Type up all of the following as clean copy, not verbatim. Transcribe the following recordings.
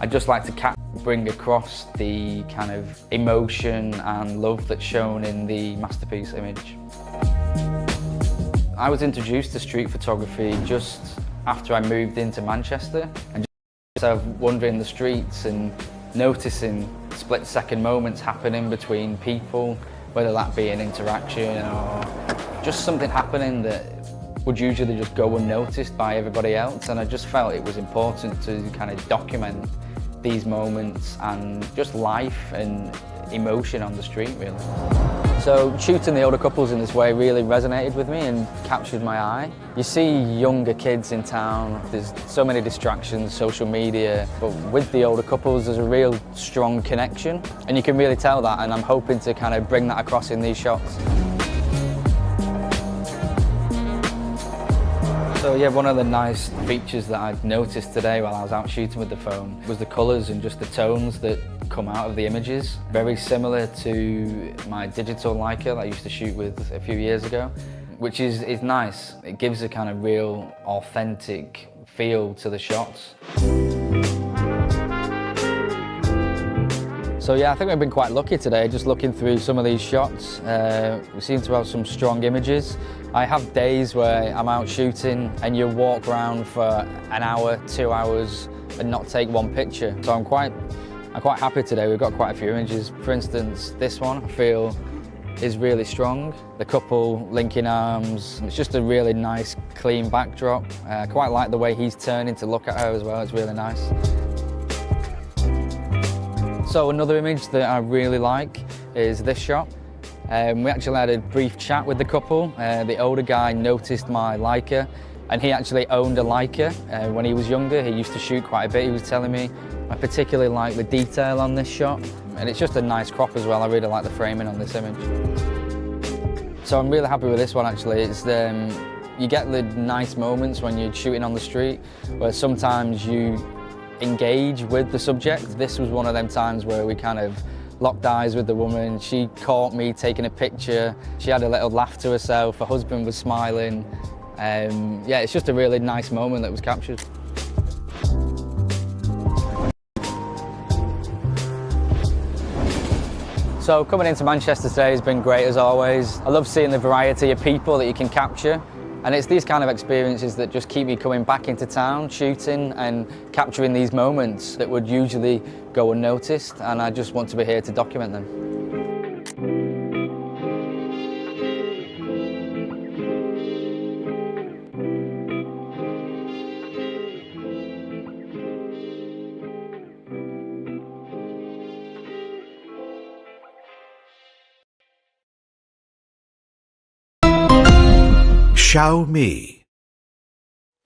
I just like to bring across the kind of emotion and love that's shown in the masterpiece image. I was introduced to street photography just after I moved into Manchester, and just wandering the streets and noticing split-second moments happening between people, whether that be an interaction or just something happening that would usually just go unnoticed by everybody else. And I just felt it was important to kind of document these moments and just life and emotion on the street, really. So shooting the older couples in this way really resonated with me and captured my eye. You see younger kids in town, there's so many distractions, social media, but with the older couples there's a real strong connection, and you can really tell that, and I'm hoping to kind of bring that across in these shots. So yeah, one of the nice features that I've noticed today while I was out shooting with the phone was the colours and just the tones that come out of the images. Very similar to my digital Leica that I used to shoot with a few years ago, which is nice. It gives a kind of real authentic feel to the shots. So yeah, I think we've been quite lucky today, just looking through some of these shots. We seem to have some strong images. I have days where I'm out shooting and you walk around for an hour, 2 hours and not take one picture. So I'm quite happy today. We've got quite a few images. For instance, this one I feel is really strong. The couple linking arms. It's just a really nice, clean backdrop. I quite like the way he's turning to look at her as well. It's really nice. So another image that I really like is this shot. We actually had a brief chat with the couple. The older guy noticed my Leica, and he actually owned a Leica when he was younger. He used to shoot quite a bit, he was telling me. I particularly like the detail on this shot, and it's just a nice crop as well. I really like the framing on this image. So I'm really happy with this one actually. It's you get the nice moments when you're shooting on the street, where sometimes you engage with the subject. This was one of them times where we kind of locked eyes with the woman. She caught me taking a picture. She had a little laugh to herself. Her husband was smiling. Yeah, it's just a really nice moment that was captured. So coming into Manchester today has been great as always. I love seeing the variety of people that you can capture. And it's these kind of experiences that just keep me coming back into town, shooting and capturing these moments that would usually go unnoticed, and I just want to be here to document them. Xiaomi.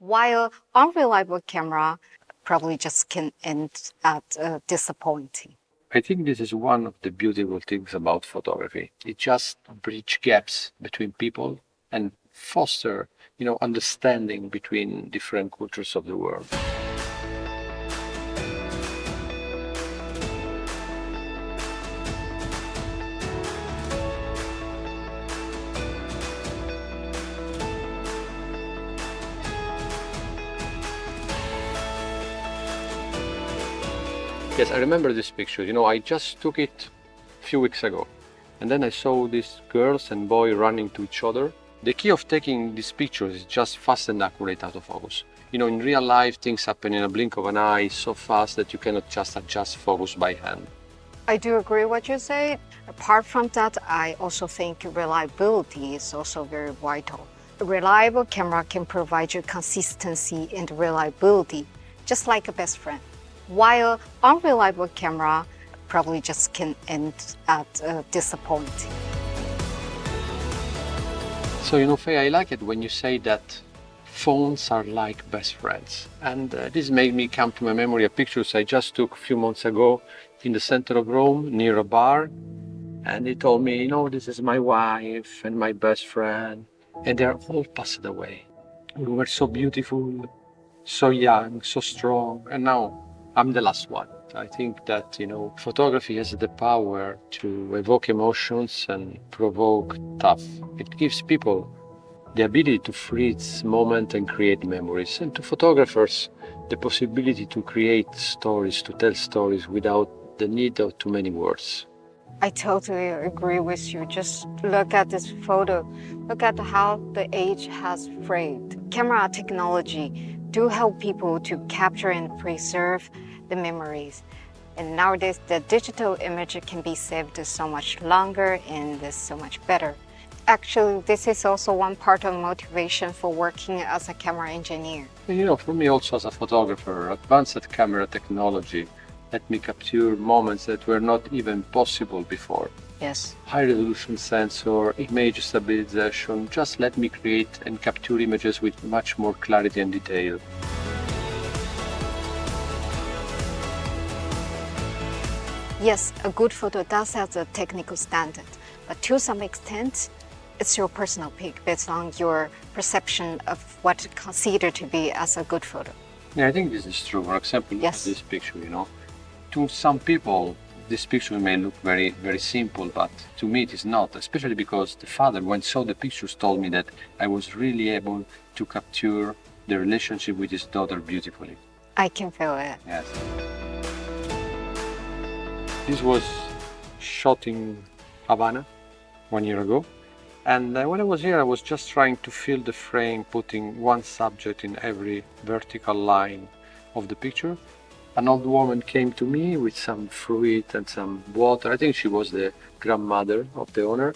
While unreliable camera probably just can end at disappointing. I think this is one of the beautiful things about photography. It just bridges gaps between people and foster, understanding between different cultures of the world. Yes, I remember this picture. I just took it a few weeks ago. And then I saw these girls and boy running to each other. The key of taking these pictures is just fast and accurate autofocus. In real life, things happen in a blink of an eye so fast that you cannot just adjust focus by hand. I do agree with what you say. Apart from that, I also think reliability is also very vital. A reliable camera can provide you consistency and reliability, just like a best friend. While unreliable camera probably just can end at disappointing. So, Faye, I like it when you say that phones are like best friends. And this made me come to my memory of pictures I just took a few months ago in the center of Rome, near a bar. And they told me, this is my wife and my best friend. And they're all passed away. We were so beautiful, so young, so strong. And now I'm the last one. I think that, photography has the power to evoke emotions and provoke thought. It gives people the ability to freeze moment and create memories. And to photographers, the possibility to create stories, to tell stories without the need of too many words. I totally agree with you. Just look at this photo. Look at how the age has faded. Camera technology do help people to capture and preserve the memories. And nowadays, the digital image can be saved so much longer and so much better. Actually, this is also one part of motivation for working as a camera engineer. And for me also as a photographer, advanced camera technology let me capture moments that were not even possible before. Yes. High-resolution sensor, image stabilization, just let me create and capture images with much more clarity and detail. Yes, a good photo does have a technical standard, but to some extent, it's your personal pick based on your perception of what is considered to be as a good photo. Yeah, I think this is true. For example, Yes. this picture, to some people, this picture may look very, very simple, but to me it is not, especially because the father, when saw the pictures, told me that I was really able to capture the relationship with his daughter beautifully. I can feel it. Yes. This was shot in Havana 1 year ago. And when I was here, I was just trying to fill the frame, putting one subject in every vertical line of the picture. An old woman came to me with some fruit and some water. I think she was the grandmother of the owner.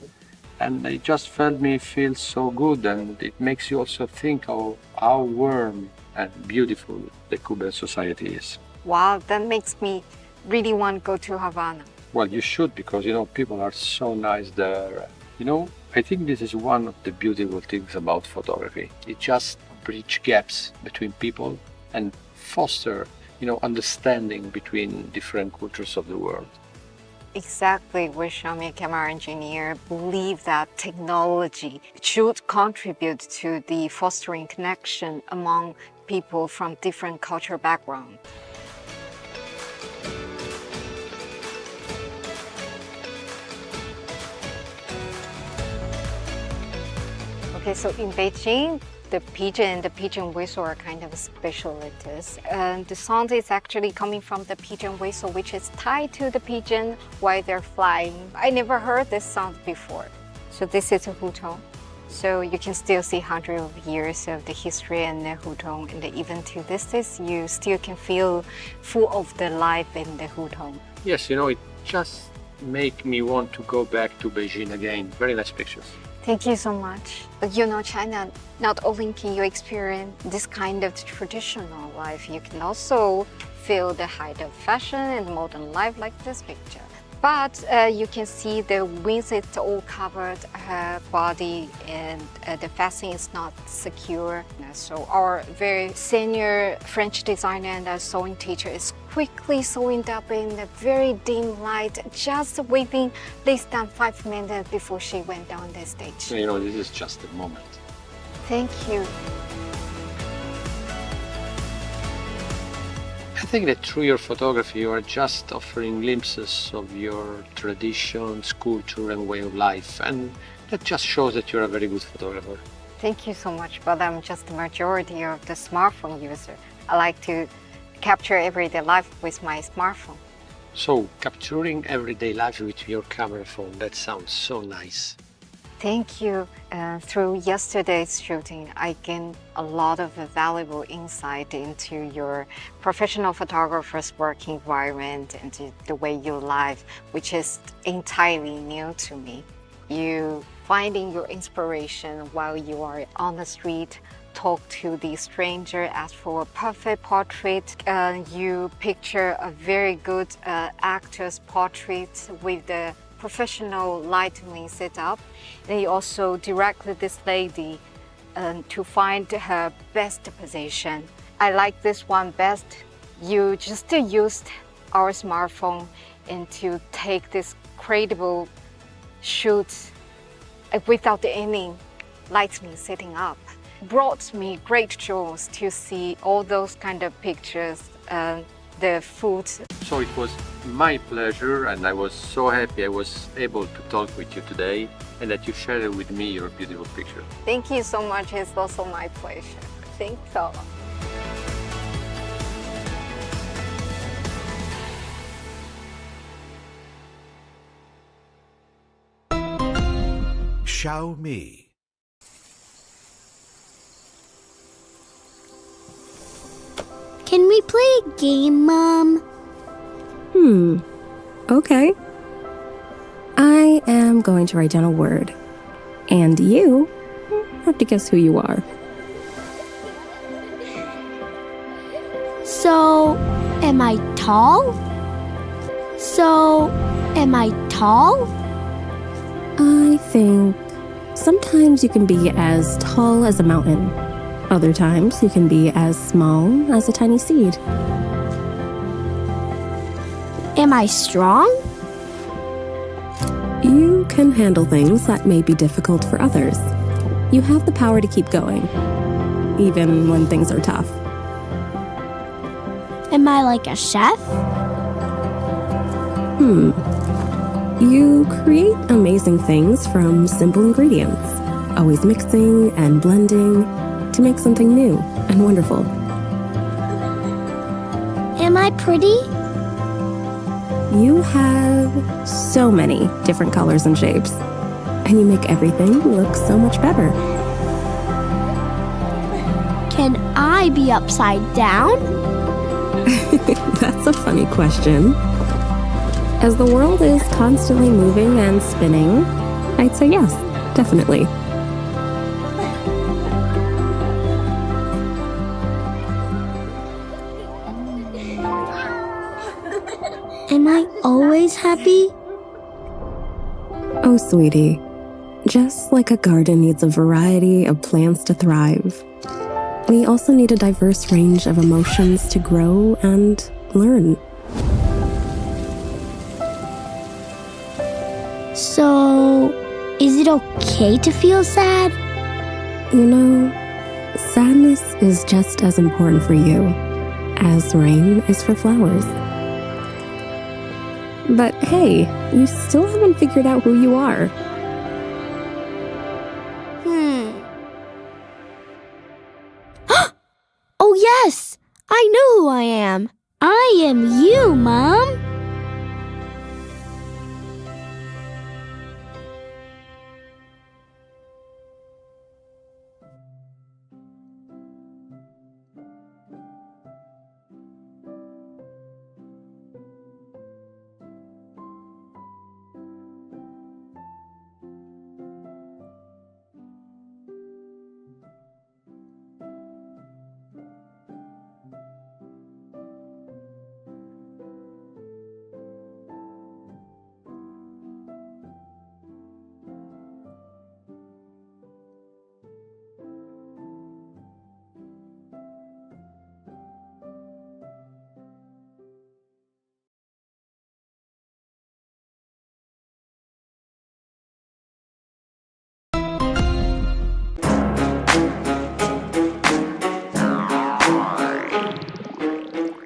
And it just felt me feel so good, and it makes you also think of how warm and beautiful the Cuban society is. Wow, that makes me really want to go to Havana. Well, you should, because people are so nice there. I think this is one of the beautiful things about photography. It just bridge gaps between people and foster, understanding between different cultures of the world. Exactly, we Xiaomi camera engineer believe that technology should contribute to the fostering connection among people from different cultural backgrounds. Okay, so in Beijing, the pigeon and the pigeon whistle are kind of specialties. And the sound is actually coming from the pigeon whistle, which is tied to the pigeon while they're flying. I never heard this sound before. So this is a hutong. So you can still see hundreds of years of the history in the hutong, and even to this day, you still can feel full of the life in the hutong. Yes, it just make me want to go back to Beijing again. Very nice pictures. Thank you so much. But China, not only can you experience this kind of traditional life, you can also feel the height of fashion and modern life like this picture. But you can see the wings, it's all covered her body, and the fastening is not secure. So our very senior French designer and a sewing teacher is quickly sewing up in the very dim light, just waiting less than 5 minutes before she went down the stage. This is just a moment. Thank you. I think that through your photography, you are just offering glimpses of your traditions, culture, and way of life. And that just shows that you're a very good photographer. Thank you so much, but I'm just the majority of the smartphone user. I like to capture everyday life with my smartphone. So, capturing everyday life with your camera phone, that sounds so nice. Thank you. Through yesterday's shooting, I gained a lot of valuable insight into your professional photographer's work environment and the way you live, which is entirely new to me. You finding your inspiration while you are on the street, talk to the stranger, ask for a perfect portrait. You picture a very good actor's portrait with the professional lighting setup. And you also directed this lady to find her best position. I like this one best. You just used our smartphone and to take this credible shoot without any lighting setting up. Brought me great joy to see all those kind of pictures, the food. So it was my pleasure, and I was so happy I was able to talk with you today and that you shared with me your beautiful picture. Thank you so much. It's also my pleasure. Thanks a lot. Xiaomi. Can we play a game, Mom? Okay. I am going to write down a word, and you have to guess who you are. So, am I tall? I think sometimes you can be as tall as a mountain. Other times you can be as small as a tiny seed. Am I strong? You can handle things that may be difficult for others. You have the power to keep going, even when things are tough. Am I like a chef? You create amazing things from simple ingredients, always mixing and blending to make something new and wonderful. Am I pretty? You have so many different colors and shapes, and you make everything look so much better. Can I be upside down? That's a funny question. As the world is constantly moving and spinning, I'd say yes, definitely. Am I always happy? Oh, sweetie, just like a garden needs a variety of plants to thrive, we also need a diverse range of emotions to grow and learn. So, is it okay to feel sad? You know, sadness is just as important for you as rain is for flowers. But hey, you still haven't figured out who you are. Oh yes! I know who I am. I am you, Mom.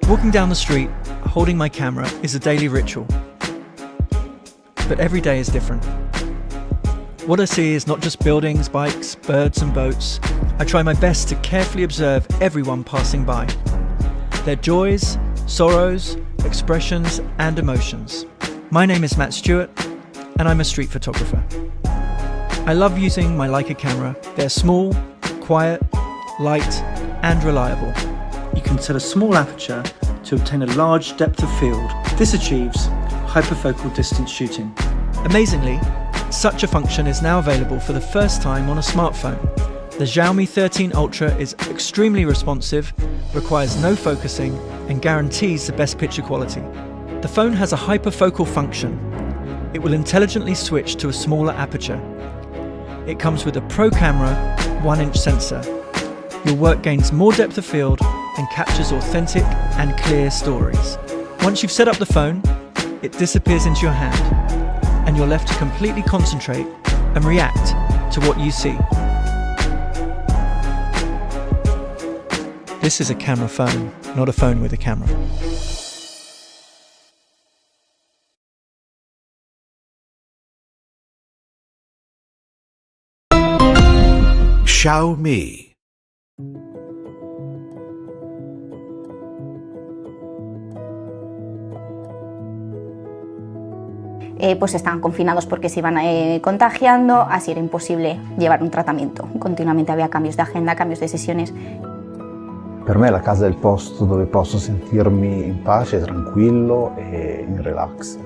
Walking down the street, holding my camera, is a daily ritual. But every day is different. What I see is not just buildings, bikes, birds and boats. I try my best to carefully observe everyone passing by. Their joys, sorrows, expressions and emotions. My name is Matt Stewart and I'm a street photographer. I love using my Leica camera. They're small, quiet, light and reliable. You can set a small aperture to obtain a large depth of field. This achieves hyperfocal distance shooting. Amazingly, such a function is now available for the first time on a smartphone. The Xiaomi 13 Ultra is extremely responsive, requires no focusing, and guarantees the best picture quality. The phone has a hyperfocal function. It will intelligently switch to a smaller aperture. It comes with a Pro Camera 1-inch sensor. Your work gains more depth of field and captures authentic and clear stories. Once you've set up the phone, it disappears into your hand, and you're left to completely concentrate and react to what you see. This is a camera phone, not a phone with a camera. Xiaomi. pues estaban confinados porque se iban contagiando, así era imposible llevar un trattamento. Continuamente había cambios de agenda, cambios de sesiones. Per me la casa è il posto dove posso sentirmi in pace, tranquillo e in relax.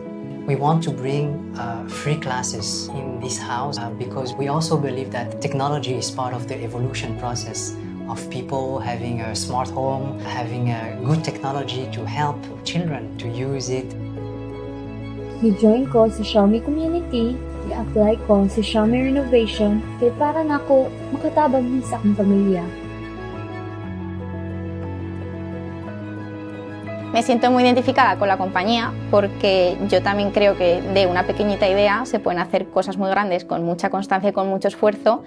We want to bring free classes in this house because we also believe that technology is part of the evolution process of people having a smart home, having a good technology to help children to use it. Ni-join ko sa Xiaomi community, i-apply ko sa Xiaomi renovation kaya para na ako makatabang sa akong pamilya. Me siento muy identificada con la compañía porque yo también creo que de una pequeñita idea se pueden hacer cosas muy grandes con mucha constancia y con mucho esfuerzo.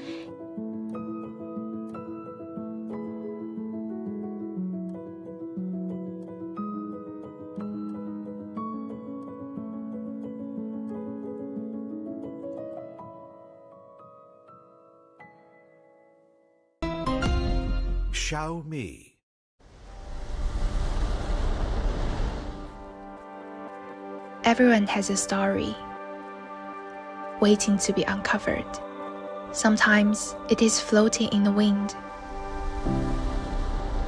Xiaomi. Everyone has a story waiting to be uncovered. Sometimes it is floating in the wind,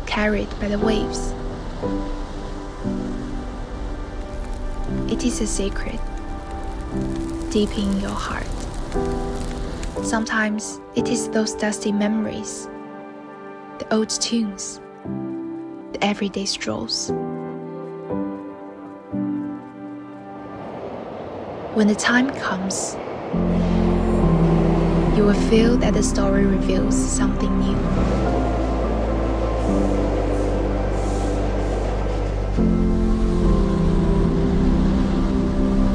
carried by the waves. It is a secret deep in your heart. Sometimes it is those dusty memories, the old tunes, the everyday strolls. When the time comes, you will feel that the story reveals something new.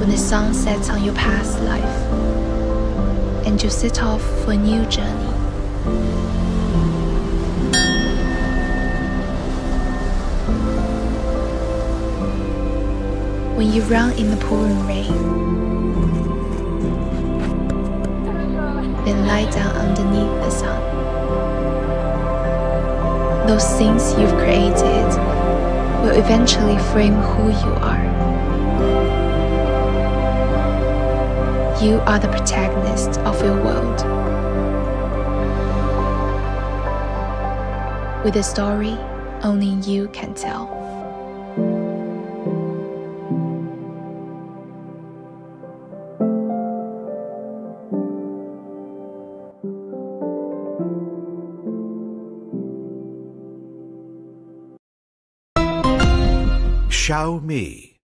When the sun sets on your past life, and you set off for a new journey. When you run in the pouring rain, then lie down underneath the sun. Those things you've created will eventually frame who you are. You are the protagonist of your world, with a story only you can tell. Xiaomi.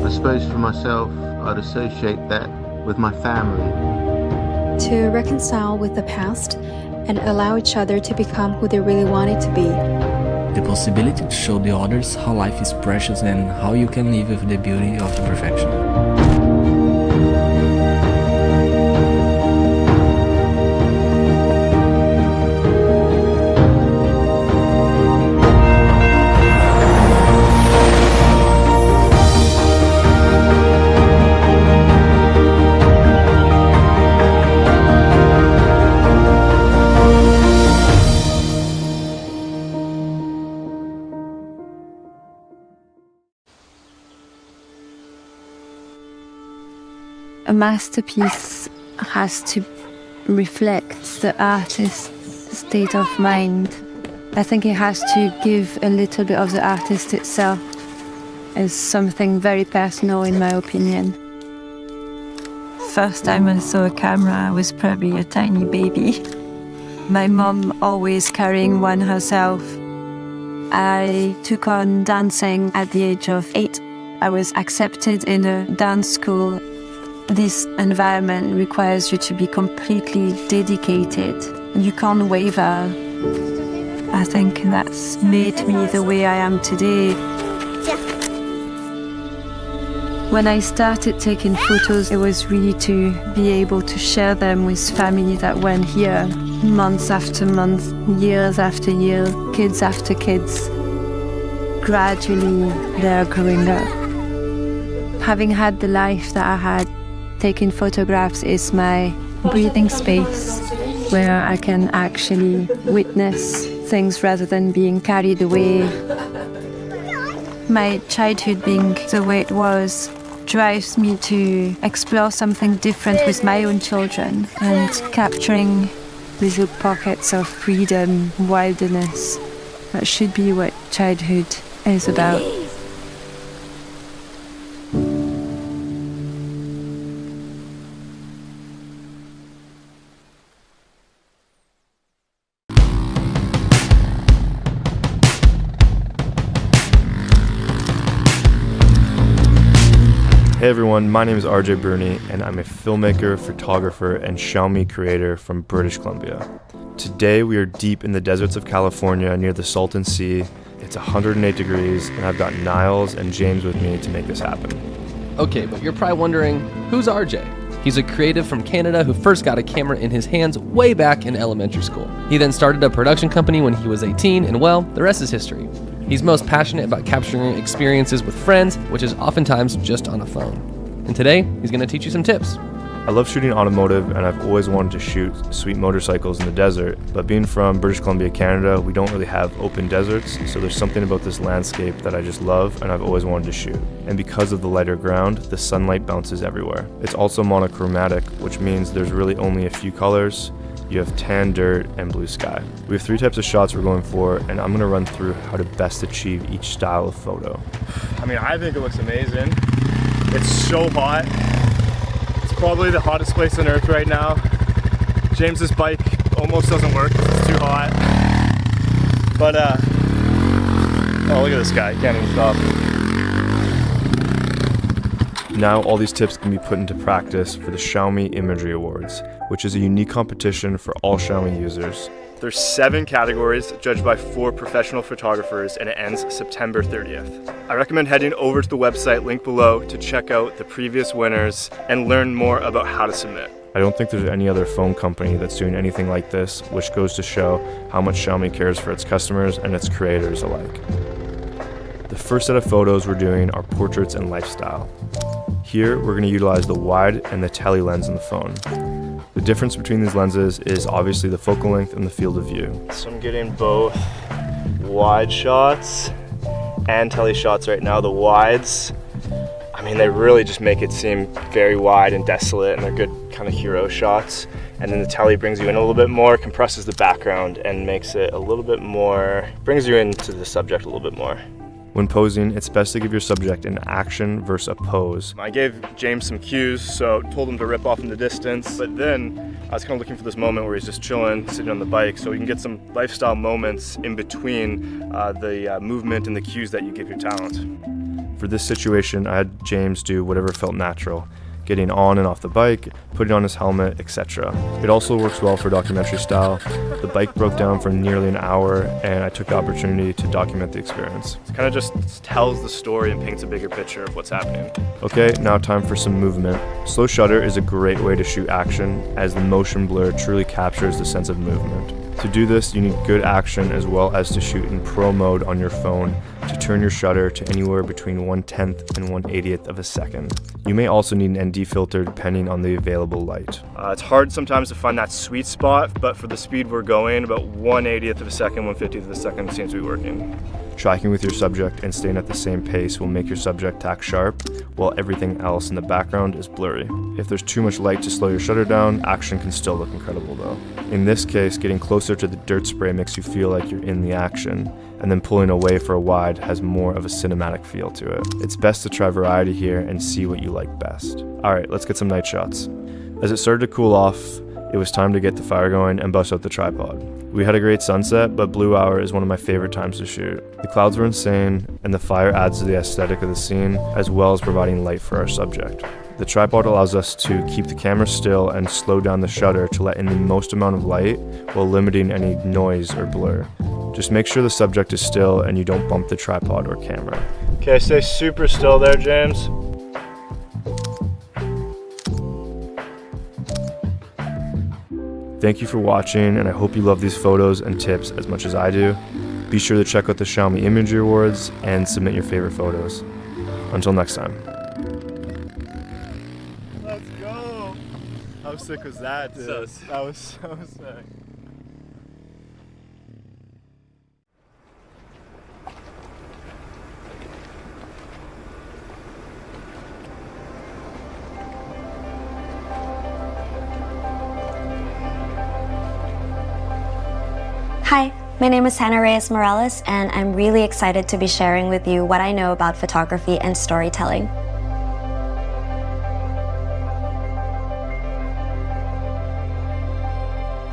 I suppose for myself, I'd associate that with my family. To reconcile with the past and allow each other to become who they really wanted to be. The possibility to show the others how life is precious and how you can live with the beauty of the perfection. A masterpiece has to reflect the artist's state of mind. I think it has to give a little bit of the artist itself as something very personal, in my opinion. First time I saw a camera, I was probably a tiny baby. My mom always carrying one herself. I took on dancing at the age of 8. I was accepted in a dance school. This environment requires you to be completely dedicated. You can't waver. I think that's made me the way I am today. When I started taking photos, it was really to be able to share them with family that weren't here, months after months, years after years, kids after kids. gradually they're growing up. Having had the life that I had, taking photographs is my breathing space where I can actually witness things rather than being carried away. My childhood being the way it was drives me to explore something different with my own children and capturing little pockets of freedom, wilderness. That should be what childhood is about. Hey everyone, my name is RJ Bruni and I'm a filmmaker, photographer, and Xiaomi creator from British Columbia. Today we are deep in the deserts of California near the Salton Sea. It's 108 degrees and I've got Niles and James with me to make this happen. Okay, but you're probably wondering, who's RJ? He's a creative from Canada who first got a camera in his hands way back in elementary school. He then started a production company when he was 18 and well, the rest is history. He's most passionate about capturing experiences with friends, which is oftentimes just on a phone. And today, he's going to teach you some tips. I love shooting automotive and I've always wanted to shoot sweet motorcycles in the desert, but being from British Columbia, Canada, we don't really have open deserts, so there's something about this landscape that I just love and I've always wanted to shoot. And because of the lighter ground, the sunlight bounces everywhere. It's also monochromatic, which means there's really only a few colors. You have tan dirt and blue sky. We have 3 types of shots we're going for, and I'm gonna run through how to best achieve each style of photo. I mean, I think it looks amazing. It's so hot. It's probably the hottest place on earth right now. James's bike almost doesn't work because it's too hot. But, oh, look at this guy, he can't even stop. Now all these tips can be put into practice for the Xiaomi Imagery Awards, which is a unique competition for all Xiaomi users. There's 7 categories judged by 4 professional photographers and it ends September 30th. I recommend heading over to the website linked below to check out the previous winners and learn more about how to submit. I don't think there's any other phone company that's doing anything like this, which goes to show how much Xiaomi cares for its customers and its creators alike. The first set of photos we're doing are portraits and lifestyle. Here, we're going to utilize the wide and the tele lens in the phone. The difference between these lenses is obviously the focal length and the field of view. So I'm getting both wide shots and tele shots right now. The wides, I mean, they really just make it seem very wide and desolate, and they're good kind of hero shots. And then the tele brings you in a little bit more, compresses the background, and makes it a little bit more, brings you into the subject a little bit more. When posing, it's best to give your subject an action versus a pose. I gave James some cues, so told him to rip off in the distance, but then I was kind of looking for this moment where he's just chilling, sitting on the bike, so you can get some lifestyle moments in between the movement and the cues that you give your talent. For this situation, I had James do whatever felt natural, getting on and off the bike, putting on his helmet, etc. It also works well for documentary style. The bike broke down for nearly an hour and I took the opportunity to document the experience. It kind of just tells the story and paints a bigger picture of what's happening. Okay, now time for some movement. Slow shutter is a great way to shoot action as the motion blur truly captures the sense of movement. To do this, you need good action as well as to shoot in pro mode on your phone to turn your shutter to anywhere between 1/10th and 1/80th of a second. You may also need an ND filter depending on the available light. It's hard sometimes to find that sweet spot, but for the speed we're going, about 1/80th of a second, 1/50th of a second seems to be working. Tracking with your subject and staying at the same pace will make your subject tack sharp, while everything else in the background is blurry. If there's too much light to slow your shutter down, action can still look incredible though. In this case, getting closer to the dirt spray makes you feel like you're in the action, and then pulling away for a wide has more of a cinematic feel to it. It's best to try variety here and see what you like best. Alright, let's get some night shots. As it started to cool off, it was time to get the fire going and bust out the tripod. We had a great sunset, but blue hour is one of my favorite times to shoot. The clouds were insane, and the fire adds to the aesthetic of the scene, as well as providing light for our subject. The tripod allows us to keep the camera still and slow down the shutter to let in the most amount of light while limiting any noise or blur. Just make sure the subject is still and you don't bump the tripod or camera. Okay, stay super still there, James. Thank you for watching, and I hope you love these photos and tips as much as I do. Be sure to check out the Xiaomi Imagery Awards and submit your favorite photos. Until next time. Let's go! How sick was that, dude? That was so sick. Hi, my name is Hannah Reyes Morales, and I'm really excited to be sharing with you what I know about photography and storytelling.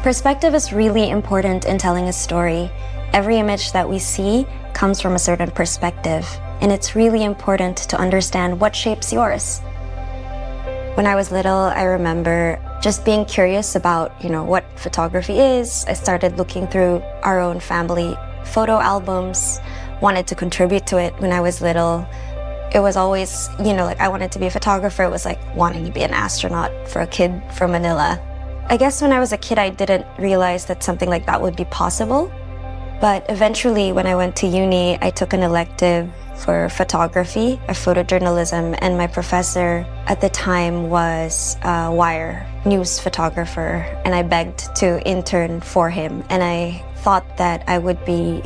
Perspective is really important in telling a story. Every image that we see comes from a certain perspective, and it's really important to understand what shapes yours. When I was little, I remember just being curious about, what photography is. I started looking through our own family photo albums, wanted to contribute to it when I was little. It was always, I wanted to be a photographer. It was like wanting to be an astronaut for a kid from Manila. I guess when I was a kid, I didn't realize that something like that would be possible. But eventually, when I went to uni, I took an elective for photography, a photojournalism, and my professor at the time was a wire news photographer, and I begged to intern for him. And I thought that I would be,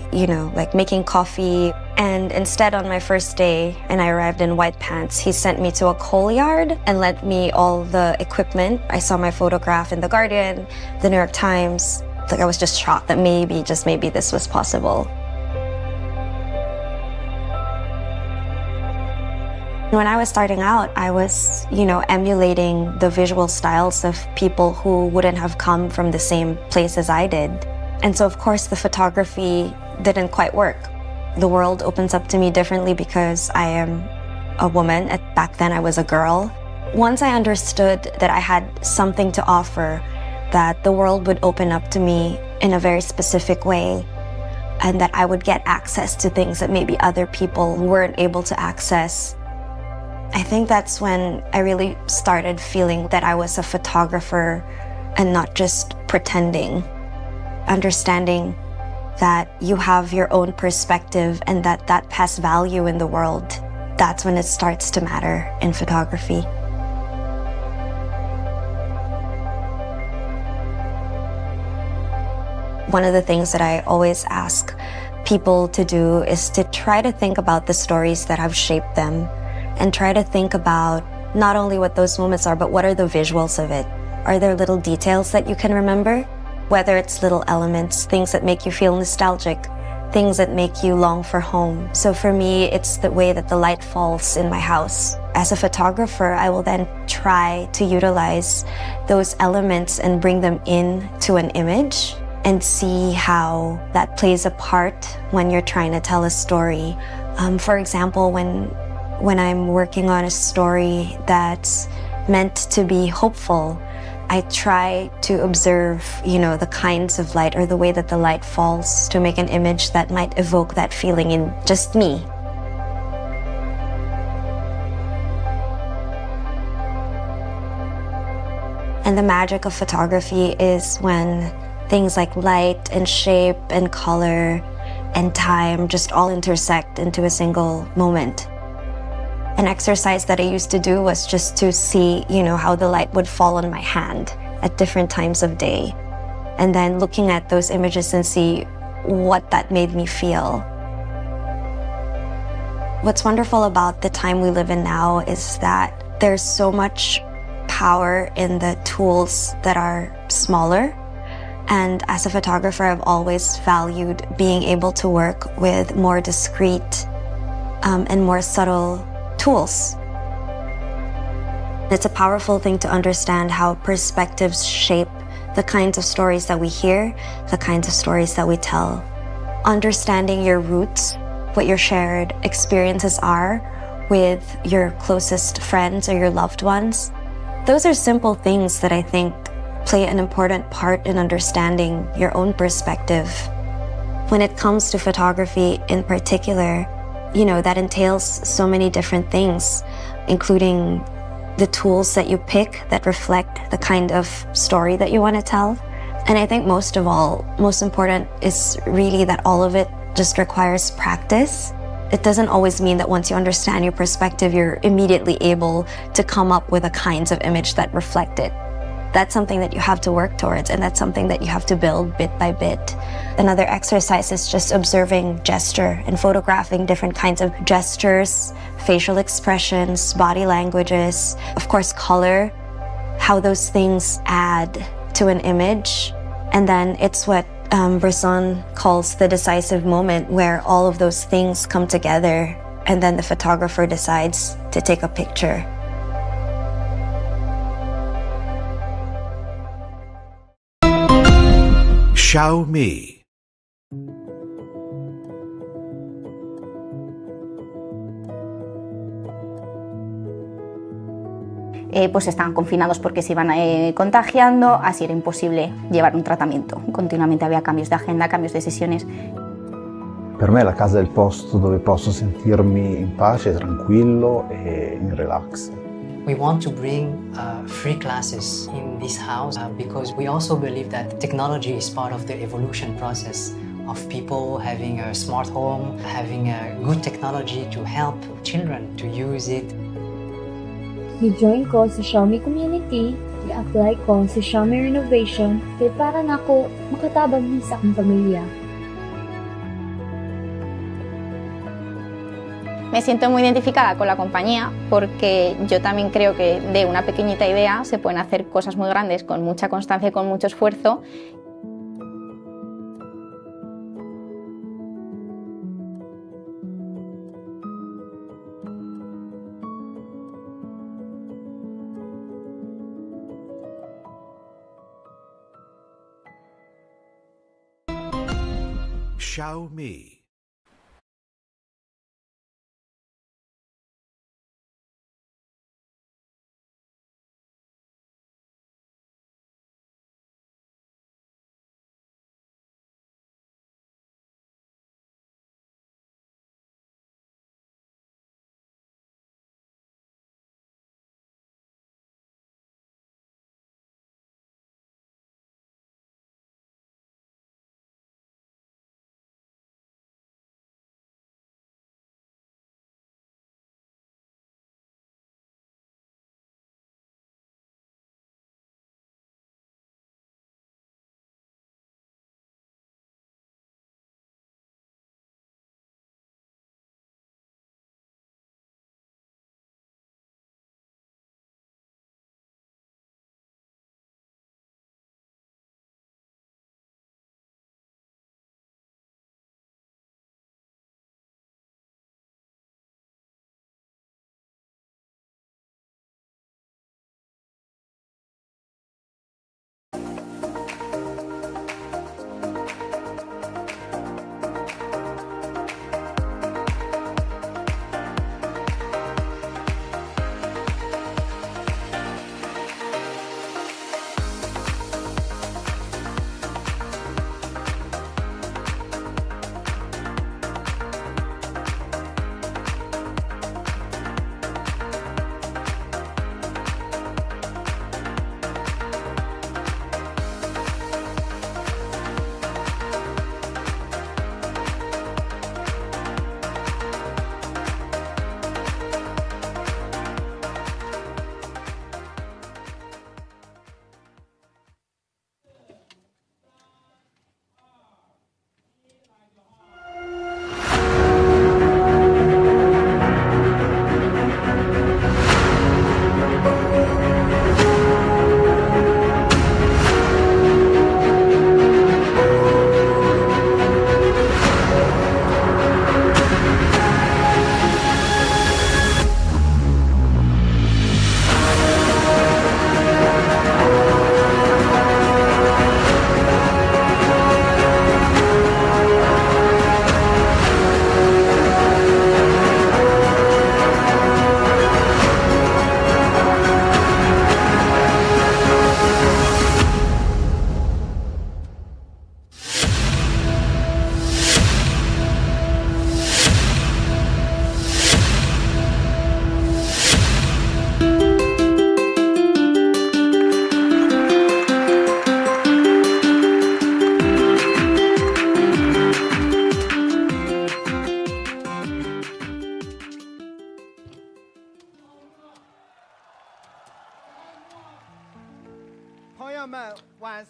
making coffee. And instead, on my first day, and I arrived in white pants, he sent me to a coal yard and lent me all the equipment. I saw my photograph in The Guardian, The New York Times. I was just shocked that maybe this was possible. When I was starting out, I was, emulating the visual styles of people who wouldn't have come from the same place as I did. And so, of course, the photography didn't quite work. The world opens up to me differently because I am a woman. Back then, I was a girl. Once I understood that I had something to offer, that the world would open up to me in a very specific way, and that I would get access to things that maybe other people weren't able to access, I think that's when I really started feeling that I was a photographer and not just pretending. Understanding that you have your own perspective and that has value in the world. That's when it starts to matter in photography. One of the things that I always ask people to do is to try to think about the stories that have shaped them, and try to think about not only what those moments are, but what are the visuals of it. Are there little details that you can remember? Whether it's little elements, things that make you feel nostalgic, things that make you long for home. So for me, it's the way that the light falls in my house. As a photographer, I will then try to utilize those elements and bring them into an image and see how that plays a part when you're trying to tell a story. For example, when I'm working on a story that's meant to be hopeful, I try to observe, the kinds of light or the way that the light falls to make an image that might evoke that feeling in just me. And the magic of photography is when things like light and shape and color and time just all intersect into a single moment. An exercise that I used to do was just to see, how the light would fall on my hand at different times of day. And then looking at those images and see what that made me feel. What's wonderful about the time we live in now is that there's so much power in the tools that are smaller. And as a photographer, I've always valued being able to work with more discreet and more subtle tools. It's a powerful thing to understand how perspectives shape the kinds of stories that we hear, the kinds of stories that we tell. Understanding your roots, what your shared experiences are with your closest friends or your loved ones. Those are simple things that I think play an important part in understanding your own perspective. When it comes to photography in particular, that entails so many different things, including the tools that you pick that reflect the kind of story that you want to tell. And I think most of all, most important is really that all of it just requires practice. It doesn't always mean that once you understand your perspective, you're immediately able to come up with a kinds of image that reflect it. That's something that you have to work towards, and that's something that you have to build bit by bit. Another exercise is just observing gesture and photographing different kinds of gestures, facial expressions, body languages, of course color, how those things add to an image. And then it's what Bresson calls the decisive moment, where all of those things come together and then the photographer decides to take a picture. Xiaomi. Pues estaban confinados porque se iban contagiando, así era imposible llevar un trattamento. Continuamente había cambios de agenda, cambios de sesiones. Per me la casa è il posto dove posso sentirmi in pace, tranquillo e in relax. We want to bring free classes in this house because we also believe that technology is part of the evolution process of people having a smart home, having a good technology to help children to use it. Ni-join ko sa Xiaomi community, i-apply ko sa Xiaomi renovation, kaya para na ako makatabang din sa akong pamilya. Me siento muy identificada con la compañía porque yo también creo que de una pequeñita idea se pueden hacer cosas muy grandes con mucha constancia y con mucho esfuerzo. Xiaomi.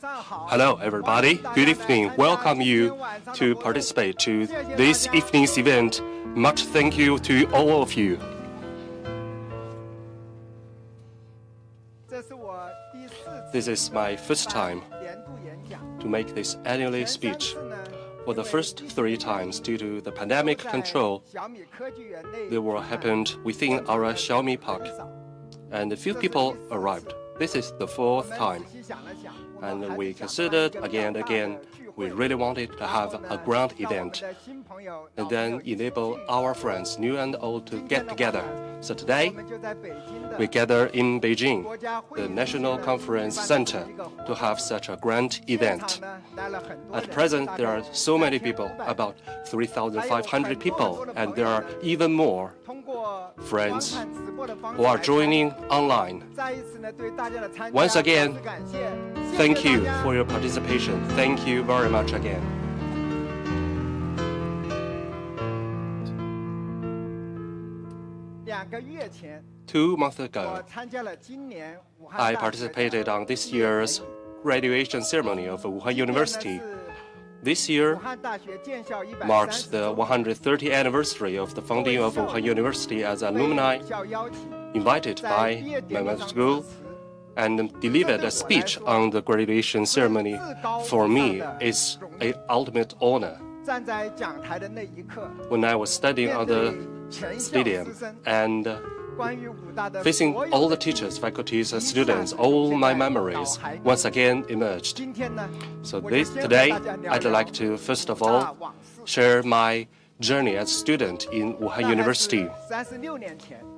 Hello, everybody. Good evening. Welcome you to participate to this evening's event. Much thank you to all of you. This is my first time to make this annual speech. For the first 3 times, due to the pandemic control, they were happened within our Xiaomi park, and a few people arrived. This is the 4th time, and we considered again and again. We really wanted to have a grand event and then enable our friends, new and old, to get together. So today, we gather in Beijing, the National Conference Center, to have such a grand event. At present, there are so many people, about 3,500 people, and there are even more friends who are joining online. Once again, thank you for your participation. Thank you very much again. Two months ago, I participated on this year's graduation ceremony of Wuhan University. This year marks the 130th anniversary of the founding of Wuhan University as alumni, invited by my medical school, and delivered a speech on the graduation ceremony. For me, it's an ultimate honor. When I was studying on the stadium and facing all the teachers, faculties, and students, all my memories once again emerged. So today, I'd like to first of all share my journey as a student in Wuhan University.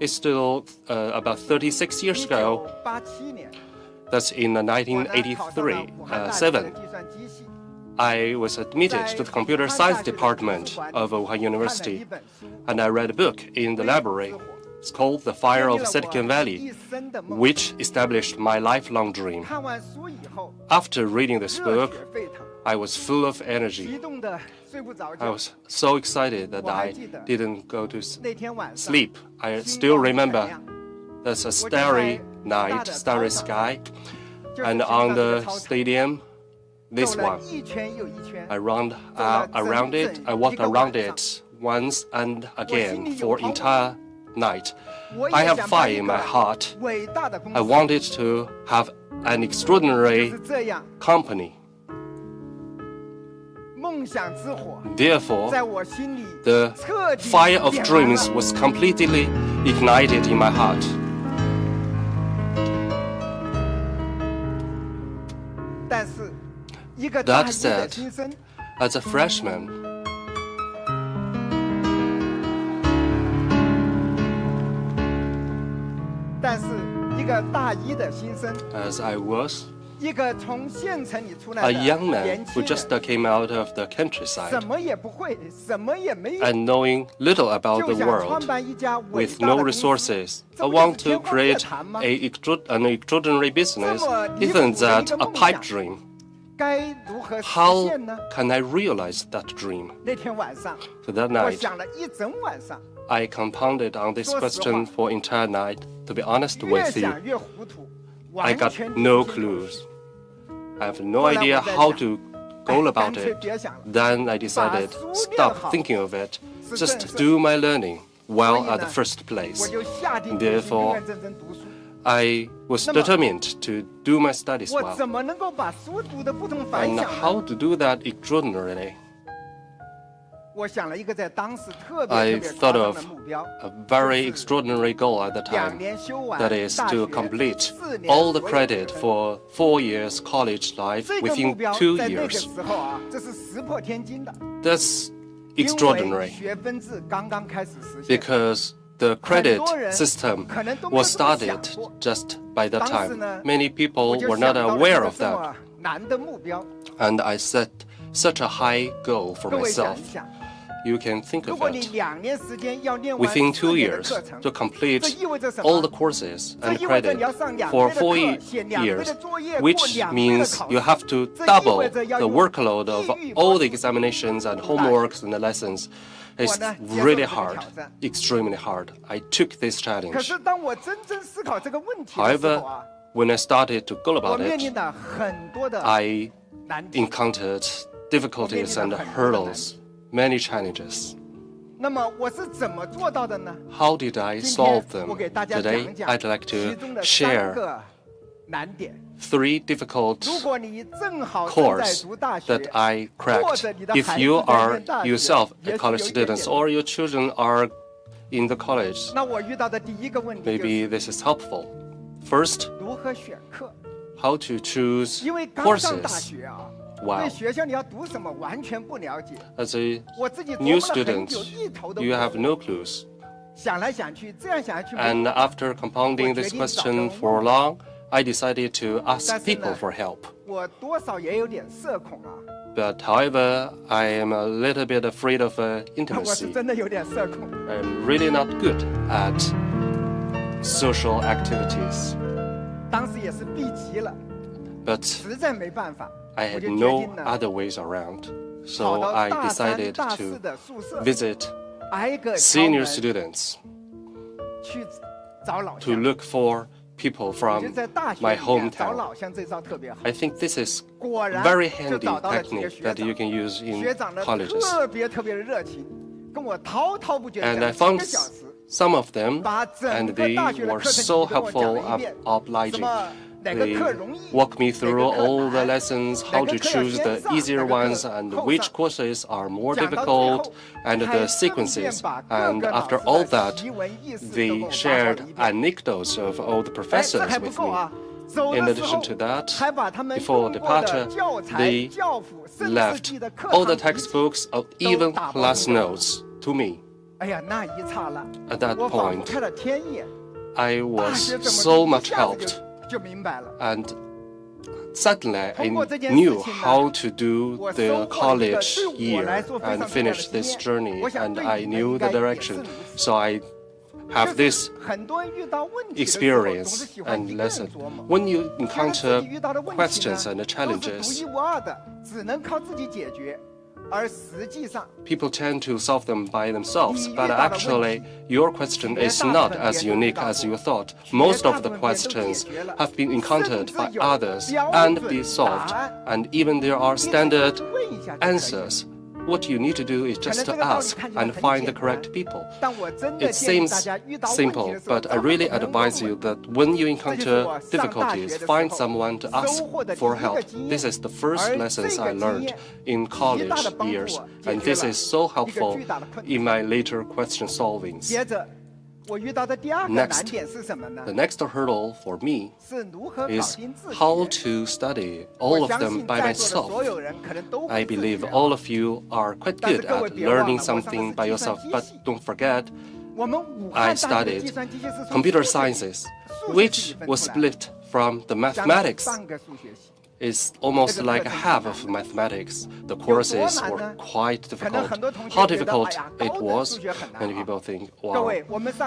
It's still about 36 years ago. That's in 1983-7. I was admitted to the computer science department of Wuhan University, and I read a book in the library. It's called The Fire of Silicon Valley, which established my lifelong dream. After reading this book, I was full of energy. I was so excited that I didn't go to sleep. I still remember there's a starry night, starry sky, and on the stadium, this one. I walked around it once and again for entire night. I have fire in my heart. I wanted to have an extraordinary company. Therefore, the fire of dreams was completely ignited in my heart. That said, as a freshman, as I was a young man who just came out of the countryside and knowing little about the world, with no resources, I want to create an extraordinary business. Isn't that a pipe dream? How can I realize that dream? So that night, I compounded on this question for entire night. To be honest with you, I got no clues. I have no idea how to go about it. Then I decided, stop thinking of it, just do my learning while at the first place. Therefore, I was determined to do my studies well. And how to do that extraordinarily? I thought of a very extraordinary goal at the time, that is to complete all the credit for 4 years college life within 2 years. That's extraordinary, because the credit system was started just by that time. Many people were not aware of that. And I set such a high goal for myself. You can think of it. Within 2 years, to complete all the courses and credit for 4 years, which means you have to double the workload of all the examinations and homeworks and the lessons. It's really hard, extremely hard. I took this challenge. However, When I started to go about it, I encountered difficulties and hurdles, many challenges. How did I solve them? Today, I'd like to share 3 difficult courses that I cracked. If you are yourself a college student or your children are in the college, maybe this is helpful. First, how to choose courses. Wow. As a new student, you have no clues. And after compounding this question for long, I decided to ask people for help. But however, I am a little bit afraid of intimacy. I'm really not good at social activities. But I had no other ways around, so I decided to visit senior students to look for people from my hometown. I think this is a very handy technique that you can use in colleges. And I found some of them, and they were so helpful, obliging. They walk me through all the lessons, how to choose the easier ones, and which courses are more difficult, and the sequences. And after all that, they shared anecdotes of all the professors with me. In addition to that, before departure, they left all the textbooks or even class notes to me. At that point, I was so much helped. And suddenly I knew how to do the college year and finish this journey, and I knew the direction. So I have this experience and lesson. When you encounter questions and challenges, people tend to solve them by themselves, but actually your question is not as unique as you thought. Most of the questions have been encountered by others and be solved, and even there are standard answers. What you need to do is just to ask and find the correct people. It seems simple, but I really advise you that when you encounter difficulties, find someone to ask for help. This is the first lessons I learned in college years, and this is so helpful in my later question solvings. Next, the next hurdle for me is how to study all of them by myself. I believe all of you are quite good at learning something by yourself, but don't forget, I studied computer sciences, which was split from the mathematics. It's almost like half of mathematics. The courses were quite difficult. How difficult it was, many people think, wow,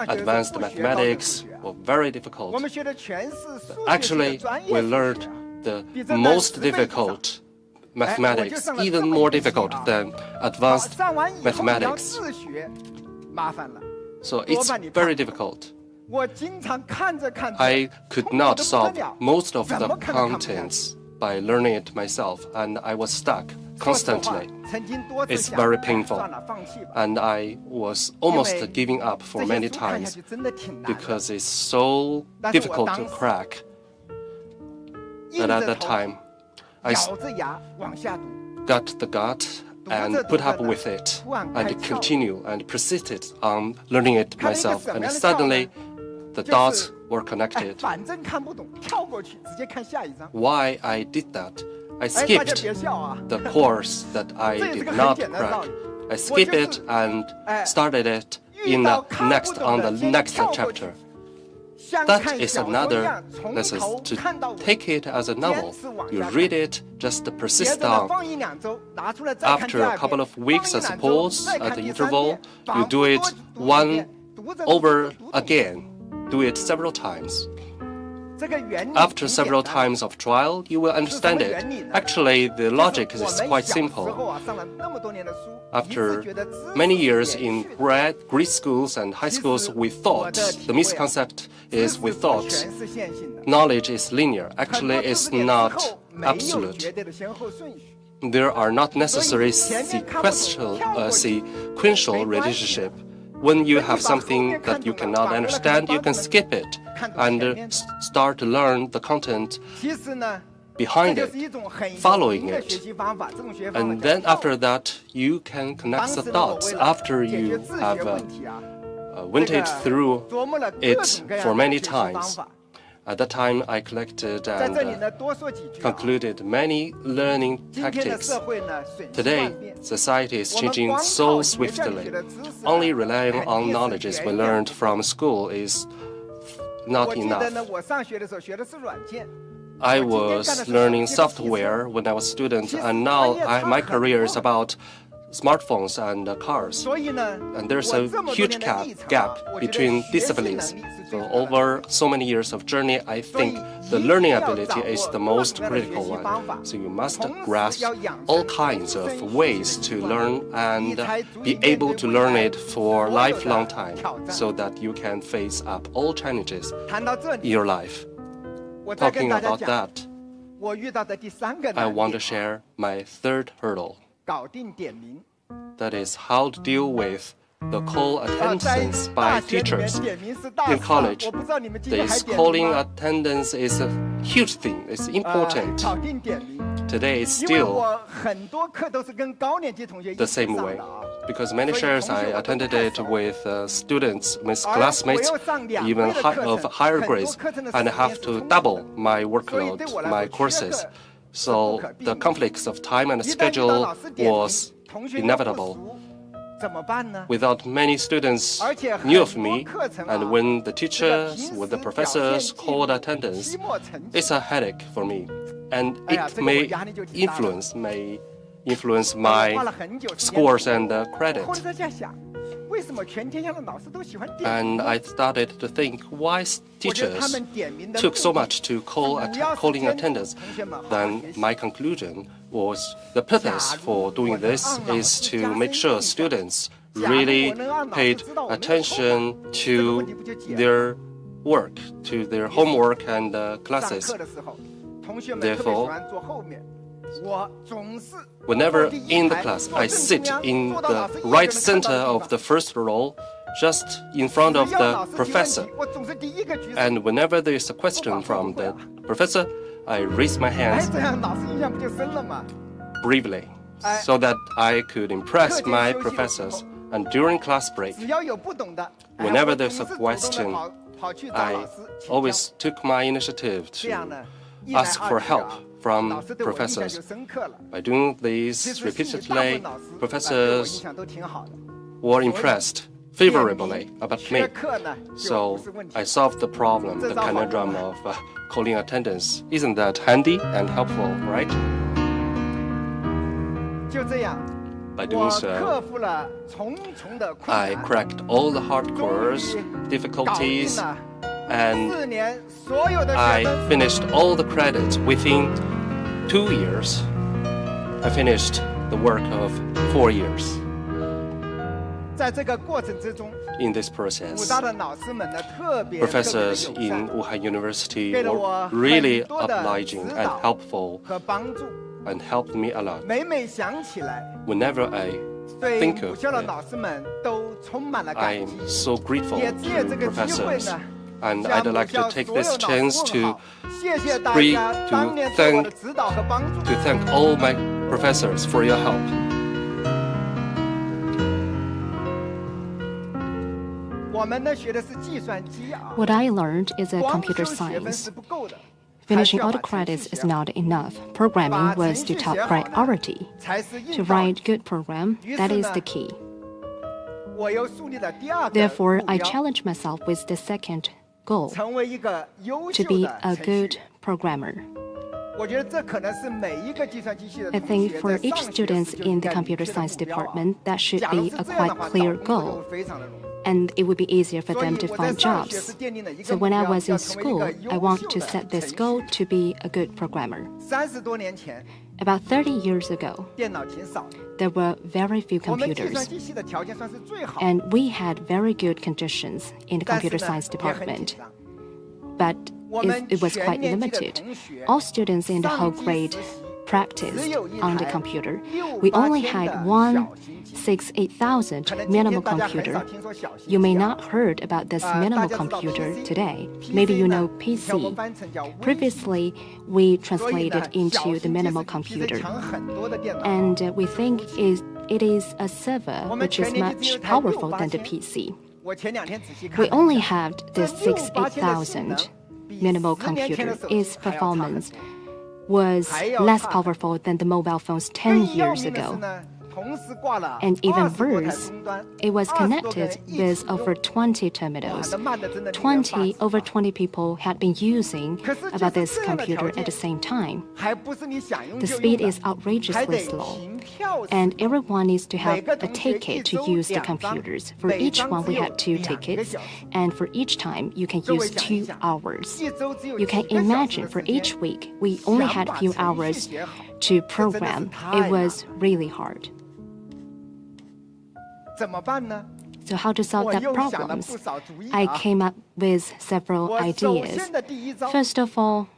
advanced mathematics were very difficult. Actually, we learned the most difficult mathematics, even more difficult than advanced mathematics. So it's very difficult. I could not solve most of the contents by learning it myself, and I was stuck constantly. It's very painful, and I was almost giving up for many times because it's so difficult to crack. But at that time, I got the gut and put up with it and continue and persisted on learning it myself, and suddenly the dots were connected. Why I did that? I skipped the course that I did not crack. I skipped it and started it on the next chapter. That is another lesson, to take it as a novel. You read it, just persist on. After a couple of weeks as a pause at the interval, you do it one over again. Do it several times. After several times of trial, you will understand it. Actually, the logic is quite simple. After many years in grade schools and high schools, we thought, the misconcept is we thought knowledge is linear. Actually, it's not absolute. There are not necessary sequential relationship. When you have something that you cannot understand, you can skip it and start to learn the content behind it, following it. And then after that, you can connect the dots after you have went it through it for many times. At that time, I collected and concluded many learning tactics. Today, society is changing so swiftly. Only relying on knowledge we learned from school is not enough. I was learning software when I was a student, and now my career is about smartphones and cars. And there's a huge gap between disciplines. So over so many years of journey, I think the learning ability is the most critical one. So you must grasp all kinds of ways to learn and be able to learn it for a lifelong time so that you can face up all challenges in your life. Talking about that, I want to share my third hurdle. That is how to deal with the call attendance by teachers. In college, this calling attendance is a huge thing. It's important. Today, it's still the same way. Because many shares I attended it with students, with classmates, even of higher grades, and I have to double my workload, my courses. So the conflicts of time and schedule was inevitable. Without many students knew of me, and when the teachers, when the professors called attendance, it's a headache for me, and it may influence my scores and credit. And I started to think why teachers took so much to calling attendance. Then my conclusion was the purpose for doing this is to make sure students really paid attention to their work, to their homework and classes. Therefore, whenever in the class, I sit in the right center of the first row, just in front of the professor. And whenever there is a question from the professor, I raise my hands bravely so that I could impress my professors. And during class break, whenever there's a question, I always took my initiative to ask for help from professors. By doing this repeatedly, professors were impressed favorably about me. So I solved the problem, the conundrum of calling attendance. Isn't that handy and helpful, right? By doing so, I cracked all the hardcore difficulties, and I finished all the credits within 2 years. I finished the work of 4 years. In this process, professors in Wuhan University were really obliging and helpful and helped me a lot. Whenever I think of it, I'm so grateful to professors. And I'd like to take this chance to thank all my professors for your help. What I learned is a computer science. Finishing all the credits is not enough. Programming was the top priority. To write good program, that is the key. Therefore, I challenged myself with the second goal, to be a good programmer. I think for each student in the computer science department, that should be a quite clear goal. and it would be easier for them to find jobs. So when I was in school, I want to set this goal to be a good programmer. About 30 years ago, there were very few computers, and we had very good conditions in the computer science department. But it was quite limited. All students in the whole grade practiced on the computer. We only had one 68,000 minimal computer. You may not heard about this minimal computer today. Maybe you know PC. Previously, we translated into the minimal computer. And we think it is a server which is much powerful than the PC. We only had this 68,000 minimal computer. Its performance was less powerful than the mobile phones 10 years ago. And even worse, it was connected with over 20 terminals. Over 20 people had been using about this computer at the same time. The speed is outrageously slow, and everyone needs to have a ticket to use the computers. For each one, we had 2 tickets, and for each time, you can use 2 hours. You can imagine for each week, we only had a few hours to program. It was really hard. So how to solve that problems? I came up with several ideas. First of all,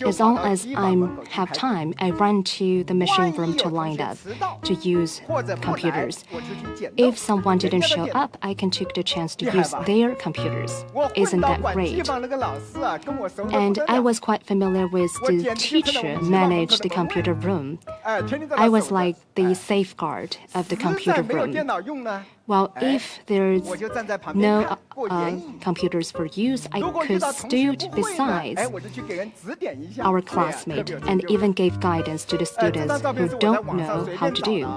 as long as I have time, I run to the machine room to line up to use computers. If someone didn't show up, I can take the chance to use their computers. Isn't that great? And I was quite familiar with the teacher managed the computer room. I was like the safeguard of the computer room. Well, if there's no computers for use, I could stood beside our classmate and even gave guidance to the students who don't know how to do.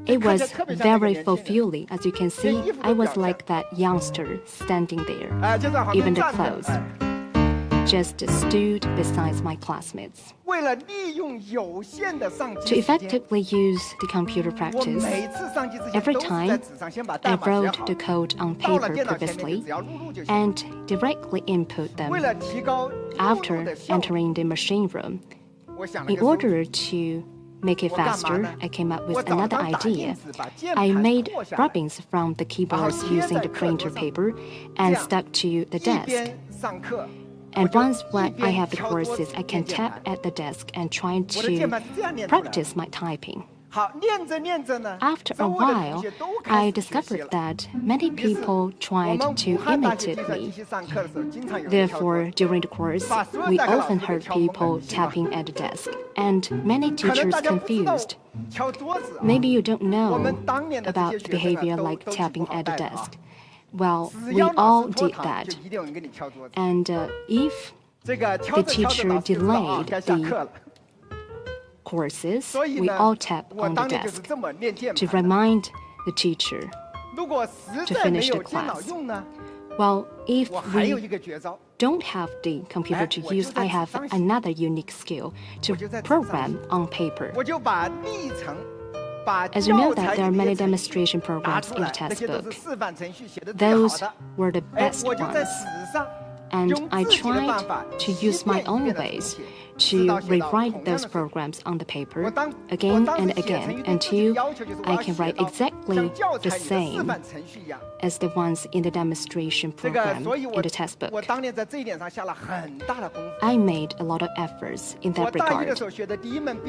It was very fulfilling. As you can see, I was like that youngster standing there, even the clothes. Just stood beside my classmates. To effectively use the computer practice, every time I wrote the code on paper previously and directly input them after entering the machine room. In order to make it faster, I came up with another idea. I made rubbings from the keyboards using the printer paper and stuck to the desk. And once when I have the courses, I can tap at the desk and try to practice my typing. After a while, I discovered that many people tried to imitate me. Therefore, during the course, we often heard people tapping at the desk, and many teachers confused. Maybe you don't know about the behavior like tapping at the desk. Well, we all did that. And if the teacher delayed the courses, we all tap on the desk to remind the teacher to finish the class. Well, if we don't have the computer to use, I have another unique skill to program on paper. As you know that there are many demonstration programs in the textbook. Those were the best ones. And I tried to use my own ways to rewrite those programs on the paper again and again until I can write exactly the same as the ones in the demonstration program in the textbook. I made a lot of efforts in that regard.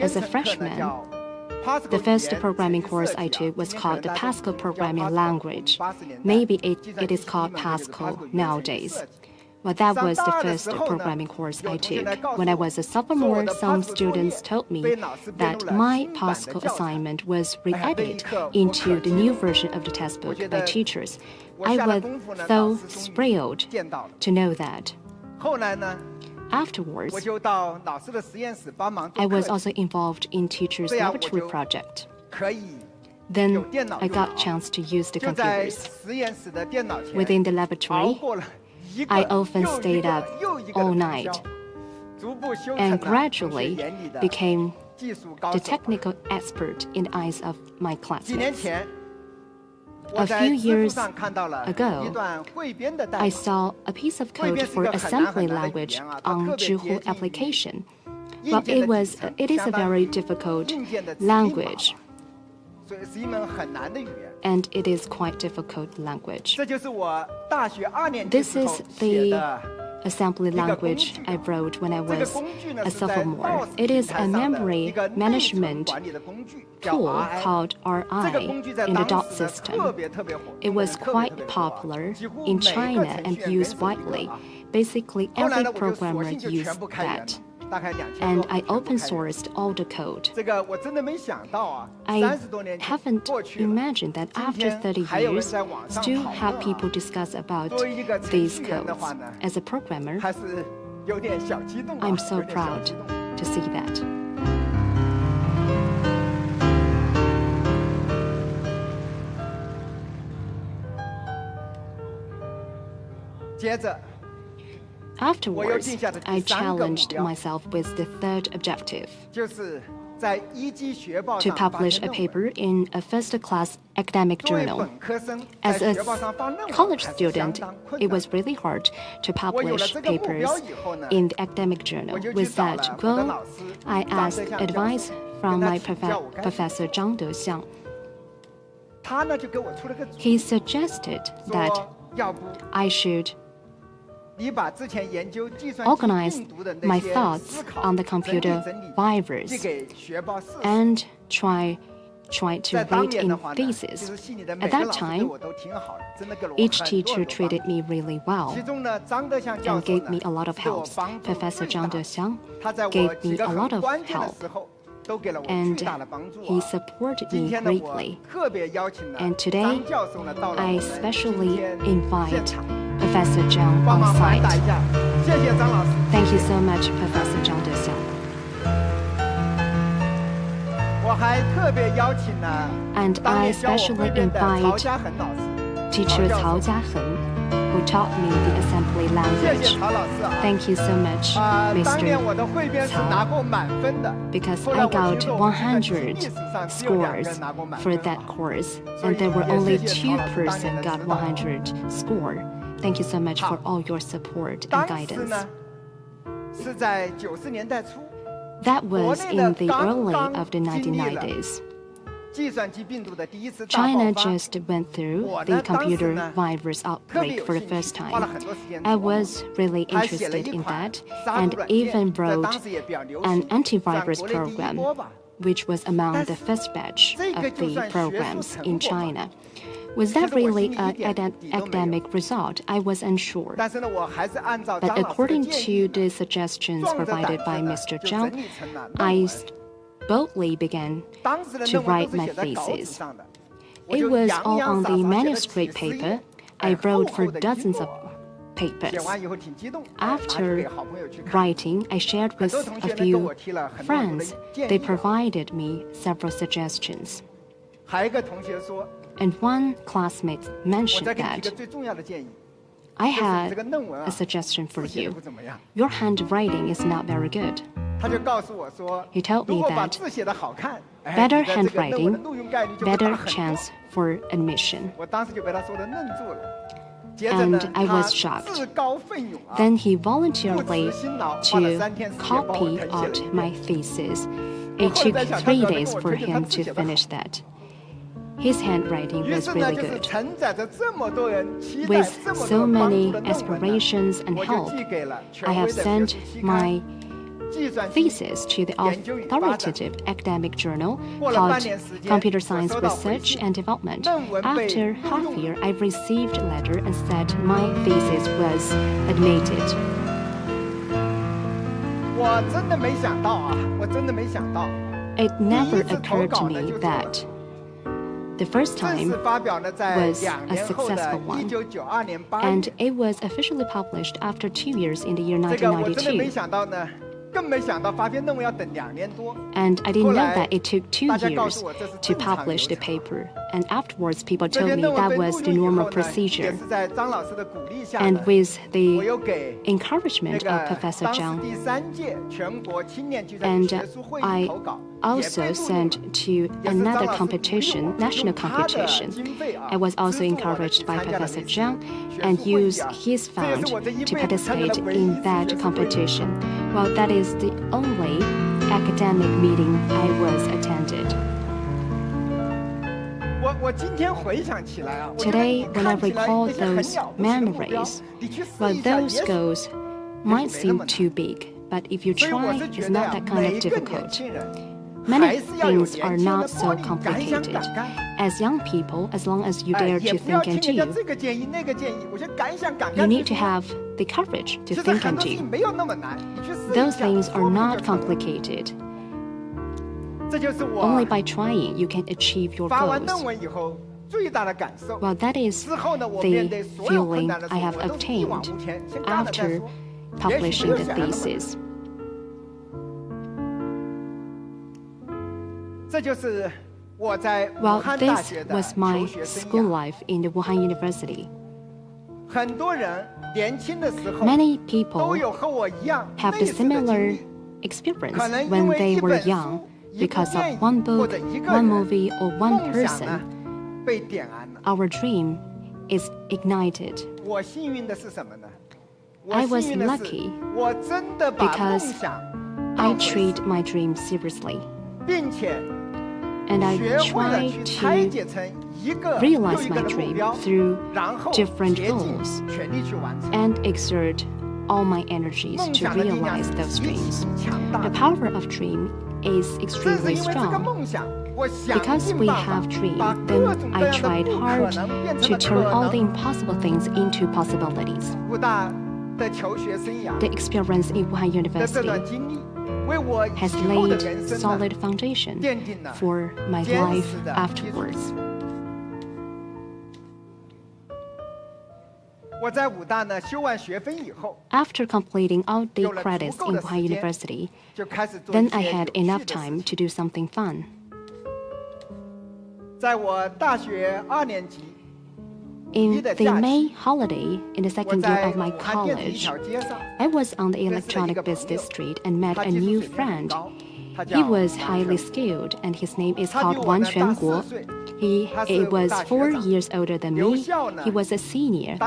As a freshman, the first programming course I took was called the Pascal programming language. Maybe it is called Pascal nowadays. Well, that was the first programming course I took. When I was a sophomore, some students told me that my Pascal assignment was re-edited into the new version of the textbook by teachers. I was so thrilled to know that. Afterwards, I was also involved in teachers' laboratory project. Then I got a chance to use the computers. Within the laboratory, I often stayed up all night and gradually became the technical expert in the eyes of my classmates. A few years ago, I saw a piece of code for assembly language on Zhihu application. Well, it is a very difficult language, and it is quite difficult language. This is the assembly language I wrote when I was a sophomore. It is a memory management tool called RI in the dot system. It was quite popular in China and used widely. Basically, every programmer used that. And I open sourced all the code. I haven't imagined that after 30 years, still have people discuss about these codes. As a programmer, I'm so proud to see that. Afterwards, I challenged myself with the third objective, to publish a paper in a first-class academic journal. As a college student, it was really hard to publish papers in the academic journal. With that goal, I asked advice from my professor Zhang Dexiang. He suggested that I should organize my thoughts on the computer virus and try to write in thesis. At that time, each teacher treated me really well and gave me a lot of help. Professor Zhang Dexiang gave me a lot of help, and he supported me greatly. And today, I especially invite Professor Zhang on site. Thank you so much, Professor Zhang Dexiang. And I especially invite teacher Cao Jiahen, who taught me the assembly language. Thank you so much, Mr. Cao, because I got 100 scores for that course, and there were only 2 persons got 100 score. Thank you so much for all your support and guidance. That was in the early of the 1990s. China just went through the computer virus outbreak for the first time. I was really interested in that and even wrote an antivirus program, which was among the first batch of the programs in China. Was that really an academic result? I was unsure. But according to the suggestions provided by Mr. Zhang, I boldly began to write my thesis. It was all on the manuscript paper. I wrote for dozens of papers. After writing, I shared with a few friends. They provided me several suggestions. And one classmate mentioned that, I had a suggestion for you. Your handwriting is not very good. He told me that better handwriting, better chance for admission. And I was shocked. Then he voluntarily to copy out my thesis. It took 3 days for him to finish that. His handwriting was really good. With so many aspirations and help, I have sent my thesis to the authoritative academic journal called Computer Science Research and Development. After half a year, I received a letter and said my thesis was admitted. It never occurred to me that the first time was a successful one, and it was officially published after 2 years in the year 1992. And I didn't know that it took 2 years to publish the paper. And afterwards, people told me that was the normal procedure. And with the encouragement of Professor Zhang, and I also sent to another competition, national competition. I was also encouraged by Professor Zhang and used his fund to participate in that competition. Well, that is the only academic meeting I was attended. Today, when I recall those memories, well, those goals might seem too big, but if you try, it's not that kind of difficult. Many things are not so complicated. As young people, as long as you dare to think and do, you need to have the courage to think and do. Those things are not complicated. Only by trying you can achieve your goals. Well, that is the feeling I have obtained after publishing the thesis. Well, this was my school life in the Wuhan University. Many people have the similar experience when they were young because of one book, one movie, or one person. Our dream is ignited. I was lucky because I treat my dream seriously. And I try to realize my dream through different goals and exert all my energies to realize those dreams. The power of dream is extremely strong. Because we have dreams, then I tried hard to turn all the impossible things into possibilities. The experience in Wuhan University has laid solid foundation for my life afterwards. After completing all the credits in Wuhan University, then I had enough time to do something fun. In the May holiday, in the second year of my college, I was on the electronic business street and met a new friend. He was highly skilled, and his name is called Wang Quanguo. He was 4 years older than me. He was a senior,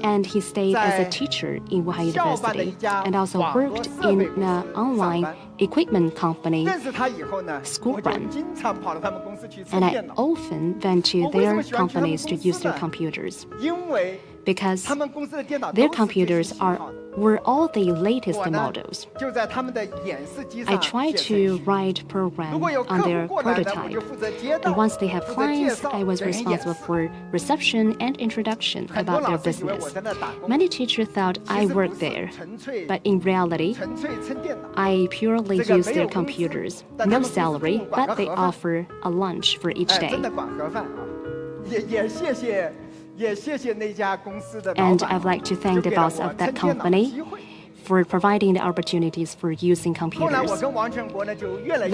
and he stayed as a teacher in Wuhan University and also worked in an online equipment company, school run. And I often went to their companies to use their computers because their computers were all the latest models. I tried to write programs on their prototype, and once they have clients, I was responsible for reception and introduction about their business. Many teachers thought I worked there, but in reality, I purely used their computers. No salary, but they offer a lunch for each day. And I'd like to thank the boss of that company for providing the opportunities for using computers.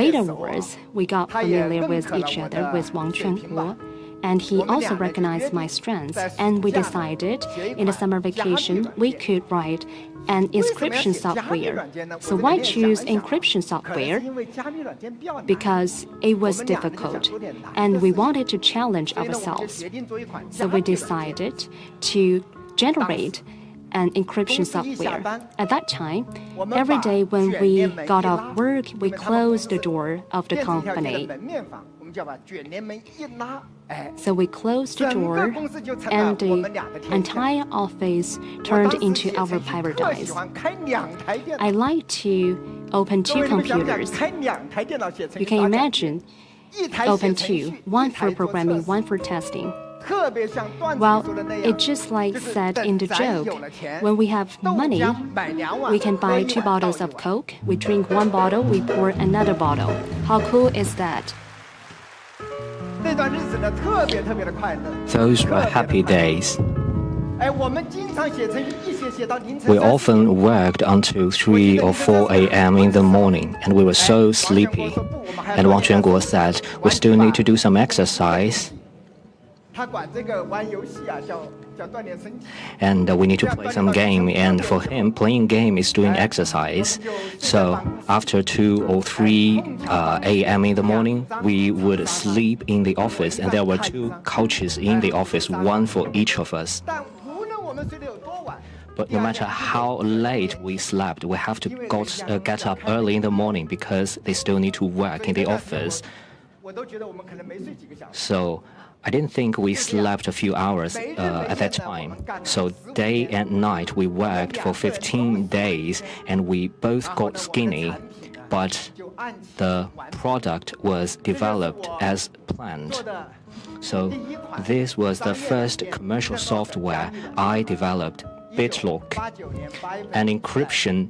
Laterwards, we got familiar with each other with Wang Quanguo, and he also recognized my strengths, and we decided in the summer vacation we could write an encryption software. So why choose encryption software? Because it was difficult, and we wanted to challenge ourselves. So we decided to generate an encryption software. At that time, every day when we got off work, we closed the door of the company. So we closed the door, and the entire office turned into our paradise. I like to open two computers. You can imagine, open two, one for programming, one for testing. Well, it's just like said in the joke, when we have money, we can buy 2 bottles of Coke, we drink 1 bottle, we pour another bottle. How cool is that? Those were happy days. We often worked until 3 or 4 a.m. in the morning, and we were so sleepy. And Wang Quanguo said, we still need to do some exercise, and we need to play some game. And for him, playing game is doing exercise. So after 2 or 3 a.m. in the morning, we would sleep in the office, and there were 2 couches in the office, one for each of us. But no matter how late we slept, we have to get up early in the morning because they still need to work in the office. So I didn't think we slept a few hours at that time. So day and night we worked for 15 days, and we both got skinny, but the product was developed as planned. So this was the first commercial software I developed, BitLock, an encryption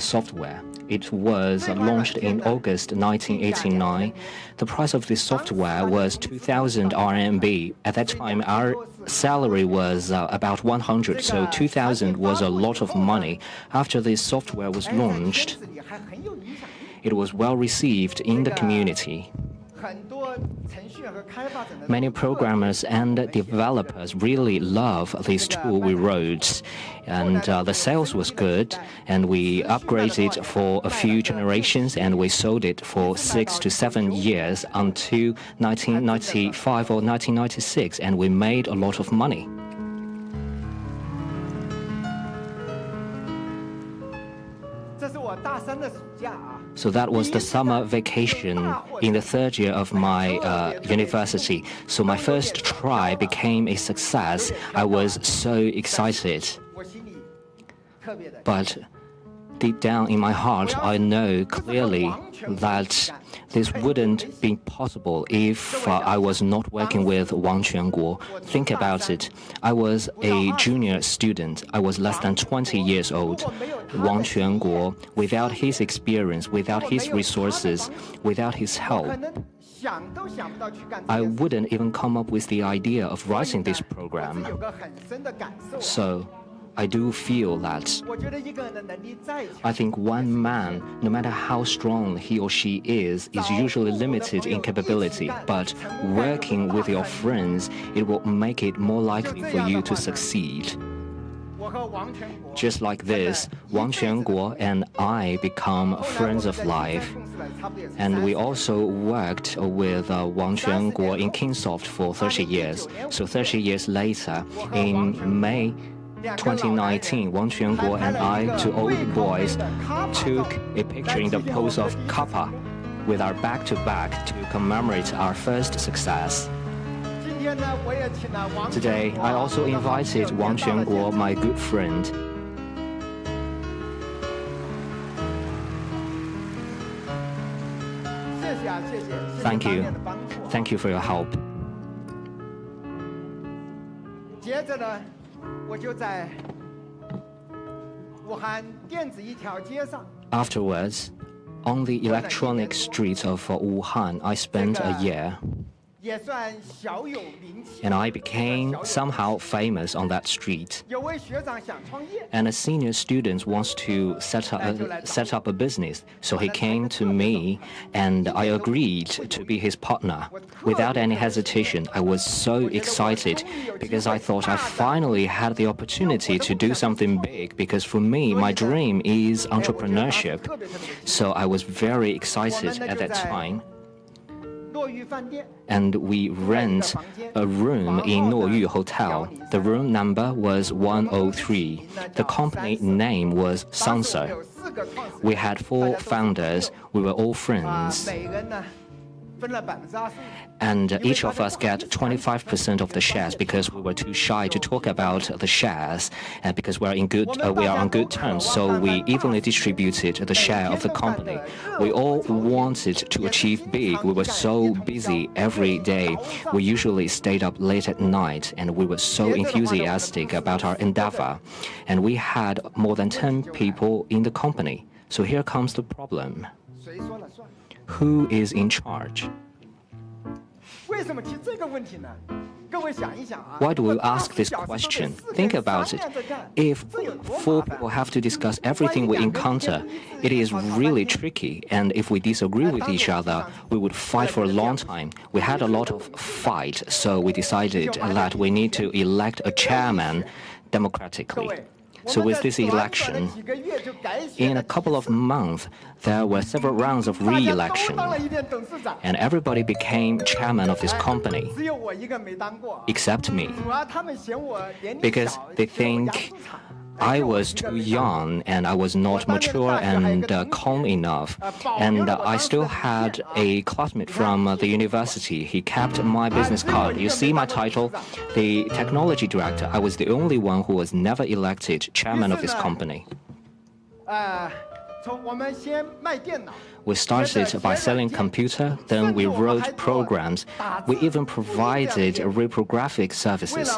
software. It was launched in August 1989. The price of this software was 2,000 RMB. At that time, our salary was about 100, so 2,000 was a lot of money. After this software was launched, it was well received in the community. Many programmers and developers really love this tool we wrote, and the sales was good, and we upgraded for a few generations, and we sold it for 6 to 7 years until 1995 or 1996, and we made a lot of money. So that was the summer vacation in the 3rd year of my university. So my first try became a success. I was so excited. But deep down in my heart, I know clearly that this wouldn't be possible if I was not working with Wang Quanguo. Think about it. I was a junior student. I was less than 20 years old. Wang Quanguo, without his experience, without his resources, without his help, I wouldn't even come up with the idea of writing this program. So I do feel that I think one man, no matter how strong he or she is usually limited in capability, but working with your friends, it will make it more likely for you to succeed. Just like this, Wang Quanguo and I become friends of life. And we also worked with Wang Quanguo in Kingsoft for 30 years. So 30 years later, in May 2019, Wang Quanguo and I, 2 old boys, took a picture in the pose of Kappa with our back-to-back to commemorate our first success. Today, I also invited Wang Quanguo, my good friend. Thank you. Thank you for your help. Afterwards, on the electronic streets of Wuhan, I spent a year. And I became somehow famous on that street. And a senior student wants to set up a business, so he came to me, and I agreed to be his partner. Without any hesitation, I was so excited because I thought I finally had the opportunity to do something big, because for me, my dream is entrepreneurship. So I was very excited at that time. And we rent a room in Nuovi Hotel. The room number was 103. The company name was Sansa. We had 4 founders. We were all friends. And each of us get 25% of the shares because we were too shy to talk about the shares, because we are on good terms. So we evenly distributed the share of the company. We all wanted to achieve big. We were so busy every day. We usually stayed up late at night, and we were so enthusiastic about our endeavor. And we had more than 10 people in the company. So here comes the problem. Who is in charge? Why do we ask this question? Think about it. If 4 people have to discuss everything we encounter, it is really tricky. And if we disagree with each other, we would fight for a long time. We had a lot of fight, so we decided that we need to elect a chairman democratically. So with this election, in a couple of months, there were several rounds of re-election, and everybody became chairman of this company, except me, because they think I was too young and I was not mature and calm enough. And I still had a classmate from the university. He kept my business card. You see my title, the technology director. I was the only one who was never elected chairman of this company. We started by selling computer, then we wrote programs. We even provided reprographic services.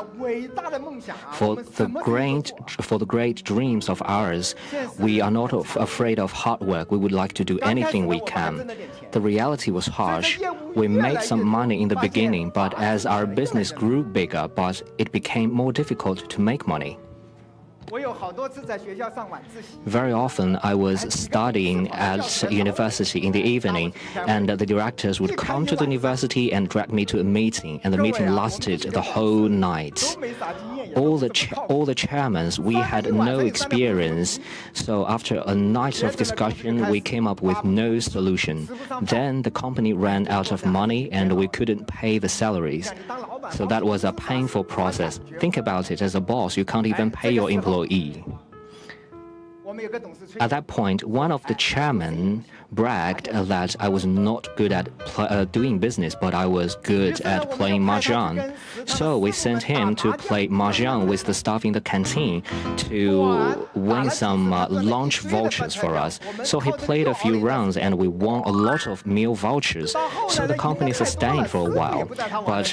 For the great dreams of ours, we are not afraid of hard work. We would like to do anything we can. The reality was harsh. We made some money in the beginning, but as our business grew bigger, but it became more difficult to make money. Very often, I was studying at university in the evening, and the directors would come to the university and drag me to a meeting, and the meeting lasted the whole night. All the chairmen, we had no experience, so after a night of discussion, we came up with no solution. Then the company ran out of money, and we couldn't pay the salaries. So that was a painful process. Think about it, as a boss, you can't even pay your employee. At that point, one of the chairmen bragged that I was not good at doing business, but I was good at playing mahjong. So we sent him to play mahjong with the staff in the canteen to win some lunch vouchers for us. So he played a few rounds and we won a lot of meal vouchers. So the company sustained for a while. But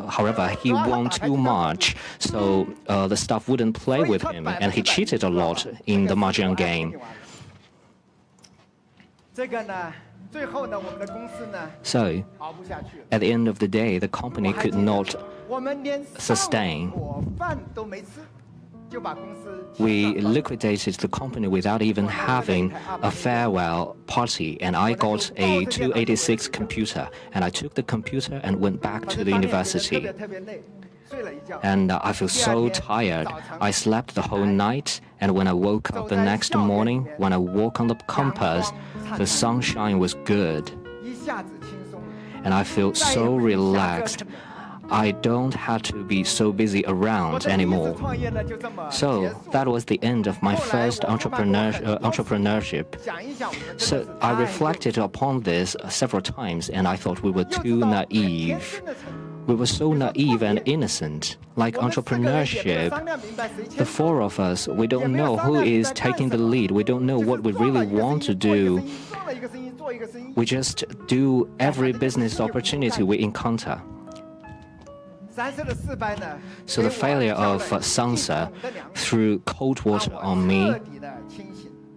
however, he won too much, so the staff wouldn't play with him, and he cheated a lot in the mahjong game. So, at the end of the day, the company could not sustain. We liquidated the company without even having a farewell party, and I got a 286 computer, and I took the computer and went back to the university. And I feel so tired. I slept the whole night, and when I woke up the next morning, when I walked on the campus, the sunshine was good. And I feel so relaxed. I don't have to be so busy around anymore. So that was the end of my first entrepreneurship. So I reflected upon this several times, and I thought we were too naive. We were so naive and innocent. Like entrepreneurship, the 4 of us, we don't know who is taking the lead. We don't know what we really want to do. We just do every business opportunity we encounter. So the failure of Sansa threw cold water on me.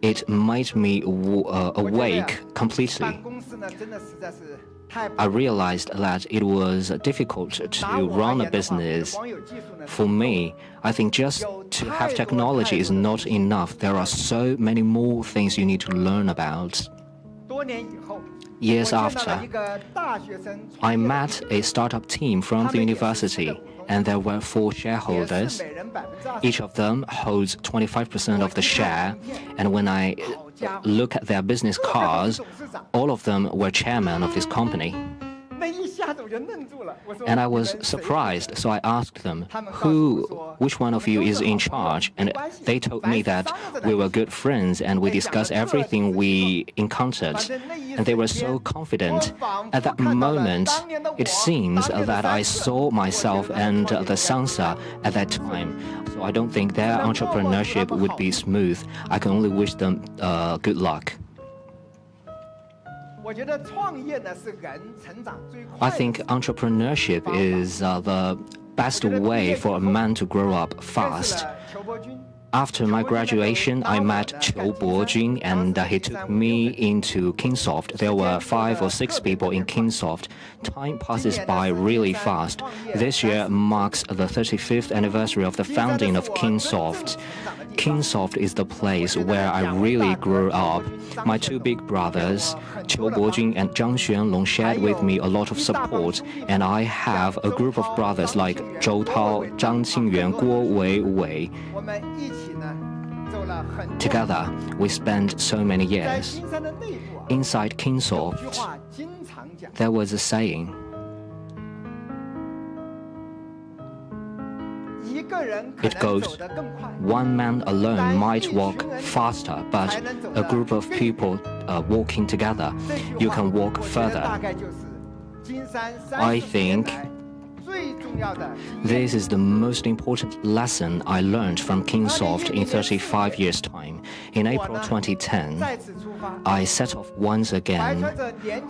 It made me awake completely. I realized that it was difficult to run a business. For me, I think just to have technology is not enough. There are so many more things you need to learn about. Years after, I met a startup team from the university, and there were 4 shareholders. Each of them holds 25% of the share, and when I look at their business cards, all of them were chairmen of this company. And I was surprised, so I asked them, which one of you is in charge? And they told me that we were good friends and we discussed everything we encountered. And they were so confident. At that moment, it seems that I saw myself and the Sansa at that time. So I don't think their entrepreneurship would be smooth. I can only wish them good luck. I think entrepreneurship is the best way for a man to grow up fast. After my graduation, I met Qiu Bojing, and he took me into Kingsoft. There were 5 or 6 people in Kingsoft. Time passes by really fast. This year marks the 35th anniversary of the founding of Kingsoft. Kingsoft is the place where I really grew up. My 2 big brothers, Qiu Bojing and Zhang Xuanlong, shared with me a lot of support, and I have a group of brothers like Zhou Tao, Zhang Qingyuan, Guo Wei. Together, we spent so many years. Inside Kingsoft, there was a saying. It goes, one man alone might walk faster, but a group of people walking together, you can walk further. I think this is the most important lesson I learned from Kingsoft in 35 years' time. In April 2010, I set off once again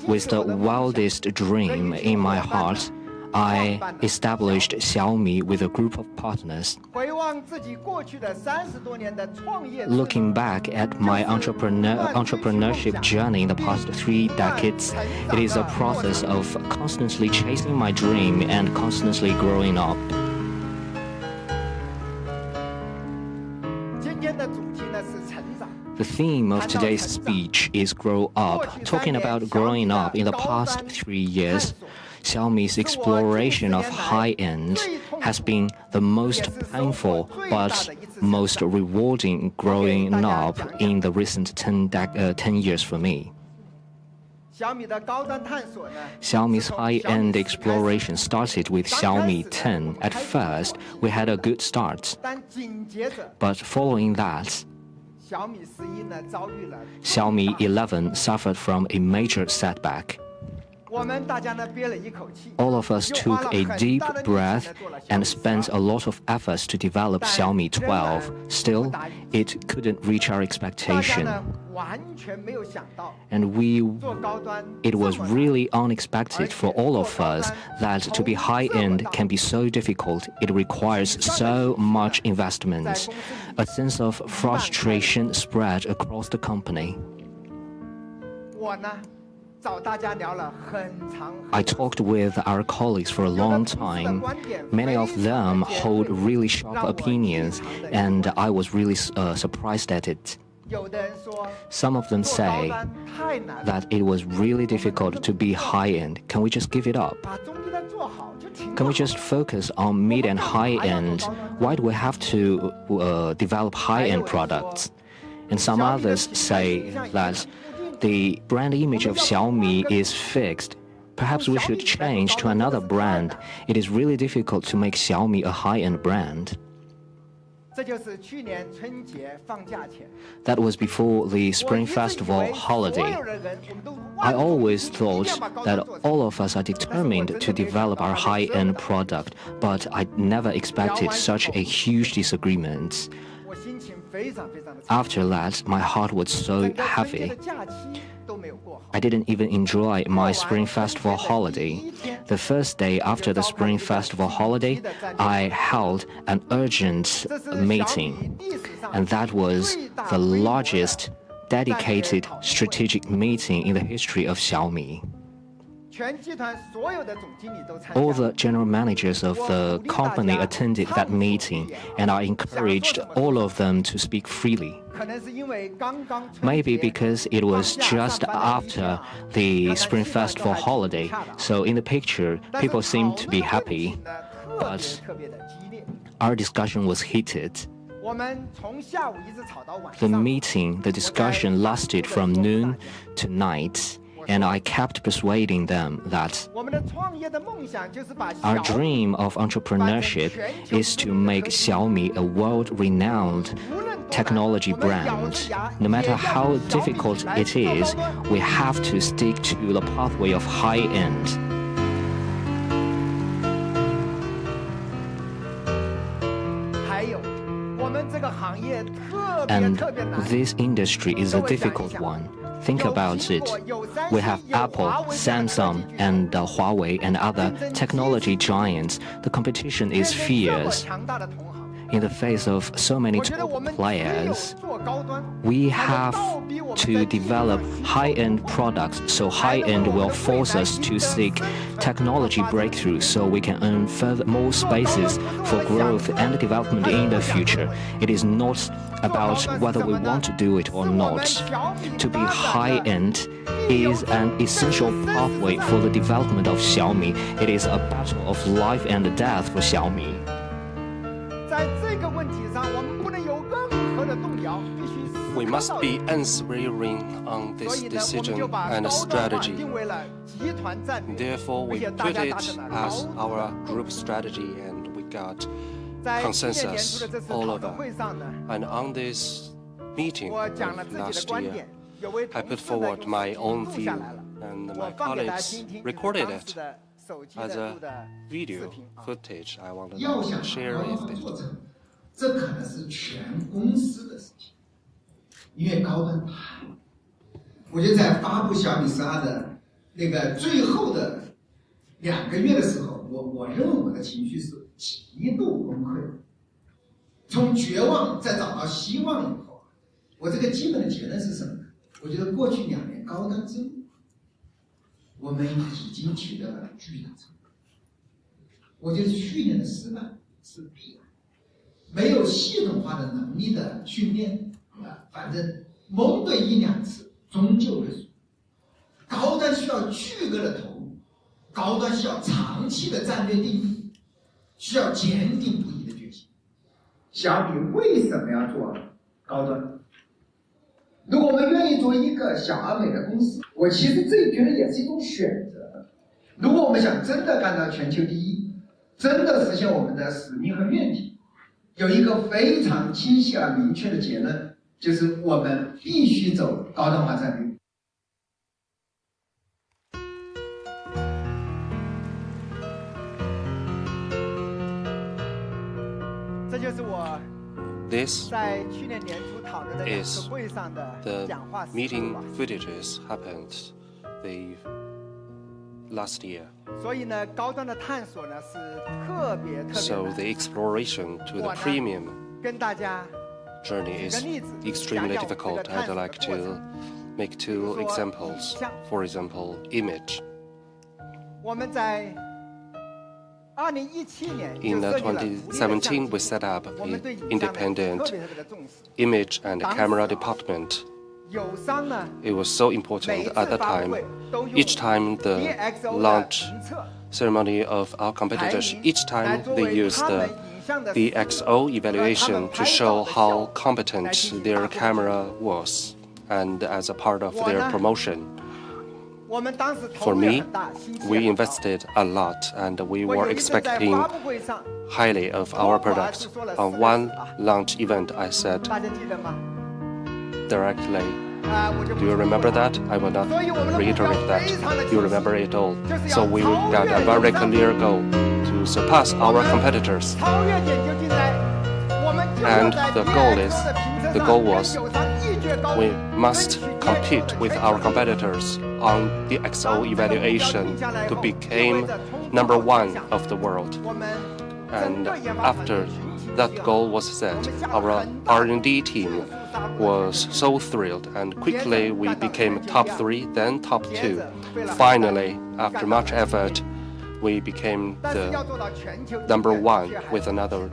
with the wildest dream in my heart. I established Xiaomi with a group of partners. Looking back at my entrepreneurship journey in the past 3 decades, it is a process of constantly chasing my dream and constantly growing up. The theme of today's speech is Grow Up. Talking about growing up in the past 3 years, Xiaomi's exploration of high-end has been the most painful but most rewarding growing up in the recent 10 years for me. Xiaomi's high-end exploration started with Xiaomi 10. At first, we had a good start, but following that, Xiaomi 11 suffered from a major setback. All of us took a deep breath and spent a lot of efforts to develop Xiaomi 12. Still, it couldn't reach our expectation. And it was really unexpected for all of us that to be high-end can be so difficult. It requires so much investment. A sense of frustration spread across the company. I talked with our colleagues for a long time. Many of them hold really sharp opinions, and I was really surprised at it. Some of them say that it was really difficult to be high-end. Can we just give it up? Can we just focus on mid and high-end? Why do we have to develop high-end products? And some others say that the brand image of Xiaomi is fixed. Perhaps we should change to another brand. It is really difficult to make Xiaomi a high-end brand. That was before the Spring Festival holiday. I always thought that all of us are determined to develop our high-end product, but I never expected such a huge disagreement. After that, my heart was so heavy. I didn't even enjoy my Spring Festival holiday. The first day after the Spring Festival holiday, I held an urgent meeting, and that was the largest dedicated strategic meeting in the history of Xiaomi. All the general managers of the company attended that meeting, and I encouraged all of them to speak freely. Maybe because it was just after the Spring Festival holiday, so in the picture, people seemed to be happy, but our discussion was heated. The discussion lasted from noon to night, and I kept persuading them that our dream of entrepreneurship is to make Xiaomi a world-renowned technology brand. No matter how difficult it is, we have to stick to the pathway of high-end. And this industry is a difficult one. Think about it. We have Apple, Samsung, and Huawei and other technology giants. The competition is fierce. in the face of so many top players, we have to develop high-end products. So high-end will force us to seek technology breakthroughs so we can earn more spaces for growth and development in the future. It is not about whether we want to do it or not. To be high-end is an essential pathway for the development of Xiaomi. It is a battle of life and death for Xiaomi. We must be unswerving on this decision and strategy. Therefore, we put it as our group strategy, and we got consensus all over. And on this meeting of last year, I put forward my own view, and my colleagues recorded it as a video footage. I wanted to share with it. 这可能是全公司的事情，因为高端太，我觉得在发布小米12的那个最后的2个月的时候，我认为我的情绪是极度崩溃。从绝望再找到希望以后，我这个基本的结论是什么呢？我觉得过去2年高端之路，我们已经取得了巨大成功。我觉得去年的失败是必然。 没有系统化的能力的训练，反正蒙对1、2次，终究会输。高端需要巨额的投入，高端需要长期的战略定义，需要坚定不移的决心。小米为什么要做高端？如果我们愿意做一个小而美的公司，我其实这觉得也是一种选择。如果我们想真的干到全球第一，真的实现我们的使命和愿景。 有一个非常清晰而明确的结论，就是我们必须走高端化战略。这就是我 This 在去年年初讨论的2次会上的讲话 meeting footages happened the last year. 所以呢，高端的探索呢是特别 So the exploration to the premium 跟大家 journey is extremely difficult. I'd like to make 2 examples. For example, image. 我们在2017年 In 2017, we set up an independent image and camera department. It was so important at the time. Each time the launch ceremony of our competitors, each time they used the XO evaluation to show how competent their camera was, and as a part of their promotion. For me, we invested a lot, and we were expecting highly of our product. On one launch event, I said directly, do you remember that? I will not reiterate that. You remember it all. So we got a very clear goal to surpass our competitors. And the goal was we must compete with our competitors on the XO evaluation to become #1 of the world. And after that goal was set, our R&D team was so thrilled, and quickly we became top 3, then top 2. Finally, after much effort, we became the #1 with another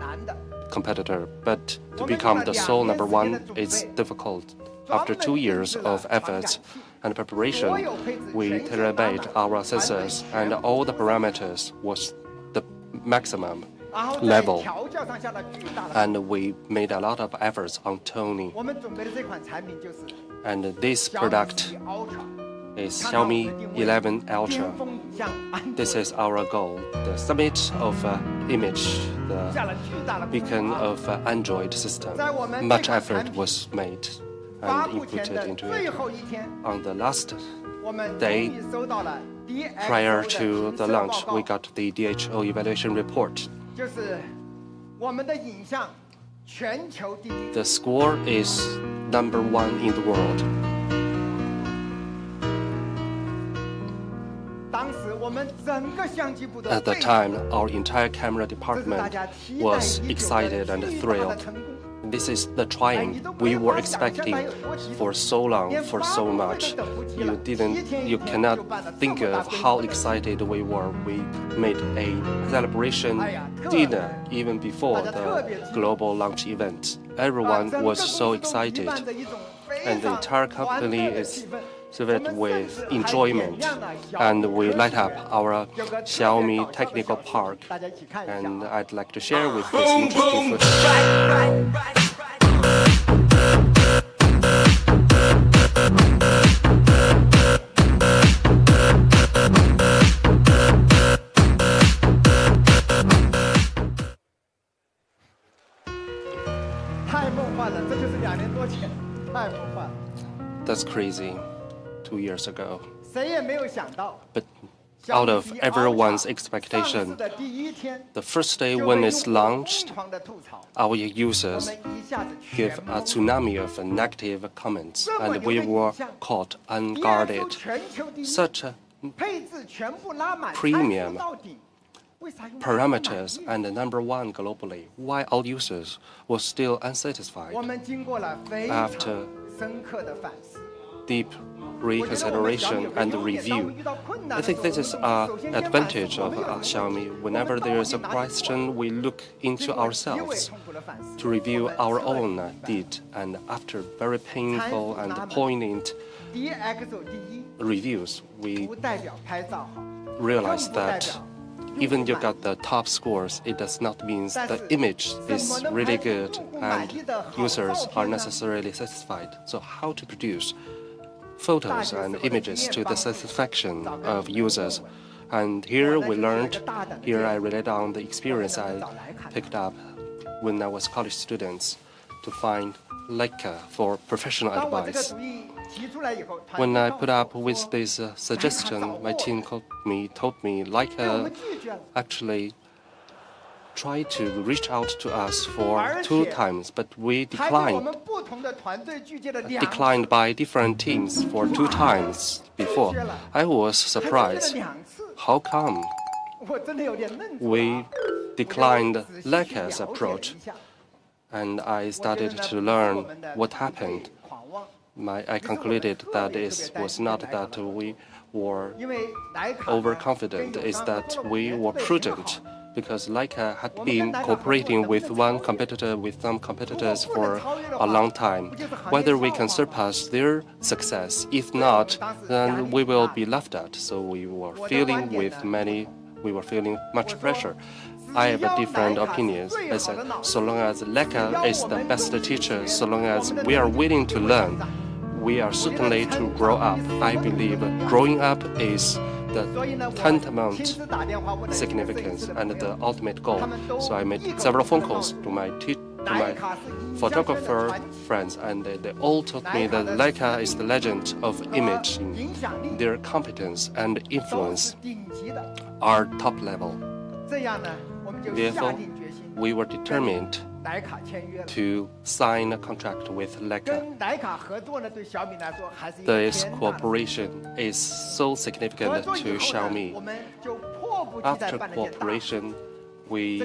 competitor. But to become the sole #1 is difficult. After 2 years of efforts and preparation, we tailor-made our sensors, and all the parameters was the maximum level, and we made a lot of efforts on tuning. And this product is Xiaomi 11 Ultra. This is our goal, the summit of image, the beacon of Android system. Much effort was made and inputted into it. On the last day, prior to the launch, we got the DHO evaluation report. The score is #1 in the world. At the time, our entire camera department was excited and thrilled. This is the triumph we were expecting for so long, for so much. You cannot think of how excited we were. We made a celebration dinner even before the global launch event. Everyone was so excited, and the entire company is filled with enjoyment. And we light up our Xiaomi technical park, and I'd like to share with this interesting footage. 太梦幻了，这就是2年多前，太梦幻了。 That's crazy. 2 years ago. 谁也没有想到。 But out of everyone's expectation, the first day when it's launched, our users give a tsunami of negative comments, and we were caught unguarded. Such a premium parameters and number one globally, why our users were still unsatisfied. After deep reconsideration and review, I think this is an advantage of Xiaomi. Whenever there is a question, we look into ourselves to review our own deed, and after very painful and poignant reviews, we realize that even you got the top scores, it does not mean the image is really good and users are necessarily satisfied. So how to produce photos and images to the satisfaction of users? And here we learned, here I relied on the experience I picked up when I was college students to find Leica for professional advice. When I put up with this suggestion, my team told me Leica actually tried to reach out to us for 2 times, but we declined by different teams for 2 times before. I was surprised. How come? We declined Leica's approach, and I started to learn what happened. I concluded that it was not that we were overconfident, it's that we were prudent, because Leica had been cooperating with some competitors for a long time. Whether we can surpass their success, if not, then we will be left out. So we were feeling much pressure. I have a different opinions. I said, so long as Leica is the best teacher, so long as we are willing to learn, we are certainly to grow up. I believe growing up is the tantamount significance and the ultimate goal. So I made several phone calls to my photographer friends, and they all told me that Leica is the legend of image. Their competence and influence are top level. Therefore, we were determined to sign a contract with Leica. This cooperation is so significant to Xiaomi. After cooperation, we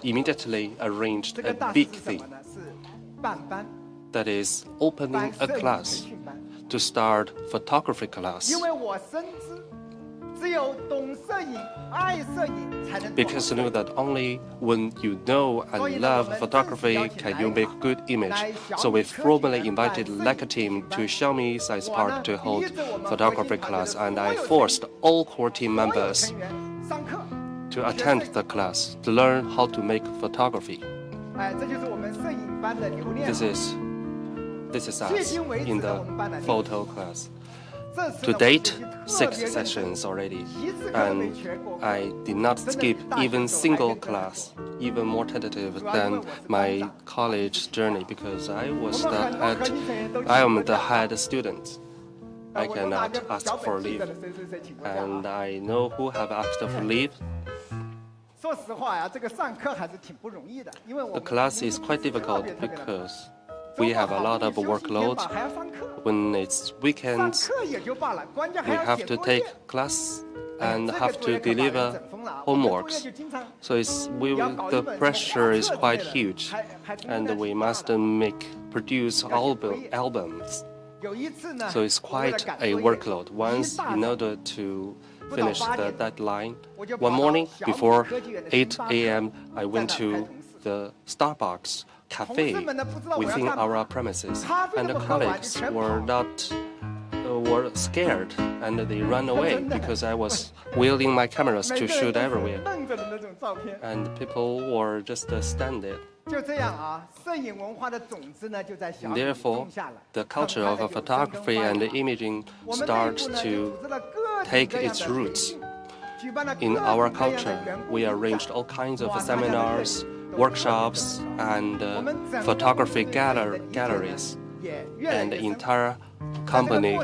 immediately arranged a big thing, that is opening a class to start photography class. Because you know that only when you know and love photography can you make good image. So we formally invited Leica team to Xiaomi Science Park to hold photography class, and I forced all core team members to attend the class to learn how to make photography. This is us in the photo class. To date, 6 sessions already, and I did not skip even single class, even more tentative than my college journey, because I am the head student. I cannot ask for leave, and I know who have asked for leave. The class is quite difficult because we have a lot of workload. When it's weekends, we have to take class and have to deliver homeworks. So the pressure is quite huge, and we must produce albums. So it's quite a workload. Once, in order to finish the deadline, one morning before 8 a.m., I went to the Starbucks cafe within our premises, and the colleagues were scared, and they ran away because I was wielding my cameras to shoot everywhere, and people were just standing. Therefore, the culture of photography and imaging starts to take its roots. In our culture, we arranged all kinds of seminars, workshops, and photography galleries, and the entire company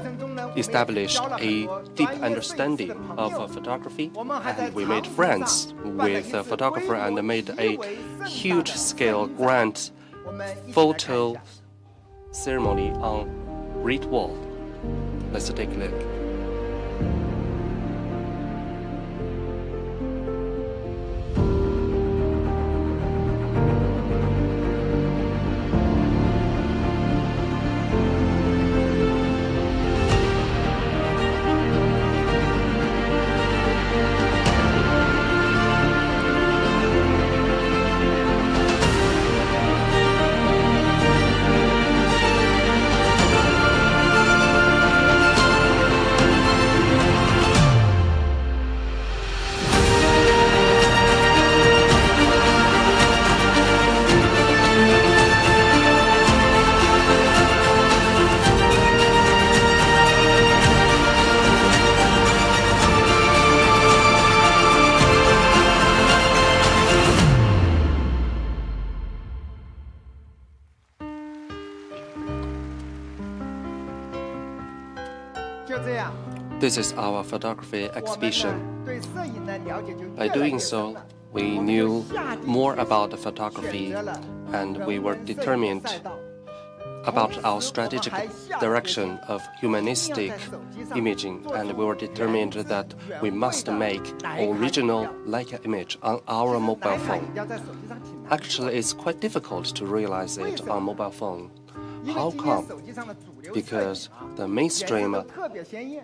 established a deep understanding of photography, and we made friends with a photographer and made a huge-scale grand photo ceremony on Great Wall. Let's take a look. This is our photography exhibition. By doing so, we knew more about the photography, and we were determined about our strategic direction of humanistic imaging, and we were determined that we must make original Leica image on our mobile phone. Actually, it's quite difficult to realize it on mobile phone. How come? Because the mainstream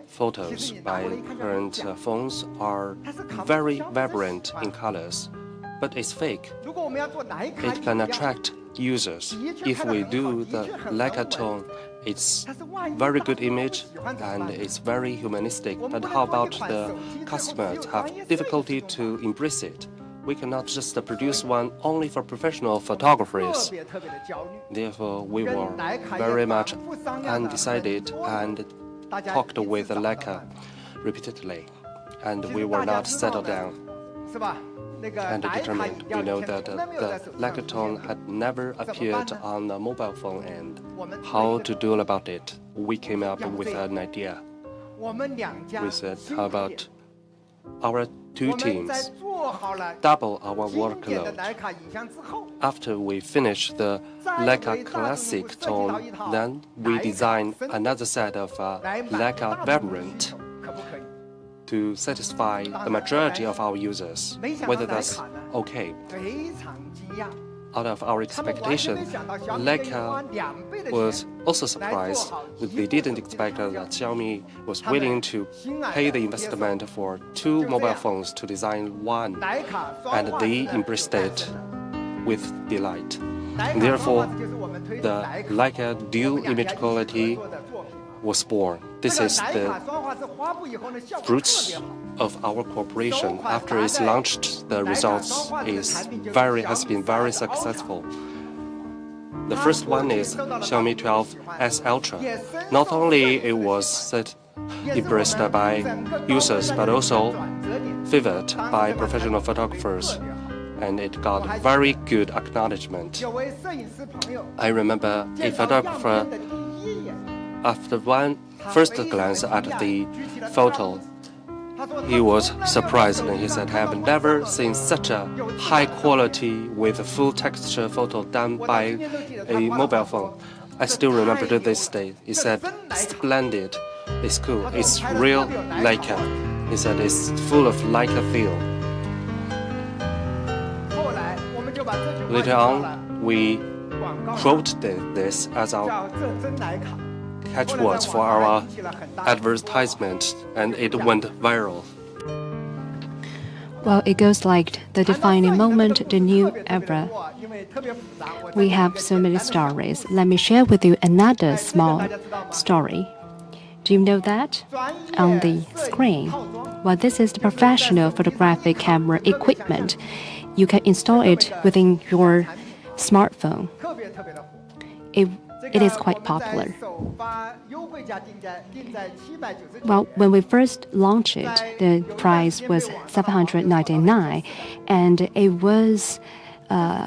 photos by current phones are very vibrant in colors, but it's fake. It can attract users. If we do the Leica tone, it's very good image and it's very humanistic. But how about the customers have difficulty to embrace it? We cannot just produce one only for professional photographers. Therefore, we were very much undecided and talked with Leica repeatedly, and we were not settled down and determined. We know that the Leica tone had never appeared on the mobile phone, and how to do about it? We came up with an idea. We said, how about our two teams double our workload? After we finish the Leica Classic tone, then we design another set of Leica Vibrant to satisfy the majority of our users. Whether that's okay. Out of our expectation, Leica was also surprised. They didn't expect that Xiaomi was willing to pay the investment for 2 mobile phones to design one, and they embraced it with delight. Therefore, the Leica dual image quality was born. This is the fruits of our cooperation. After it's launched, the results has been very successful. The first one is Xiaomi 12S Ultra. Not only it was embraced by users, but also favored by professional photographers, and it got very good acknowledgement. I remember a photographer, after one first glance at the photo, he was surprised, and he said, I have never seen such a high quality with a full texture photo done by a mobile phone. I still remember to this day. He said, splendid, it's cool, it's real Leica. He said it's full of Leica feel. Later on, we quoted this as our catchwords for our advertisement, and it went viral. Well, it goes like the defining moment, the new era. We have so many stories. Let me share with you another small story. Do you know that? On the screen. Well, this is the professional photographic camera equipment. You can install it within your smartphone. It is quite popular. Well, when we first launched it, the price was $799, and it was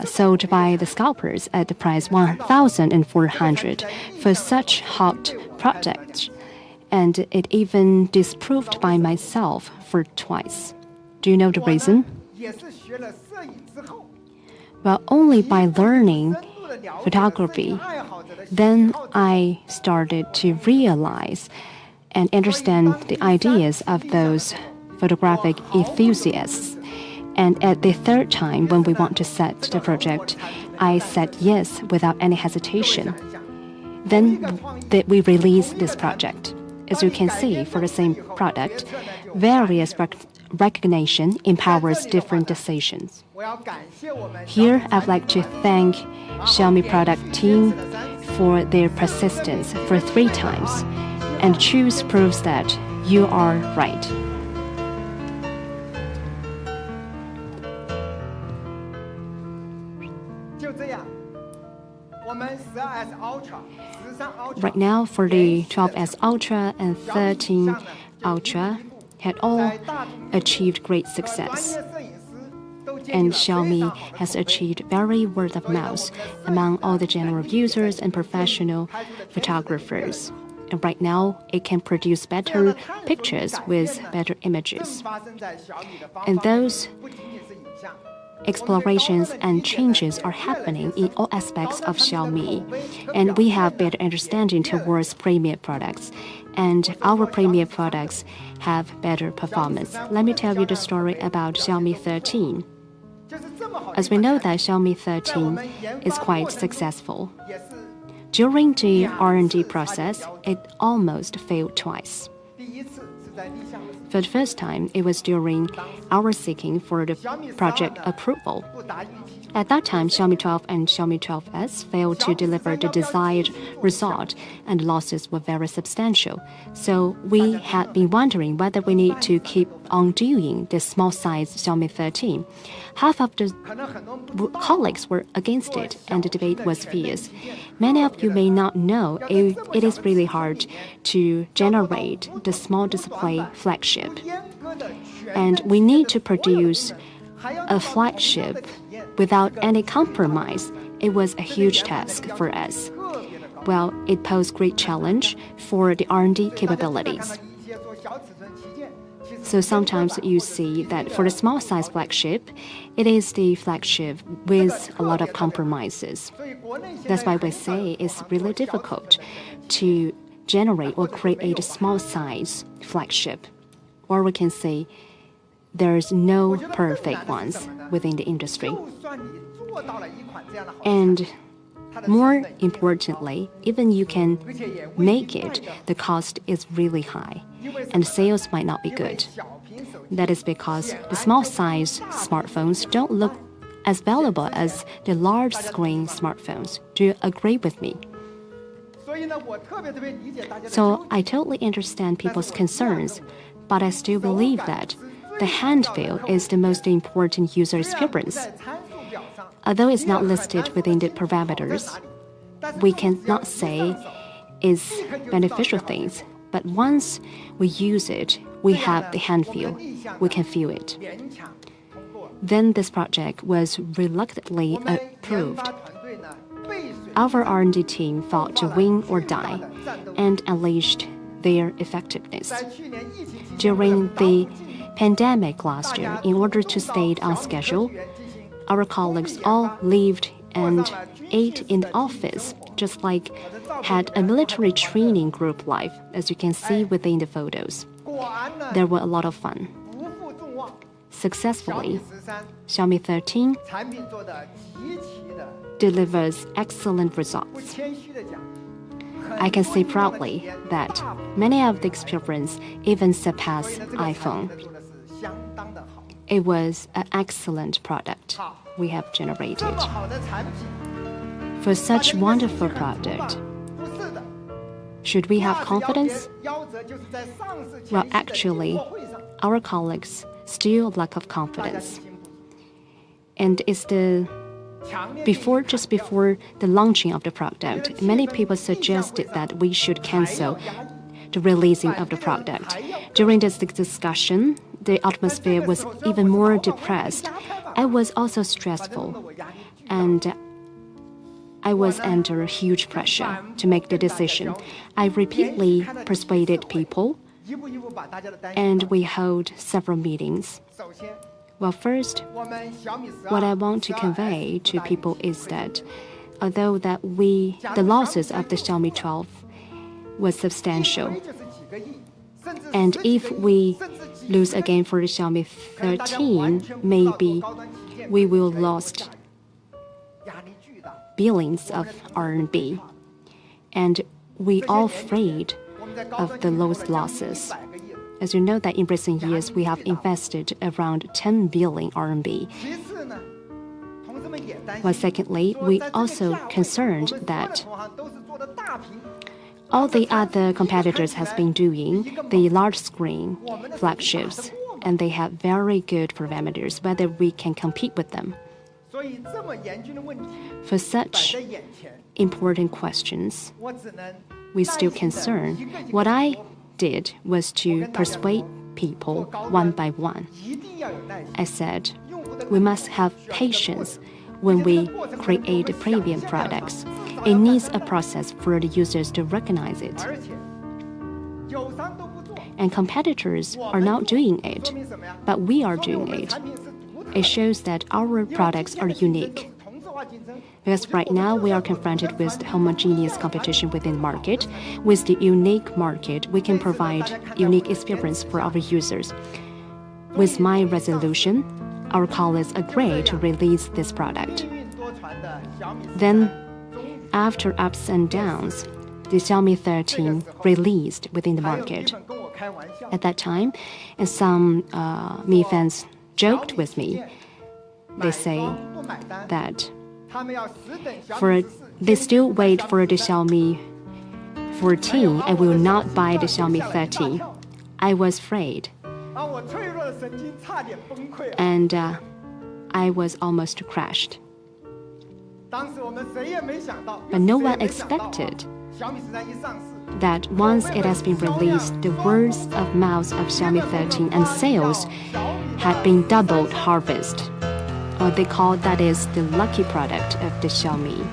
sold by the scalpers at the price $1,400 for such hot product, and it even disproved by myself for twice. Do you know the reason? Well, only by learning photography, then I started to realize and understand the ideas of those photographic enthusiasts. And at the third time, when we want to set the project, I said yes without any hesitation. Then we released this project. As you can see, for the same product, various recognition empowers different decisions. Here, I'd like to thank Xiaomi product team for their persistence for 3 times, and choose proves that you are right. Right now, for the 12S Ultra and 13 Ultra had all achieved great success. And Xiaomi has achieved very word of mouth among all the general users and professional photographers. And right now, it can produce better pictures with better images. And those explorations and changes are happening in all aspects of Xiaomi. And we have better understanding towards premium products. And our premium products have better performance. Let me tell you the story about Xiaomi 13. As we know that Xiaomi 13 is quite successful. During the R&D process, it almost failed twice. For the first time, it was during our seeking for the project approval. At that time, Xiaomi 12 and Xiaomi 12S failed to deliver the desired result, and losses were very substantial. So we had been wondering whether we need to keep on doing this small-sized Xiaomi 13. Half of the colleagues were against it, and the debate was fierce. Many of you may not know it is really hard to generate the small display flagship. And we need to produce a flagship without any compromise. It was a huge task for us. Well, it posed great challenge for the R&D capabilities. So sometimes you see that for the small size flagship, it is the flagship with a lot of compromises. That's why we say it's really difficult to generate or create a small size flagship. Or we can say there's no perfect ones within the industry. And more importantly, even you can make it, the cost is really high, and sales might not be good. That is because the small size smartphones don't look as valuable as the large screen smartphones. Do you agree with me? So I totally understand people's concerns, but I still believe that the hand feel is the most important user experience. Although it's not listed within the parameters, we cannot say it's beneficial things. But once we use it, we have the hand feel. We can feel it. Then this project was reluctantly approved. Our R&D team fought to win or die and unleashed their effectiveness. During the pandemic last year, in order to stay on schedule, our colleagues all lived and ate in the office, just like had a military training group life, as you can see within the photos. There were a lot of fun. Successfully, Xiaomi 13 delivers excellent results. I can say proudly that many of the experience even surpass iPhone. It was an excellent product we have generated. For such wonderful product, should we have confidence? Well, actually, our colleagues still lack of confidence. And it's just before the launching of the product, many people suggested that we should cancel the releasing of the product. During this discussion, the atmosphere was even more depressed. It was also stressful, and I was under huge pressure to make the decision. I repeatedly persuaded people, and we held several meetings. Well, first, what I want to convey to people is that although the losses of the Xiaomi 12 was substantial, and if we lose again for the Xiaomi 13, maybe we will lose billions of RMB, and we are afraid of the losses. As you know that in recent years, we have invested around 10 billion RMB. Well, secondly, we also concerned that all the other competitors have been doing the large screen flagships, and they have very good parameters, whether we can compete with them. For such important questions, we still concerned. What I did was to persuade people one by one. I said, we must have patience when we create premium products. It needs a process for the users to recognize it. And competitors are not doing it, but we are doing it. It shows that our products are unique. Because right now we are confronted with homogeneous competition within the market. With the unique market, we can provide unique experience for our users. With my resolution, our colleagues agreed to release this product. Then, after ups and downs, the Xiaomi 13 released within the market. At that time, and some Mi fans joked with me. They say that they still wait for the Xiaomi 14 and will not buy the Xiaomi 13. I was afraid. And I was almost crashed. But no one expected that once it has been released, the word of mouth of Xiaomi 13 and sales had been doubled harvest. Or they call that is the lucky product of the Xiaomi.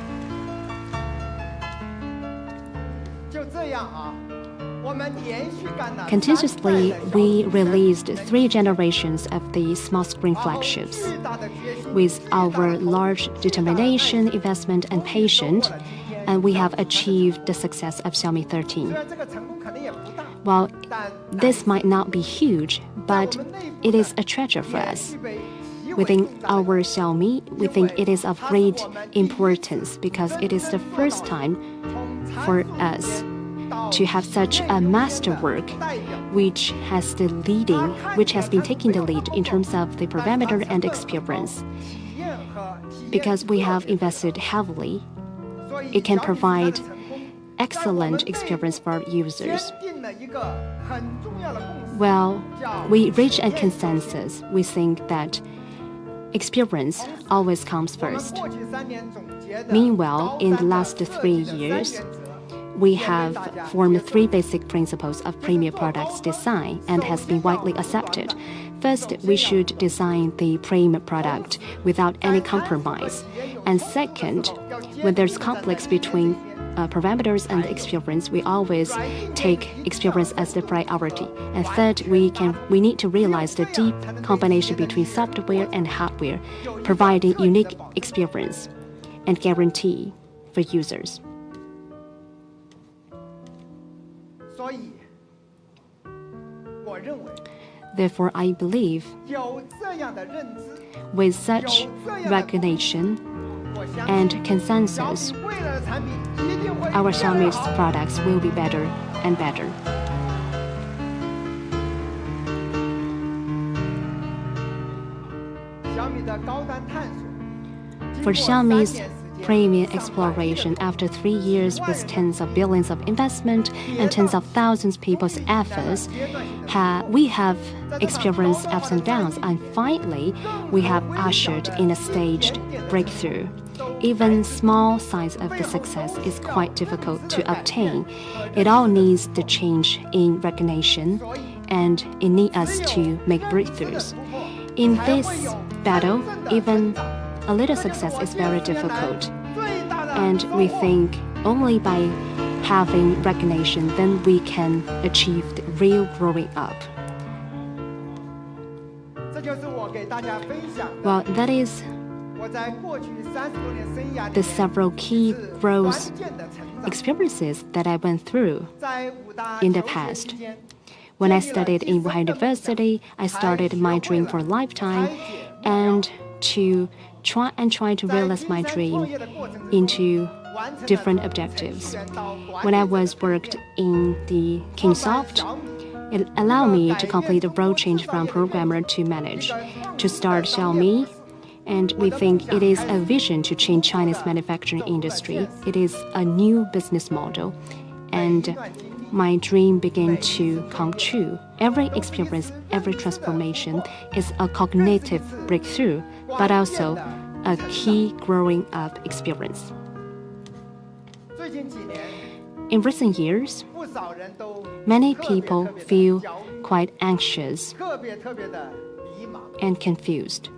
Continuously, we released 3 generations of the small screen flagships. With our large determination, investment, and patience, and we have achieved the success of Xiaomi 13. While this might not be huge, but it is a treasure for us. Within our Xiaomi, we think it is of great importance because it is the first time for us to have such a masterwork which has been taking the lead in terms of the parameter and experience. Because we have invested heavily, it can provide excellent experience for our users. Well, we reach a consensus. We think that experience always comes first. Meanwhile, in the last 3 years, we have formed 3 basic principles of premium products design and has been widely accepted. First, we should design the premium product without any compromise. And second, when there's conflicts between parameters and experience, we always take experience as the priority. And third, we need to realize the deep combination between software and hardware, providing unique experience and guarantee for users. Therefore, I believe with such recognition and consensus, our Xiaomi's products will be better and better. For Xiaomi's premium exploration, after 3 years with tens of billions of investment and tens of thousands of people's efforts, we have experienced ups and downs, and finally, we have ushered in a staged breakthrough. Even small signs of the success is quite difficult to obtain. It all needs the change in recognition, and it needs us to make breakthroughs. In this battle, even a little success is very difficult, and we think only by having recognition, then we can achieve the real growing up. Well, that is the several key growth experiences that I went through in the past. When I studied in Wuhan University, I started my dream for a lifetime and to try to realize my dream into different objectives. When I worked in the Kingsoft, it allowed me to complete a role change from programmer to manager, to start Xiaomi, and we think it is a vision to change China's manufacturing industry. It is a new business model, and my dream began to come true. Every experience, every transformation is a cognitive breakthrough, but also a key growing up experience. In recent years, many people feel quite anxious and confused.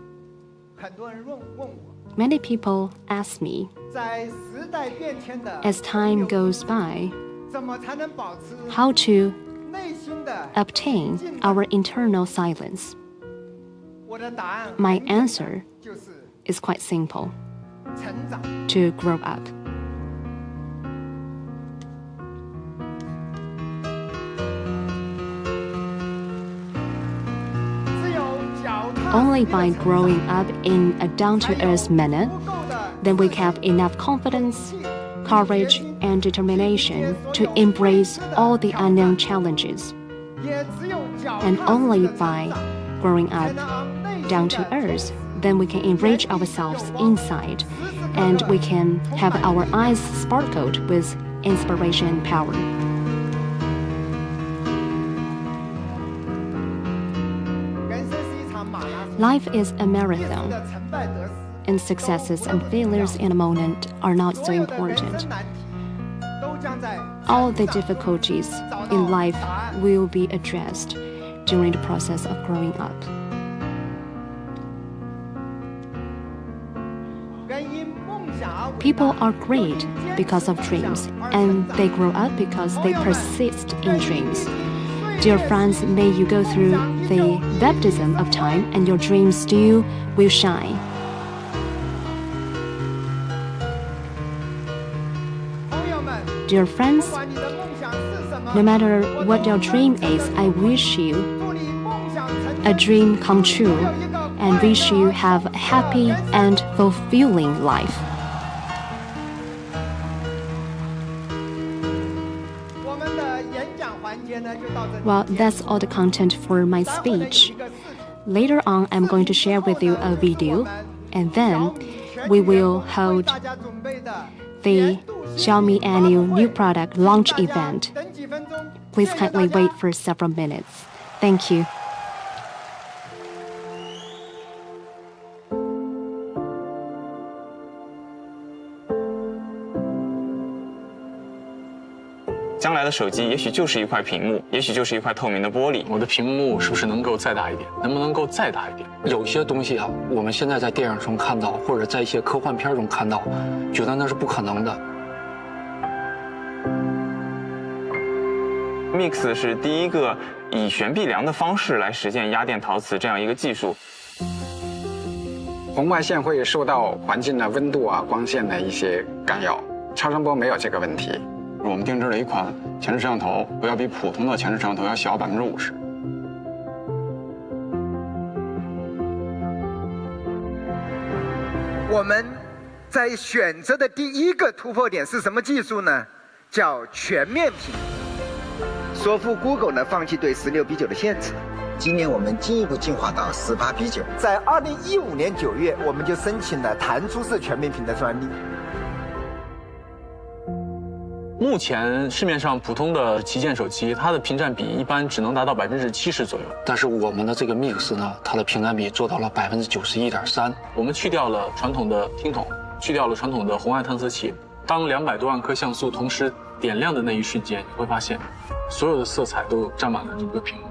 Many people ask me, as time goes by, how to obtain our internal silence. My answer is quite simple: to grow up. Only by growing up in a down-to-earth manner, then we have enough confidence, courage, and determination to embrace all the unknown challenges. And only by growing up down to earth, then we can enrich ourselves inside, and we can have our eyes sparkled with inspiration and power. Life is a marathon, and successes and failures in a moment are not so important. All the difficulties in life will be addressed during the process of growing up. People are great because of dreams, and they grow up because they persist in dreams. Dear friends, may you go through the baptism of time and your dreams still will shine. Dear friends, no matter what your dream is, I wish you a dream come true and wish you have a happy and fulfilling life. Well, that's all the content for my speech. Later on, I'm going to share with you a video, and then we will hold the Xiaomi annual new product launch event. Please kindly wait for several minutes. Thank you. 将来的手机也许就是一块屏幕，也许就是一块透明的玻璃。我的屏幕是不是能够再大一点？能不能够再大一点？有些东西啊，我们现在在电影中看到，或者在一些科幻片中看到，觉得那是不可能的。Mix 是第一个以悬臂梁的方式来实现压电陶瓷这样一个技术。红外线会受到环境的温度啊、光线的一些干扰，超声波没有这个问题。 我们定制了一款前置摄像头，不要比普通的前置摄像头要小50%。我们在选择的第一个突破点是什么技术呢？叫全面屏，说服 Google 呢放弃对16:9的限制。今年我们进一步进化到18:9，在2015年9月，我们就申请了弹出式全面屏的专利。目前市面上普通的旗舰手机，它的屏占比一般只能达到70%左右。但是我们的这个 Mix 呢，它的屏占比做到了91.3%。我们去掉了传统的听筒，去掉了传统的红外探测器。当200多万颗像素同时点亮的那一瞬间，你会发现，所有的色彩都占满了整个屏幕。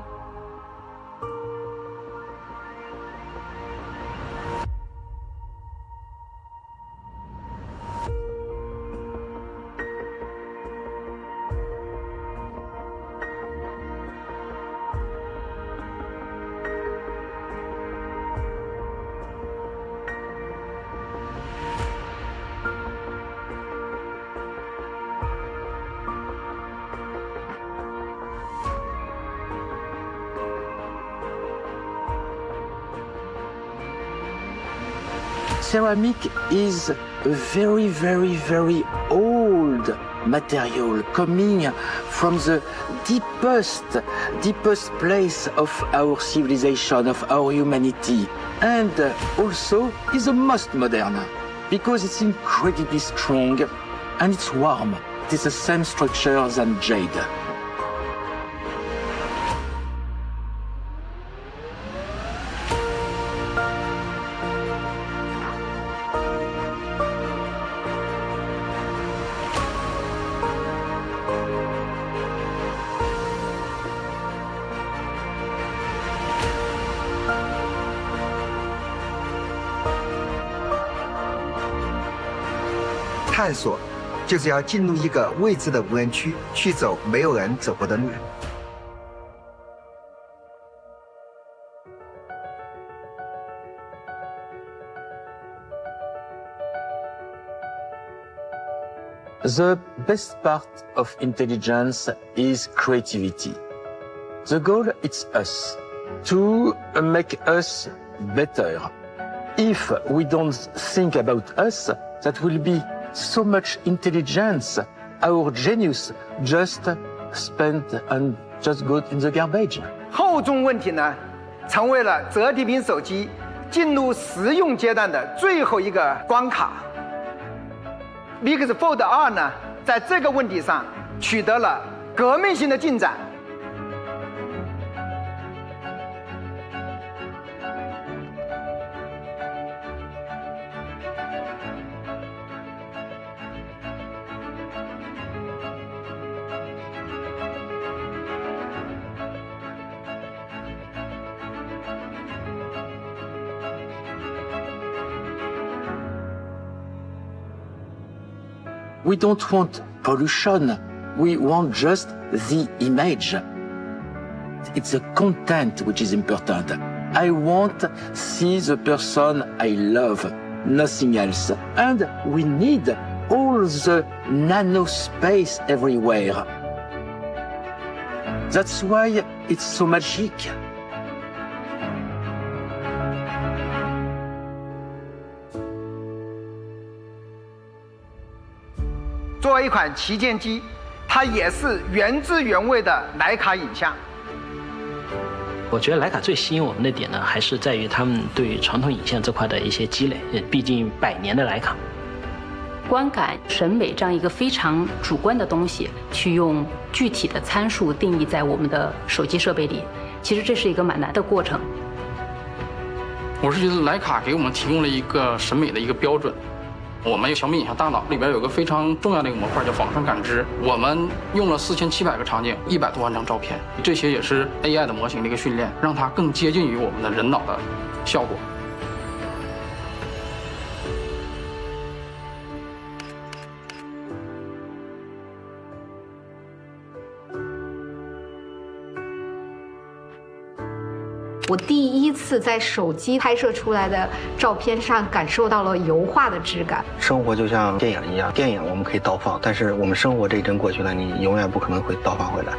Ceramic is a very, very, very old material coming from the deepest place of our civilization, of our humanity, and also is the most modern because it's incredibly strong and it's warm. It is the same structure than jade. 探索就是要进入一个未知的无人区，去走没有人走过的路。The best part of intelligence is creativity. The goal is us, to make us better. If we don't think about us, that will be so much intelligence, our genius just spent and just go in the garbage. 厚重问题呢，成为了折叠屏手机进入实用阶段的最后一个关卡。Mix Fold 2呢，在这个问题上取得了革命性的进展。We don't want pollution. We want just the image. It's the content which is important. I want to see the person I love, nothing else. And we need all the nano space everywhere. That's why it's so magic. 作为一款旗舰机，它也是原汁原味的徕卡影像。我觉得徕卡最吸引我们的点呢，还是在于他们对传统影像这块的一些积累。毕竟100年的徕卡，观感、审美这样一个非常主观的东西，去用具体的参数定义在我们的手机设备里，其实这是一个蛮难的过程。我是觉得徕卡给我们提供了一个审美的一个标准。我们小米影像大脑里边有个非常重要的一个模块叫仿生感知，我们用了4700个场景，100多万张照片，这些也是 AI 的模型的一个训练，让它更接近于我们的人脑的效果。我第一次在手机拍摄出来的照片上感受到了油画的质感。生活就像电影一样，电影我们可以倒放，但是我们生活这一帧过去了，你永远不可能会倒放回来。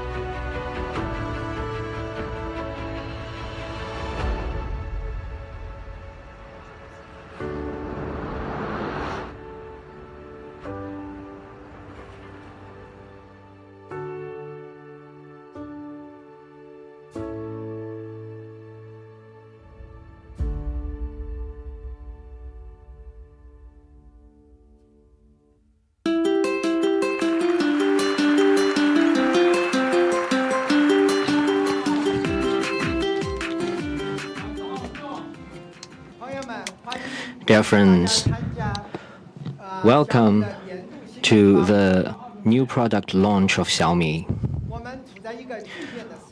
Dear friends, welcome to the new product launch of Xiaomi.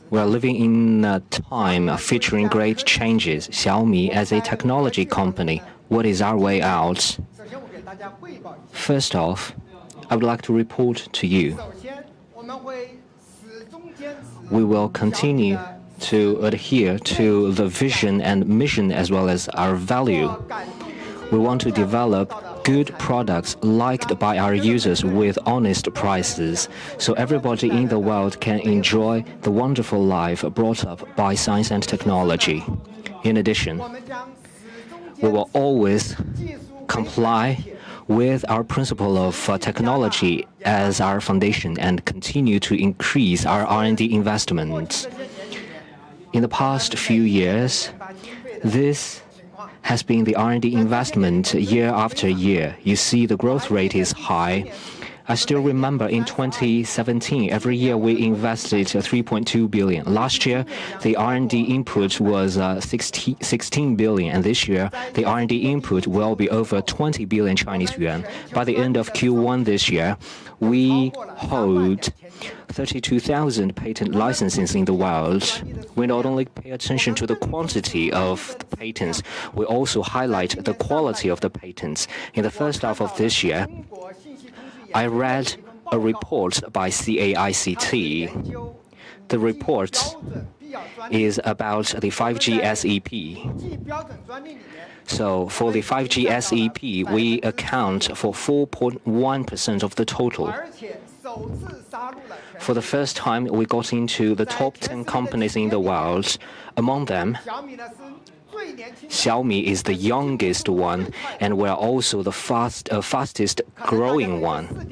We are living in a time featuring great changes. Xiaomi as a technology company, what is our way out? First off, I would like to report to you. We will continue to adhere to the vision and mission as well as our value. We want to develop good products liked by our users with honest prices, so everybody in the world can enjoy the wonderful life brought up by science and technology. In addition, we will always comply with our principle of technology as our foundation and continue to increase our R&D investments. In the past few years, this has been the R&D investment year after year. You see the growth rate is high. I still remember in 2017, every year we invested 3.2 billion. Last year, the R&D input was 16 billion, and this year, the R&D input will be over 20 billion Chinese yuan. By the end of Q1 this year, we hold 32,000 patent licenses in the world. We not only pay attention to the quantity of the patents, we also highlight the quality of the patents. In the first half of this year, I read a report by CAICT. The report is about the 5G SEP. So for the 5G SEP, we account for 4.1% of the total. For the first time, we got into the top 10 companies in the world. Among them, Xiaomi is the youngest one, and we're also the fastest growing one.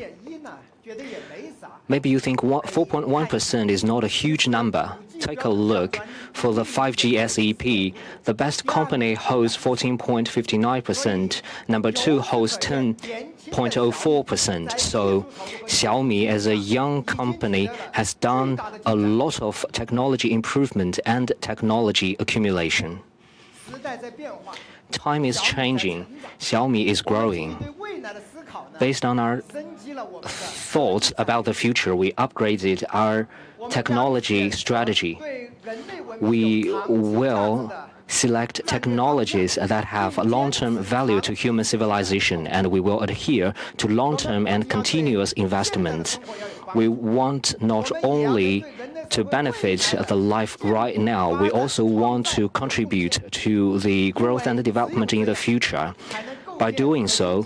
Maybe you think 4.1% is not a huge number. Take a look. For the 5G SEP, the best company holds 14.59%. Number 2 holds 10.04%. So Xiaomi as a young company has done a lot of technology improvement and technology accumulation. Time is changing. Xiaomi is growing. Based on our thoughts about the future, we upgraded our technology strategy. We will select technologies that have long-term value to human civilization, and we will adhere to long-term and continuous investment. We want not only to benefit the life right now, we also want to contribute to the growth and development in the future. By doing so,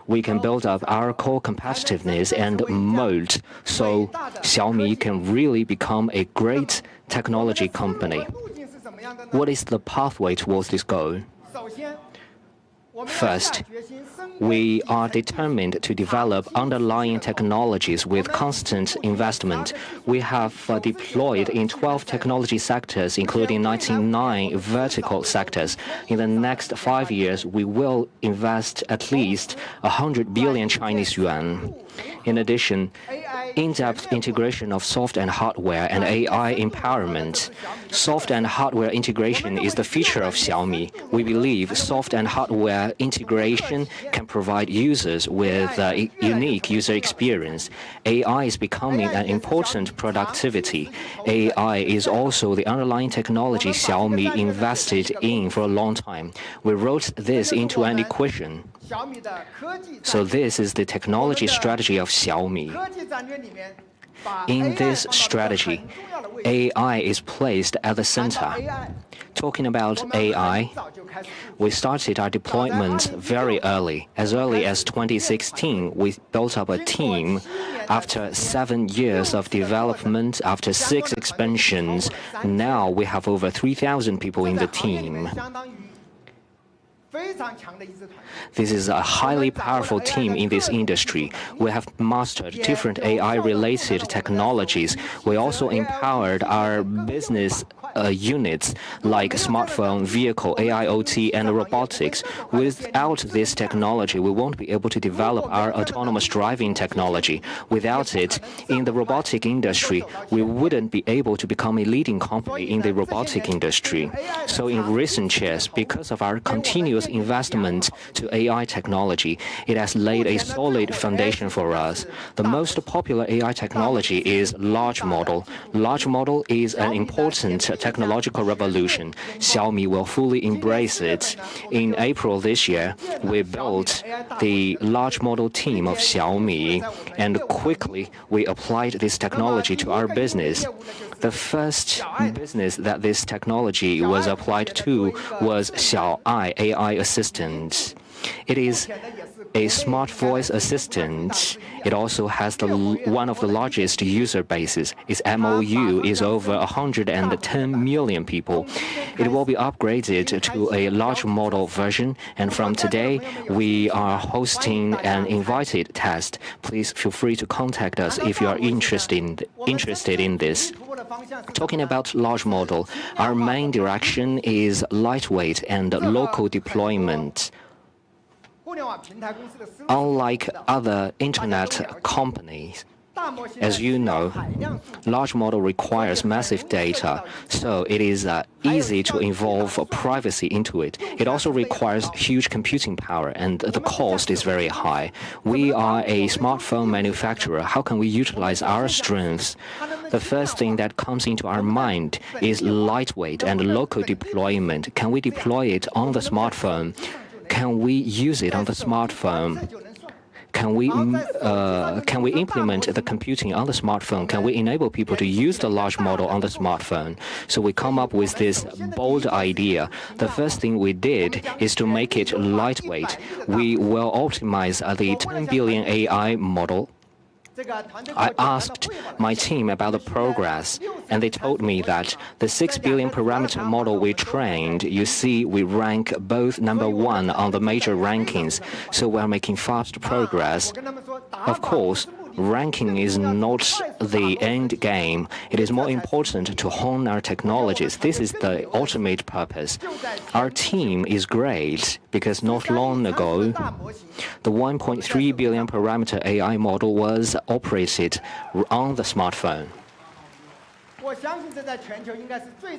we can build up our core competitiveness and moat so Xiaomi can really become a great technology company. What is the pathway towards this goal? First, we are determined to develop underlying technologies with constant investment. We have deployed in 12 technology sectors, including 99 vertical sectors. In the next 5 years, we will invest at least 100 billion Chinese yuan. In addition, in-depth integration of soft and hardware and AI empowerment. Soft and hardware integration is the feature of Xiaomi. We believe soft and hardware integration can provide users with a unique user experience. AI is becoming an important productivity. AI is also the underlying technology Xiaomi invested in for a long time. We wrote this into an equation. So this is the technology strategy of Xiaomi. In this strategy, AI is placed at the center. Talking about AI, we started our deployment very early. As early as 2016, we built up a team. After 7 years of development, after 6 expansions, now we have over 3,000 people in the team. This is a highly powerful team in this industry. We have mastered different AI-related technologies. We also empowered our business units like smartphone, vehicle, AIoT, and robotics. Without this technology, we won't be able to develop our autonomous driving technology. Without it, in the robotic industry, we wouldn't be able to become a leading company in the robotic industry. So in recent years, because of our continuous continuous investment to AI technology. It has laid a solid foundation for us. The most popular AI technology is large model. Large model is an important technological revolution. Xiaomi will fully embrace it. In April this year, we built the large model team of Xiaomi, and quickly we applied this technology to our business. The first business that this technology was applied to was Xiaoai AI Assistant. It is a smart voice assistant. It also has one of the largest user bases. Its MOU is over 110 million people. It will be upgraded to a large model version, and from today, we are hosting an invited test. Please feel free to contact us if you are interested in this. Talking about large model, our main direction is lightweight and local deployment. Unlike other internet companies, as you know, large model requires massive data, so it is easy to involve privacy into it. It also requires huge computing power, and the cost is very high. We are a smartphone manufacturer. How can we utilize our strengths? The first thing that comes into our mind is lightweight and local deployment. Can we deploy it on the smartphone? Can we use it on the smartphone? Can we implement the computing on the smartphone? Can we enable people to use the large model on the smartphone? So we come up with this bold idea. The first thing we did is to make it lightweight. We will optimize the 10 billion AI model. I asked my team about the progress, and they told me that the 6 billion parameter model we trained, you see, we rank both #1 on the major rankings, so we're making fast progress. Of course, ranking is not the end game. It is more important to hone our technologies. This is the ultimate purpose. Our team is great because not long ago, the 1.3 billion parameter AI model was operated on the smartphone.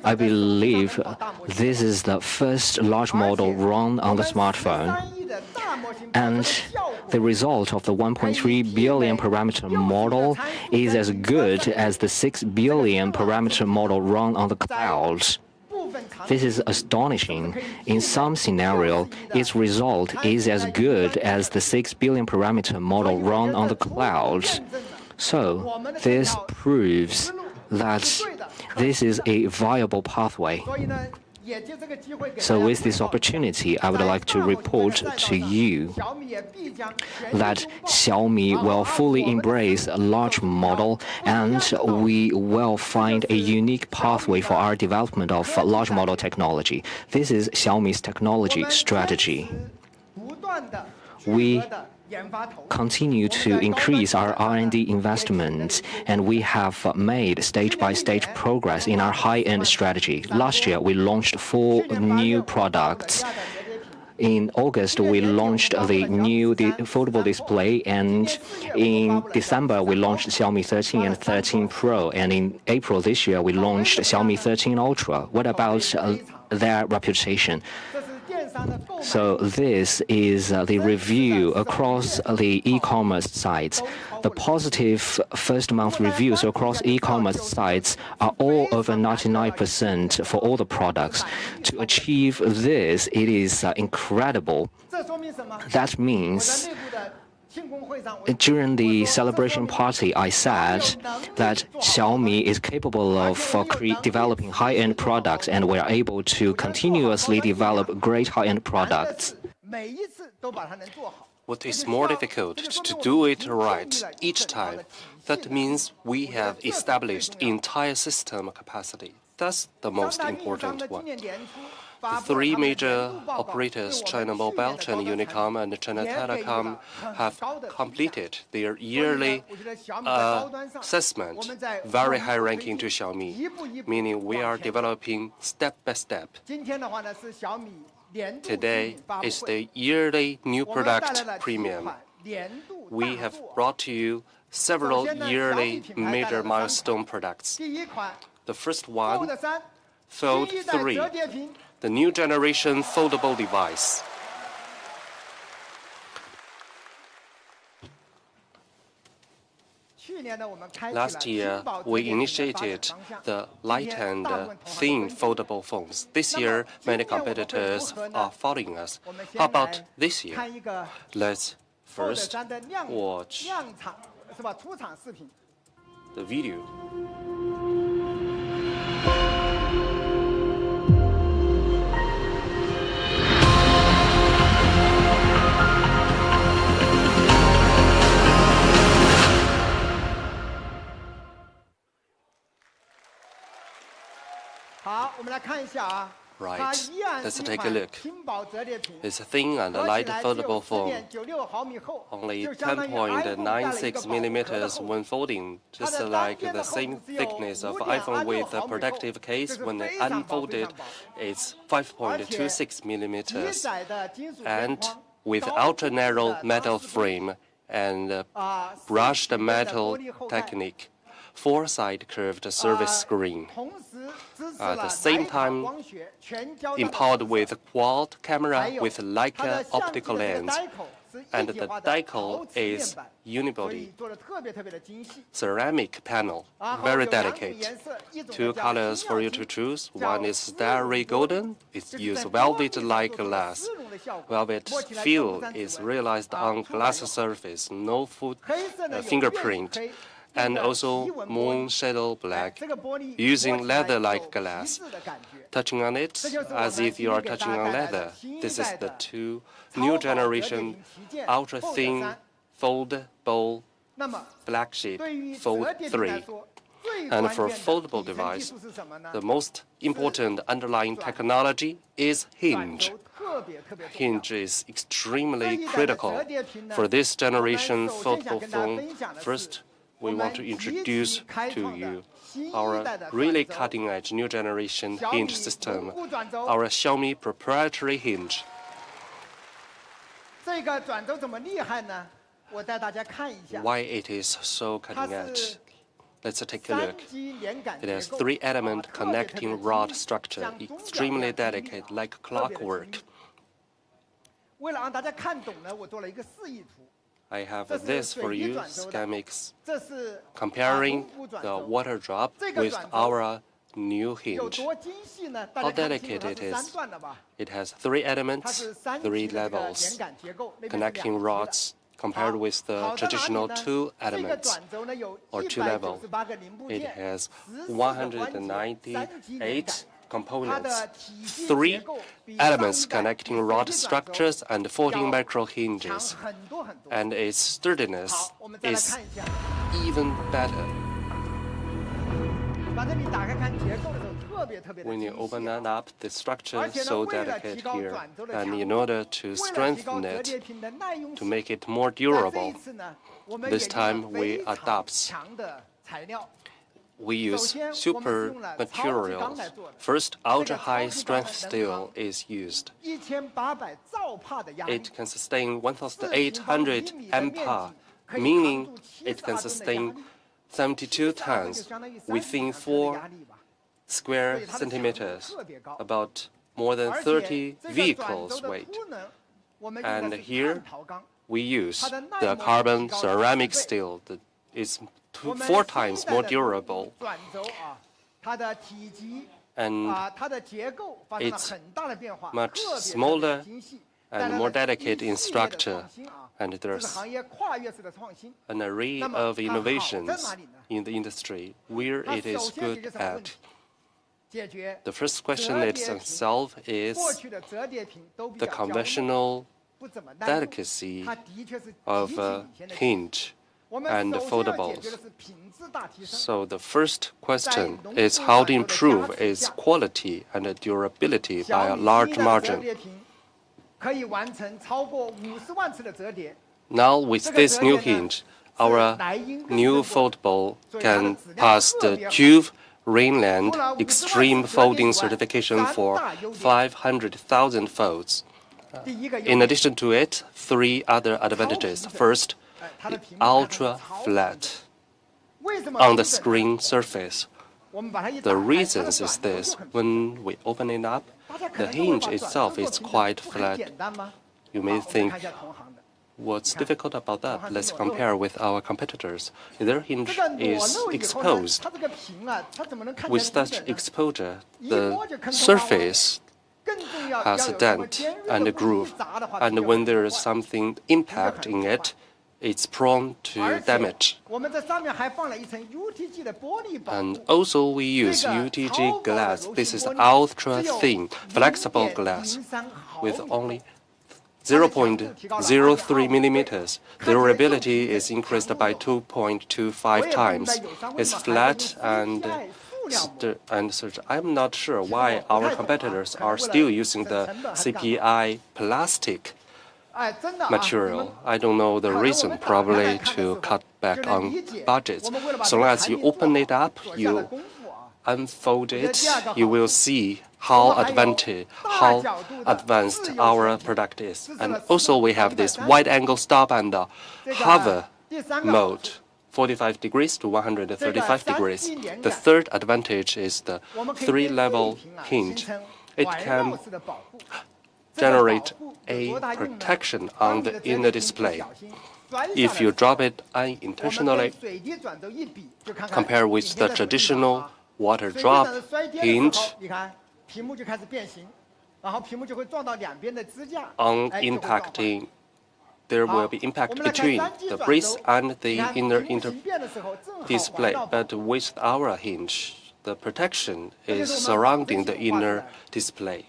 I believe this is the first large model run on the smartphone, and the result of the 1.3 billion parameter model is as good as the 6 billion parameter model run on the cloud. This is astonishing. In some scenario, its result is as good as the 6 billion parameter model run on the cloud. So, this proves that this is a viable pathway. So with this opportunity, I would like to report to you that Xiaomi will fully embrace a large model, and we will find a unique pathway for our development of large model technology. This is Xiaomi's technology strategy. We continue to increase our R&D investments, and we have made stage-by-stage progress in our high-end strategy. Last year, we launched 4 new products. In August, we launched the new foldable display, and in December, we launched Xiaomi 13 and 13 Pro, and in April this year, we launched Xiaomi 13 Ultra. What about their reputation? So this is the review across the e-commerce sites. The positive first-month reviews across e-commerce sites are all over 99% for all the products. To achieve this, it is incredible. That means during the celebration party, I said that Xiaomi is capable of developing high-end products, and we're able to continuously develop great high-end products. What is more difficult to do it right each time? That means we have established entire system capacity. That's the most important one. The 3 major operators, China Mobile, China Unicom, and China Telecom, have completed their yearly assessment, very high ranking to Xiaomi, meaning we are developing step by step. Today is the yearly new product premium. We have brought to you several yearly major milestone products. The first one, Fold 3. The new generation foldable device. Last year, we initiated the light and thin foldable phones. This year, many competitors are following us. How about this year? Let's first watch the video. Right, let's take a look. It's a thin and light foldable phone, only 10.96 millimeters when folding, just like the same thickness of iPhone with a protective case. When unfolded, it's 5.26 millimeters, and with ultra-narrow metal frame and brushed metal technique. 4-side curved surface screen. At the same time, empowered with a quad camera with Leica optical lens, and the decal is unibody. Ceramic panel, very delicate. 2 colors for you to choose. One is starry golden. It's used velvet-like glass. Velvet feel is realized on glass surface, no fingerprint. And also moon shadow black, using leather-like glass. Touching on it as if you are touching on leather. This is the new generation ultra-thin foldable flagship Fold 3. And for foldable device, the most important underlying technology is hinge. Hinge is extremely critical for this generation foldable phone. First, we want to introduce to you our really cutting-edge new generation hinge system, our Xiaomi proprietary hinge. Why it is so cutting-edge? Let's take a look. It has 3-element connecting rod structure, extremely delicate, like clockwork. I have this for you, schematics, comparing the water drop with our new hinge. How delicate it is. It has 3 elements, 3 levels, connecting rods, compared with the traditional 2 elements or 2 level. It has 198 components, 3 elements connecting rod structures and 14 micro hinges, and its sturdiness is even better. When you open it up, the structure is so delicate here, and in order to strengthen it, to make it more durable, this time we adopt. We use super materials. First, ultra-high strength steel is used. It can sustain 1,800 ampere, meaning it can sustain 72 tons within 4 square centimeters, about more than 30 vehicles weight. And here we use the carbon ceramic steel that is 4 times more durable, and it's much smaller and more delicate in structure, and there's an array of innovations in the industry where it is good at. The first question itself is the conventional delicacy of hinge and foldables. So the first question is how to improve its quality and durability by a large margin. Now with this new hinge, our new foldable can pass the Juve Rainland Extreme Folding Certification for 500,000 folds. In addition to it, 3 other advantages. First, the ultra flat on the screen surface. The reason is this: when we open it up, the hinge itself is quite flat. You may think What's difficult about that? Let's compare with our competitors. Their hinge is exposed. With such exposure, the surface has a dent and a groove, and when there is something impact in it, it's prone to damage. And also we use UTG glass. This is ultra thin, flexible glass with only 0.03 millimeters. The durability is increased by 2.25 times. It's flat and such. I'm not sure why our competitors are still using the CPI plastic material. I don't know the reason, probably to cut back on budgets. So long as you open it up, you unfold it, you will see how advanced our product is. And also we have this wide-angle stop and hover mode, 45 degrees to 135 degrees. The third advantage is the 3-level hinge. It can generate a protection on the inner display. If you drop it unintentionally, compared with the traditional water drop hinge, on impacting, there will be impact between the bridge and the inner display. But with our hinge, the protection is surrounding the inner display.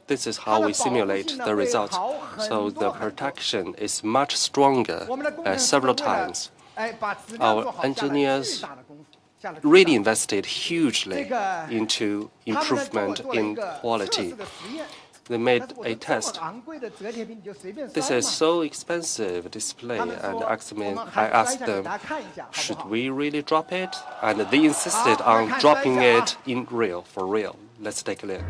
This is how we simulate the result. So the protection is much stronger several times. Our engineers really invested hugely into improvement in quality. They made a test. This is so expensive display, and I asked them, should we really drop it? And they insisted on dropping it for real. Let's take a look.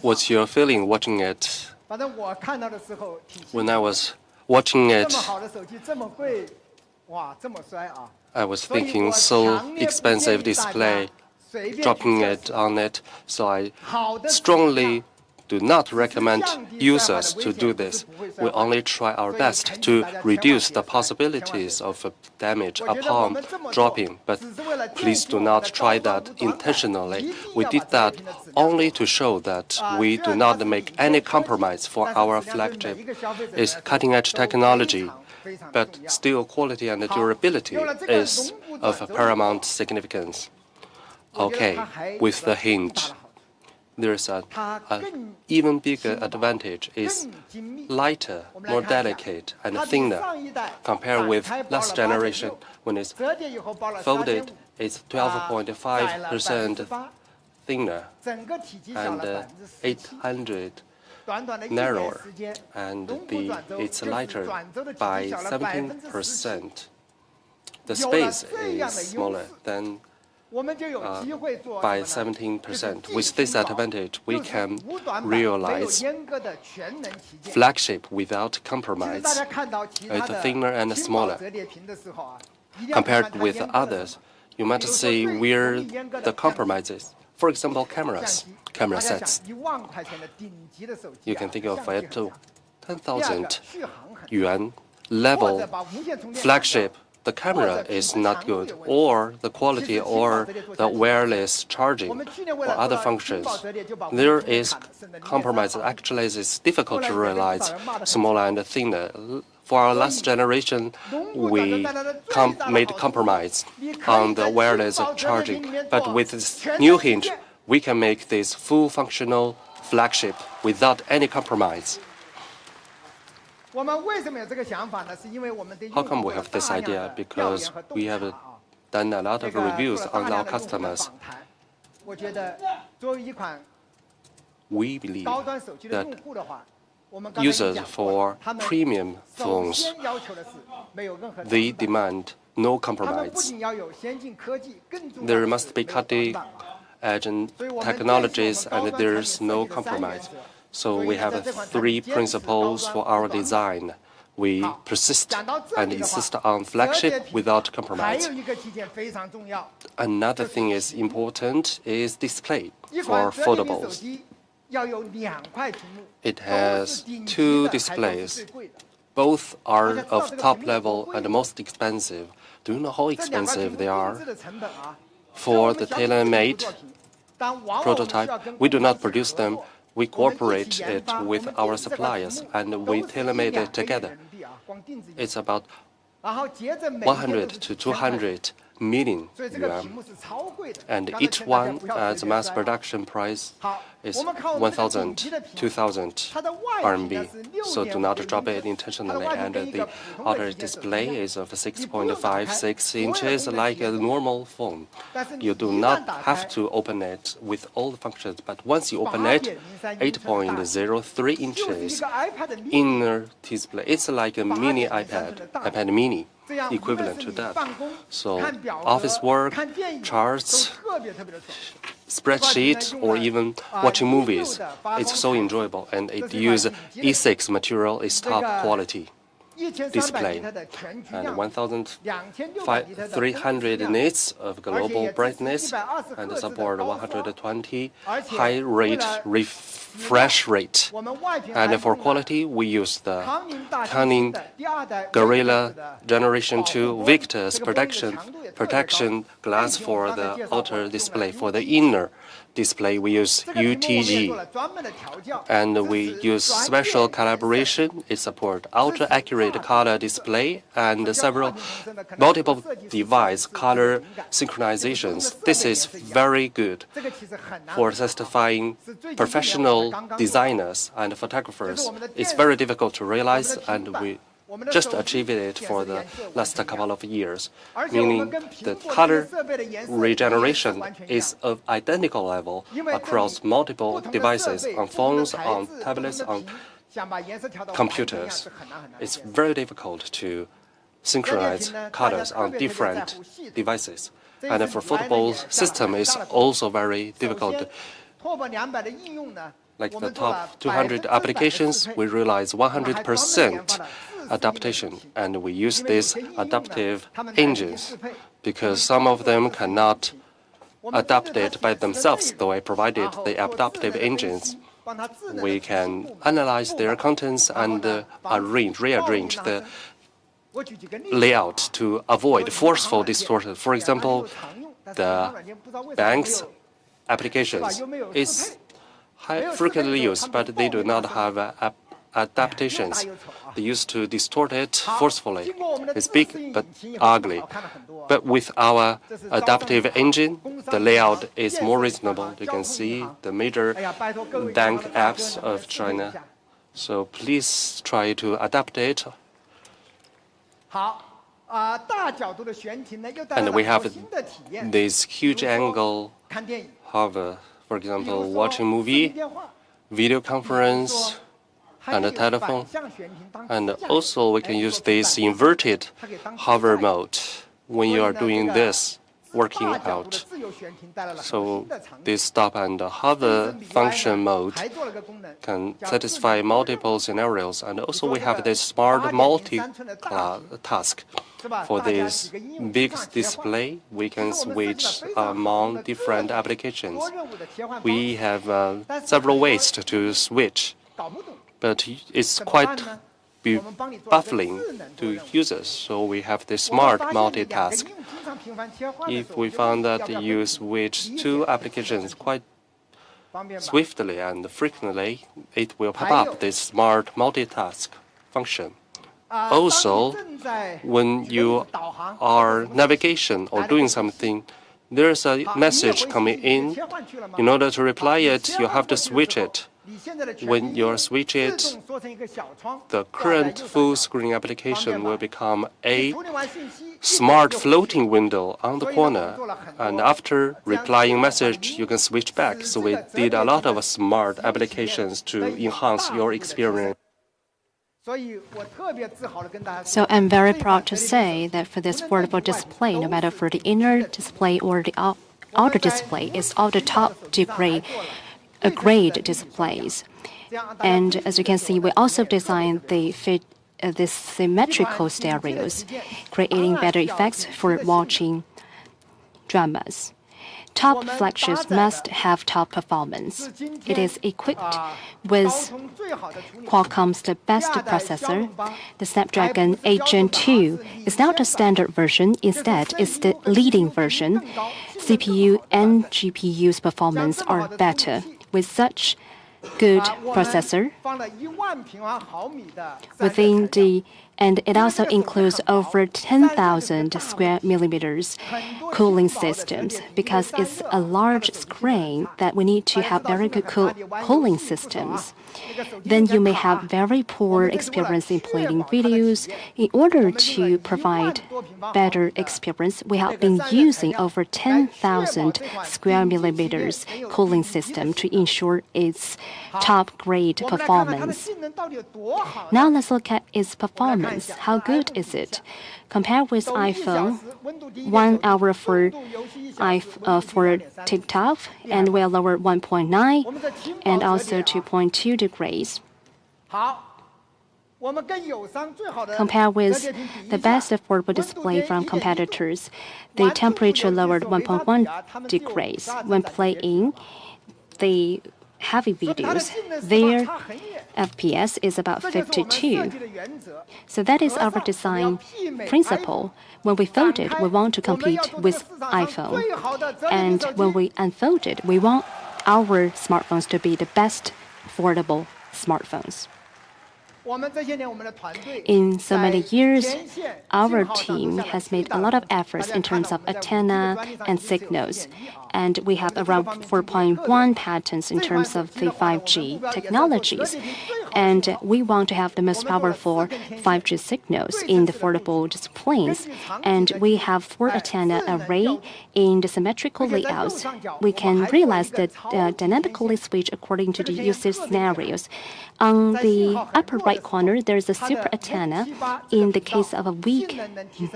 What's your feeling watching it? When I was watching it, I was thinking, so expensive display, dropping it on it, so I strongly do not recommend users to do this. We only try our best to reduce the possibilities of damage upon dropping, but please do not try that intentionally. We did that only to show that we do not make any compromise for our flagship. It's cutting-edge technology, but still quality and durability is of paramount significance. Okay, with the hinge, there's an even bigger advantage. It's lighter, more delicate, and thinner compared with last generation. When it's folded, it's 12.5% thinner and 800 narrower, and it's lighter by 17%. The space is smaller than by 17%. With this advantage, we can realize flagship without compromise. It's thinner and smaller. Compared with others, you might say where the compromise is. For example, camera sets. You can think of it to 10,000 yuan level flagship. The camera is not good, or the quality, or the wireless charging, or other functions. There is compromise. Actually, it's difficult to realize smaller and thinner. For our last generation, we made compromise on the wireless charging. But with this new hinge, we can make this full functional flagship without any compromise. How come we have this idea? Because we have done a lot of reviews on our customers. we believe that users for premium phones, they demand no compromise. There must be cutting-edge technologies, and there's no compromise. So we have 3 principles for our design. We persist and insist on flagship without compromise. Another thing is important is display for foldables. It has 2 displays. Both are of top level and most expensive. Do you know how expensive they are? For the tailor-made prototype, we do not produce them. We cooperate it with our suppliers, and we tailor-made it together. It's about 100 to 200 million yuan, and each one as a mass production price is 1,000, 2,000 RMB. So do not drop it intentionally. And the outer display is of 6.56 inches, like a normal phone. You do not have to open it with all the functions, but once you open it, 8.03 inches inner display. It's like a mini iPad mini, equivalent to that. So office work, charts, spreadsheet, or even watching movies, it's so enjoyable, and it uses E6 material, is top quality display, and 1,300 nits of global brightness, and support 120 high rate refresh rate. And for quality, we use the Canning Gorilla Generation 2 Victus protection glass for the outer display. For the inner display, we use UTG, and we use special calibration. It supports ultra-accurate color display and multiple device color synchronizations. This is very good for satisfying professional designers and photographers. It's very difficult to realize, and we just achieved it for the last couple of years, meaning the color regeneration is of identical level across multiple devices, on phones, on tablets, on computers. It's very difficult to synchronize colors on different devices. And for foldable system is also very difficult. Like the top 200 applications, we realize 100% adaptation, and we use these adaptive engines because some of them cannot adapt it by themselves, though I provided the adaptive engines. We can analyze their contents and rearrange the layout to avoid forceful distortion. For example, the bank's applications is frequently used, but they do not have adaptations. They used to distort it forcefully. It's big but ugly. But with our adaptive engine, the layout is more reasonable. You can see the major bank apps of China. So please try to adapt it. And we have this huge angle hover, for example, watching movie, video conference, and a telephone. And also we can use this inverted hover mode when you are doing this, working out. So this stop and hover function mode can satisfy multiple scenarios. And also we have this smart multi-task. For this big display, we can switch among different applications. We have several ways to switch, but it's quite baffling to users. So we have this smart multitask. If we found that you switch 2 applications quite swiftly and frequently, it will pop up this smart multitask function. Also, when you are navigation or doing something, there's a message coming in. In order to reply it, you have to switch it. When you switch it, the current full screen application will become a smart floating window on the corner, and after replying message, you can switch back. So we did a lot of smart applications to enhance your experience. So I'm very proud to say that for this portable display, no matter for the inner display or the outer display, it's all the top grade displays. And as you can see, we also designed this symmetrical stereos, creating better effects for watching dramas. Top flagships must have top performance. It is equipped with Qualcomm's best processor. The Snapdragon 8 Gen 2 is not a standard version. Instead, it's the leading version. CPU and GPU's performance are better. With such good processor and it also includes over 10,000 square millimeters cooling systems. Because it's a large screen that we need to have very good cooling systems. Then you may have very poor experience in playing videos. In order to provide better experience, we have been using over 10,000 square millimeters cooling system to ensure its top grade performance. Now let's look at its performance. How good is it? Compared with iPhone, 1 hour for TikTok, and we're lower 1.9 and also 2.2 degrees. Compared with the best affordable display from competitors, the temperature lowered 1.1 degrees. When playing the heavy videos, their FPS is about 52. So that is our design principle. When we fold it, we want to compete with iPhone. And when we unfold it, we want our smartphones to be the best affordable smartphones. In so many years, our team has made a lot of efforts in terms of antenna and signals. And we have around 4.1 patents in terms of the 5G technologies. And we want to have the most powerful 5G signals in the foldable displays. And we have 4 antenna array in the symmetrical layouts. We can realize that dynamically switch according to the usage scenarios. On the upper right corner, there is a super antenna. In the case of a weak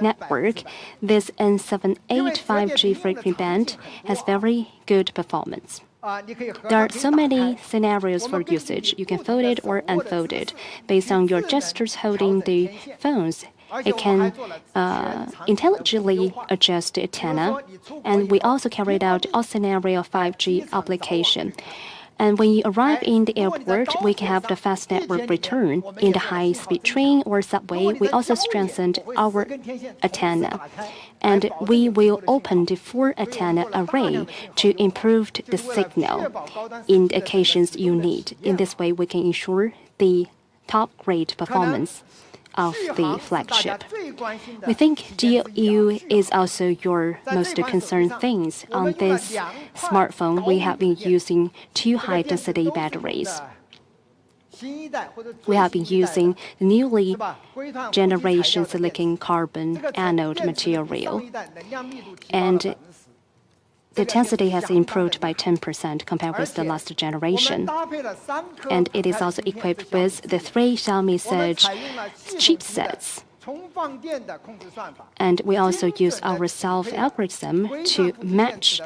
network, this N78 5G frequency band has very good performance. There are so many scenarios for usage. You can fold it or unfold it. Based on your gestures holding the phones, it can intelligently adjust the antenna. And we also carried out all scenario 5G application. And when you arrive in the airport, we can have the fast network return. In the high-speed train or subway, we also strengthened our antenna. And we will open the 4 antenna array to improve the signal in the occasions you need. In this way, we can ensure the top-grade performance of the flagship. We think DOU is also your most concerned things. On this smartphone, we have been using 2 high-density batteries. We have been using the newly generation silicon carbon anode material. And the density has improved by 10% compared with the last generation. And it is also equipped with the 3 Xiaomi Surge chipsets. And we also use our self-algorithm to match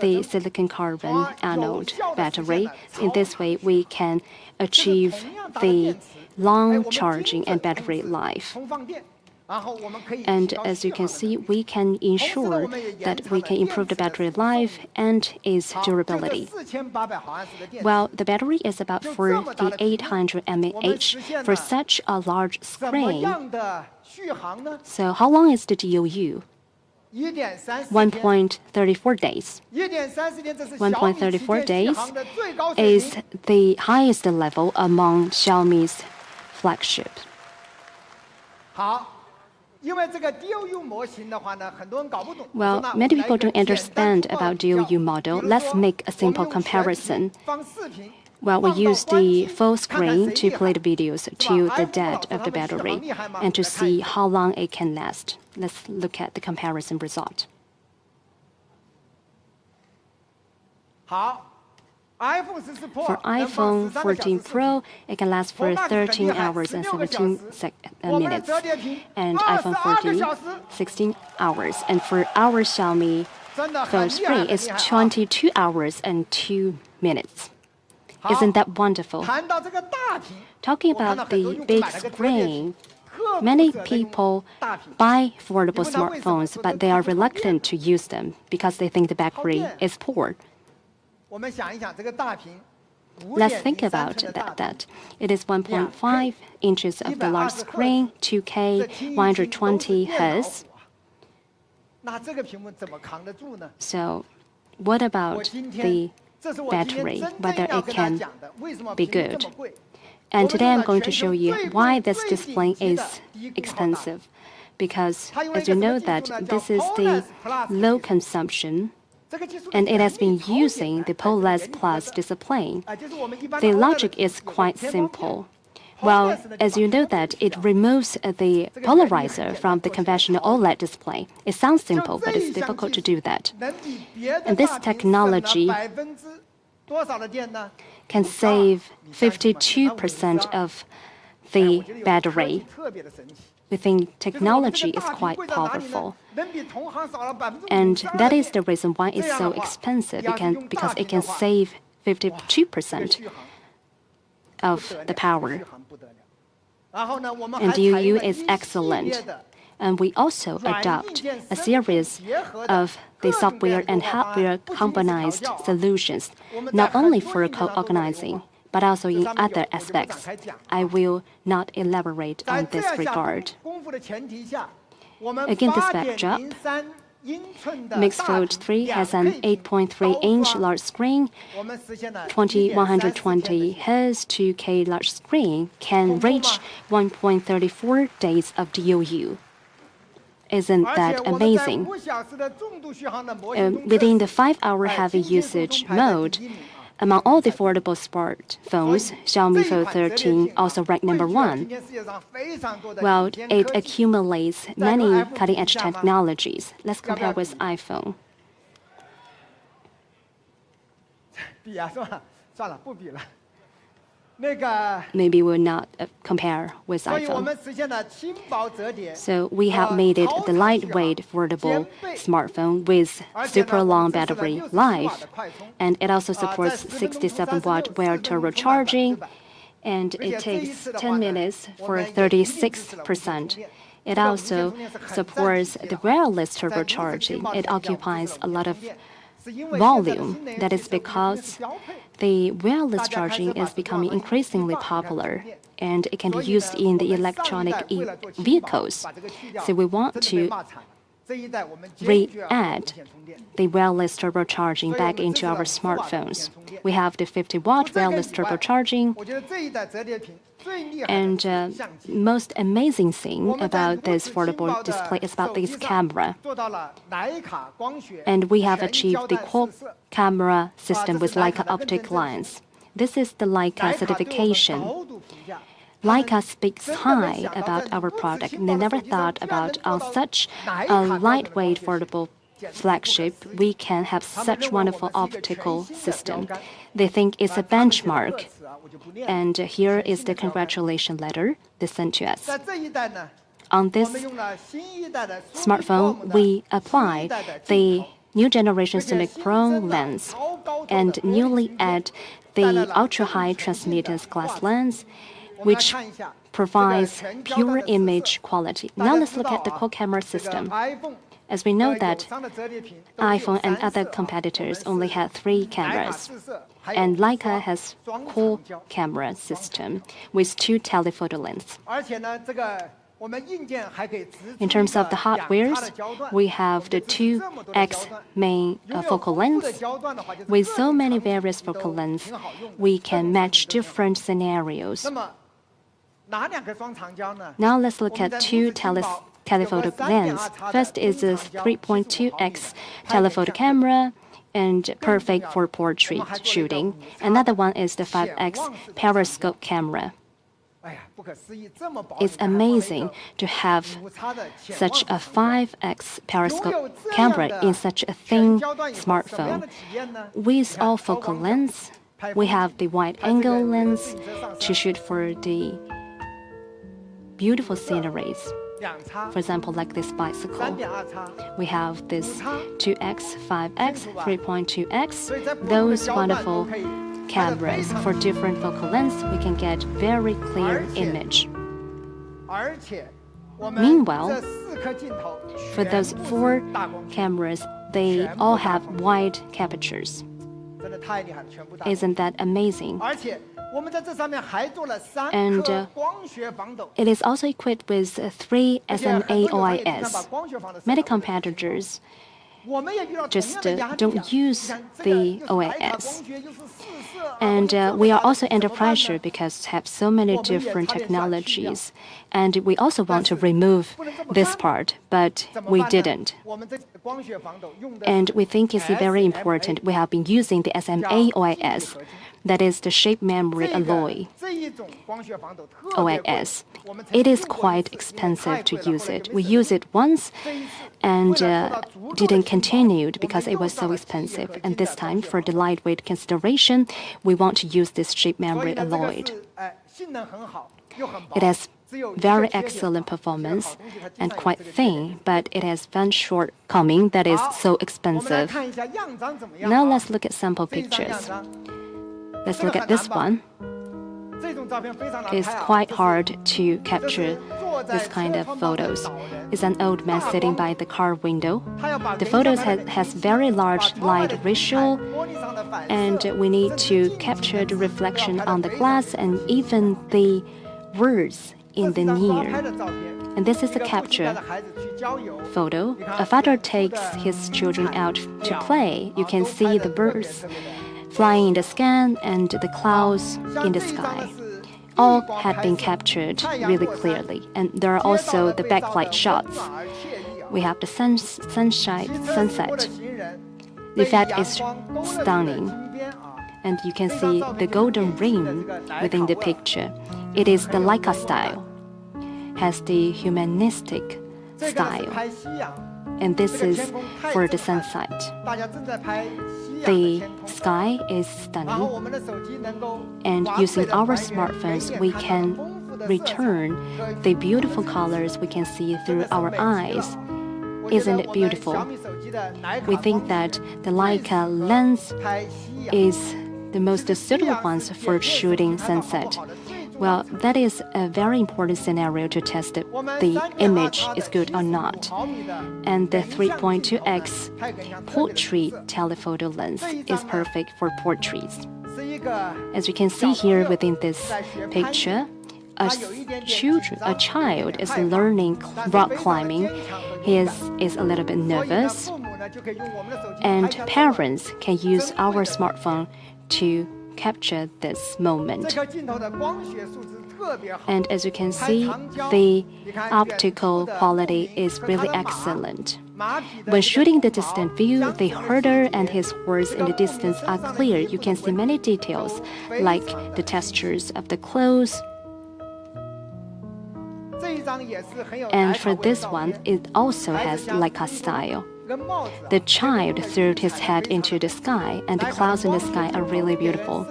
the silicon carbon anode battery. In this way, we can achieve the long charging and battery life. And as you can see, we can ensure that we can improve the battery life and its durability. Well, the battery is about 4,800 mAh for such a large screen. So how long is the DOU? 1.34 days. 1.34 days is the highest level among Xiaomi's flagships. Well, many people don't understand about DOU model. Let's make a simple comparison. Well, we use the full screen to play the videos to the dead of the battery and to see how long it can last. Let's look at the comparison result. For iPhone 14 Pro, it can last for 13 hours and 17 minutes, and iPhone 14, 16 hours. And for our Xiaomi phone screen, it's 22 hours and 2 minutes. Isn't that wonderful? Talking about the big screen, many people buy affordable smartphones, but they are reluctant to use them because they think the battery is poor. Let's think about that. It is 1.5 inches of the large screen, 2K, 120 Hz. So, what about the battery, whether it can be good? And today I'm going to show you why this display is expensive. Because, as you know, that this is the low consumption, and it has been using the POLED Plus display. The logic is quite simple. Well, as you know that it removes the polarizer from the conventional OLED display. It sounds simple, but it's difficult to do that. And this technology can save 52% of the battery. We think technology is quite powerful. And that is the reason why it's so expensive, because it can save 52% of the power. And DUU is excellent. And we also adopt a series of the software and hardware combined solutions, not only for co-organizing, but also in other aspects. I will not elaborate on this regard. Again, this backdrop, Mix Fold 3 has an 8.3-inch large screen, 120 Hz 2K large screen can reach 1.34 days of DUU. Isn't that amazing? Within the 5-hour heavy usage mode, among all the affordable smartphones, Xiaomi Fold 13 also ranked #1. Well, it accumulates many cutting-edge technologies. Let's compare with iPhone. Maybe we'll not compare with iPhone. So we have made it the lightweight, affordable smartphone with super long battery life, and it also supports 67-watt wire turbo charging, and it takes 10 minutes for 36%. It also supports the wireless turbocharging. It occupies a lot of volume. That is because the wireless charging is becoming increasingly popular, and it can be used in the electronic vehicles. So we want to re-add the wireless turbocharging back into our smartphones. We have the 50-watt wireless turbocharging. And most amazing thing about this affordable display is about this camera. And we have achieved the quad camera system with Leica optic lens. This is the Leica certification. Leica speaks high about our product, and they never thought about on such a lightweight, affordable flagship, we can have such wonderful optical system. They think it's a benchmark. And here is the congratulation letter they sent to us. On this smartphone, we apply the new generation Sonic Pro lens and newly add the ultra-high transmittance glass lens, which provides pure image quality. Now let's look at the quad camera system. As we know that iPhone and other competitors only have 3 cameras, and Leica has quad camera system with 2 telephoto lenses. In terms of the hardwares, we have the 2x main focal length. With so many various focal lengths, we can match different scenarios. Now let's look at 2 telephoto lens. First is a 3.2x telephoto camera, and perfect for portrait shooting. Another one is the 5x periscope camera. It's amazing to have such a 5x periscope camera in such a thin smartphone. With all focal lens, we have the wide-angle lens to shoot for the beautiful sceneries. For example, like this bicycle. We have this 2x, 5x, 3.2x. Those wonderful cameras for different focal lengths, we can get very clear image. Meanwhile, for those 4 cameras, they all have wide apertures. Isn't that amazing? And it is also equipped with 3 SMA OIS. Many competitors just don't use the OIS. And we are also under pressure because we have so many different technologies. And we also want to remove this part, but we didn't. And we think it's very important. We have been using the SMA OIS, that is the shape memory alloy OIS. It is quite expensive to use it. We used it once and didn't continue because it was so expensive. And this time, for the lightweight consideration, we want to use this shape memory alloy. It has very excellent performance and quite thin, but it has one shortcoming that is so expensive. Now let's look at sample pictures. Let's look at this one. It's quite hard to capture this kind of photos. It's an old man sitting by the car window. The photos has very large light ratio, and we need to capture the reflection on the glass and even the words in the near. And this is a capture photo. A father takes his children out to play. You can see the birds flying in the sky and the clouds in the sky. All had been captured really clearly. And there are also the backlight shots. We have the sunset. The effect is stunning. And you can see the golden ring within the picture. It is the Leica style, has the humanistic style. And this is for the sunset. The sky is stunning, and using our smartphones, we can return the beautiful colors we can see through our eyes. Isn't it beautiful? We think that the Leica lens is the most suitable ones for shooting sunset. Well, that is a very important scenario to test if the image is good or not. And the 3.2x portrait telephoto lens is perfect for portraits. As you can see here within this picture, a child is learning rock climbing. He is a little bit nervous. And parents can use our smartphone to capture this moment. And as you can see, the optical quality is really excellent. When shooting the distant view, the herder and his words in the distance are clear. You can see many details, like the textures of the clothes. And for this one, it also has Leica style. The child threw his head into the sky, and the clouds in the sky are really beautiful.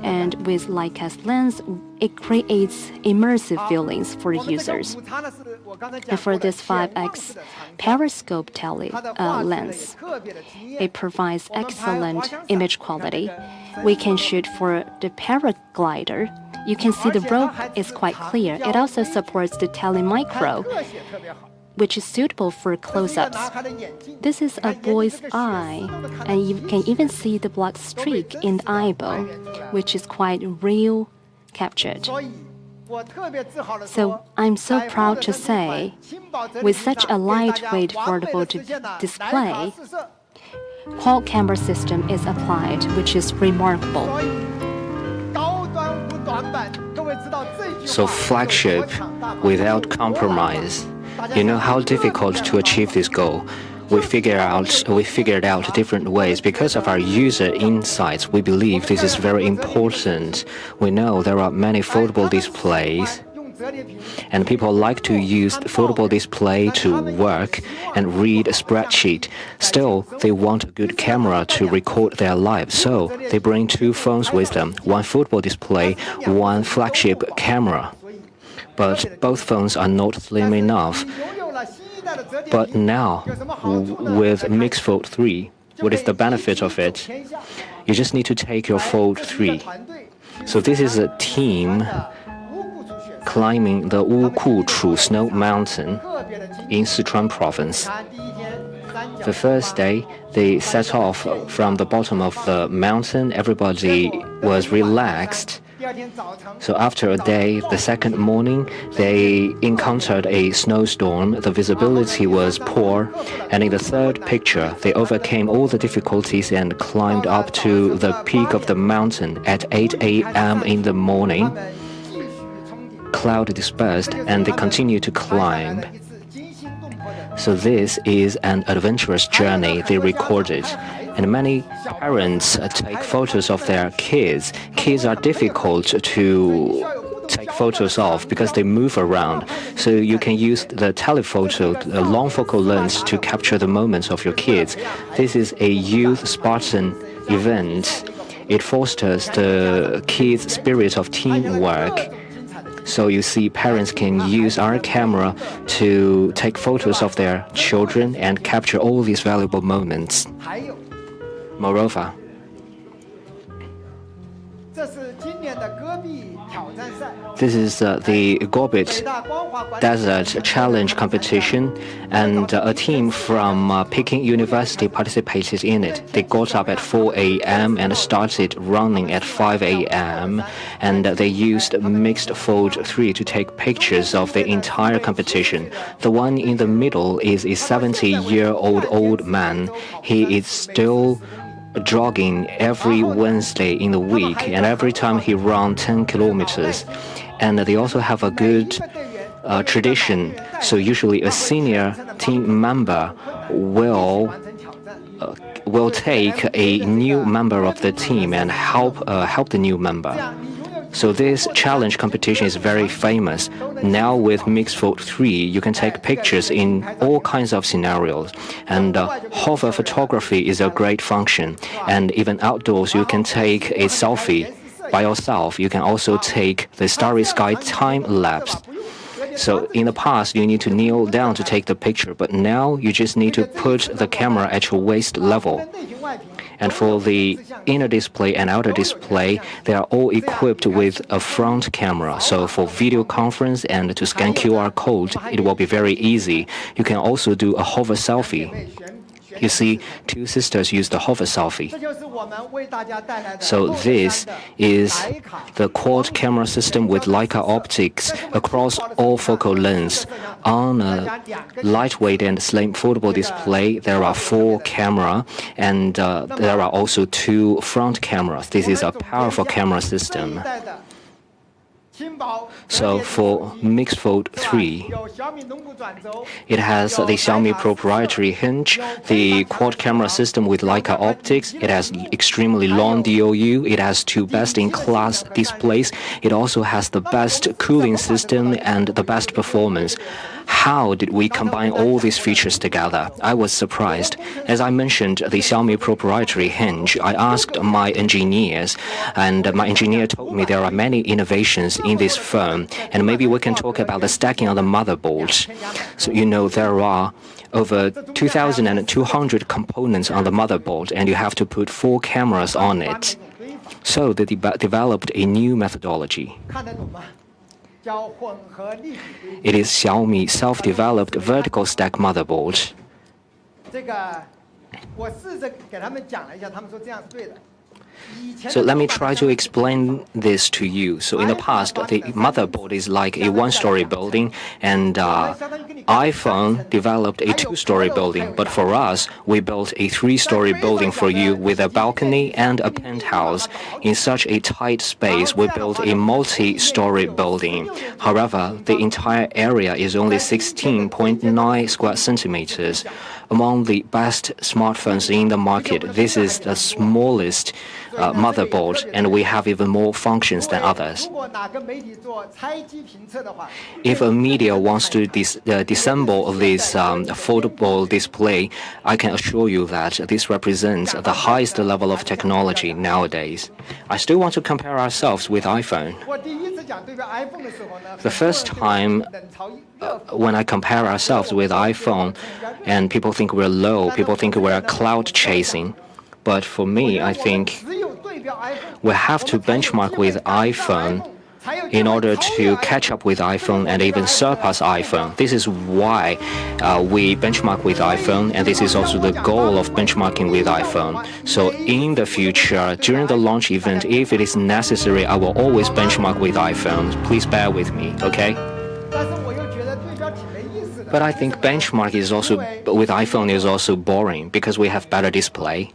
And with Leica's lens, it creates immersive feelings for users. And for this 5x periscope lens, it provides excellent image quality. We can shoot for the paraglider. You can see the rope is quite clear. It also supports the telemicro, which is suitable for close-ups. This is a boy's eye, and you can even see the black streak in the eyeball, which is quite real captured. So I'm so proud to say, with such a lightweight foldable display, quad camera system is applied, which is remarkable. So flagship without compromise. You know how difficult to achieve this goal. we figured out different ways. Because of our user insights, we believe this is very important. We know there are many foldable displays, and people like to use the foldable display to work and read a spreadsheet. Still, they want a good camera to record their lives, so they bring two phones with them, one foldable display, one flagship camera. But both phones are not slim enough. But now, with Mix Fold 3, what is the benefit of it? You just need to take your Fold 3. So this is a team climbing the Wukuchu snow mountain in Sichuan province. The first day, they set off from the bottom of the mountain. Everybody was relaxed. So after a day, the second morning, they encountered a snowstorm. The visibility was poor. And in the third picture, they overcame all the difficulties and climbed up to the peak of the mountain at 8 a.m. in the morning. Cloud dispersed, and they continued to climb. So this is an adventurous journey they recorded. And many parents take photos of their kids. Kids are difficult to take photos of because they move around. So you can use the telephoto, the long focal length, to capture the moments of your kids. This is a youth Spartan event. It fosters the kids' spirit of teamwork. So you see, parents can use our camera to take photos of their children and capture all these valuable moments. Moreover, this is the Gorbit Desert Challenge competition, and a team from Peking University participated in it. They got up at 4 a.m. and started running at 5 a.m. and they used Mixed Fold 3 to take pictures of the entire competition. The one in the middle is a 70-year-old old man. He is still jogging every Wednesday in the week, and every time he runs 10 kilometers. And they also have a good tradition. So usually a senior team member will take a new member of the team and help the new member. So this challenge competition is very famous. Now with Mix Fold 3, you can take pictures in all kinds of scenarios. And hover photography is a great function. And even outdoors, you can take a selfie by yourself. You can also take the starry sky time lapse. So in the past, you need to kneel down to take the picture, but now you just need to put the camera at your waist level. And for the inner display and outer display, they are all equipped with a front camera. So for video conference and to scan QR code, it will be very easy. You can also do a hover selfie. You see, two sisters use the hover selfie. So this is the quad camera system with Leica optics across all focal lengths. On a lightweight and slim foldable display, there are 4 cameras, and there are also 2 front cameras. This is a powerful camera system. So for Mix Fold 3, it has the Xiaomi proprietary hinge, the quad camera system with Leica optics, it has extremely long DOU, it has 2 best-in-class displays, it also has the best cooling system and the best performance. How did we combine all these features together? I was surprised. As I mentioned the Xiaomi proprietary hinge, I asked my engineers, and my engineer told me there are many innovations in this phone, and maybe we can talk about the stacking on the motherboard. So you know there are over 2,200 components on the motherboard, and you have to put 4 cameras on it. So they developed a new methodology. It is Xiaomi self-developed vertical stack motherboard. So let me try to explain this to you. So in the past, the motherboard is like a 1-story building, and iPhone developed a 2-story building. But for us, we built a 3-story building for you with a balcony and a penthouse. In such a tight space, we built a multi-story building. However, the entire area is only 16.9 square centimeters. among the best smartphones in the market. This is the smallest motherboard, and we have even more functions than others. If a media wants to disassemble this foldable display, I can assure you that this represents the highest level of technology nowadays. I still want to compare ourselves with iPhone. The first time when I compare ourselves with iPhone, and people think we're low, people think we're cloud chasing. But for me, I think we have to benchmark with iPhone in order to catch up with iPhone and even surpass iPhone. This is why we benchmark with iPhone, and this is also the goal of benchmarking with iPhone. So in the future, during the launch event, if it is necessary, I will always benchmark with iPhone. Please bear with me, okay? But I think benchmark is also with iPhone is also boring because we have better display.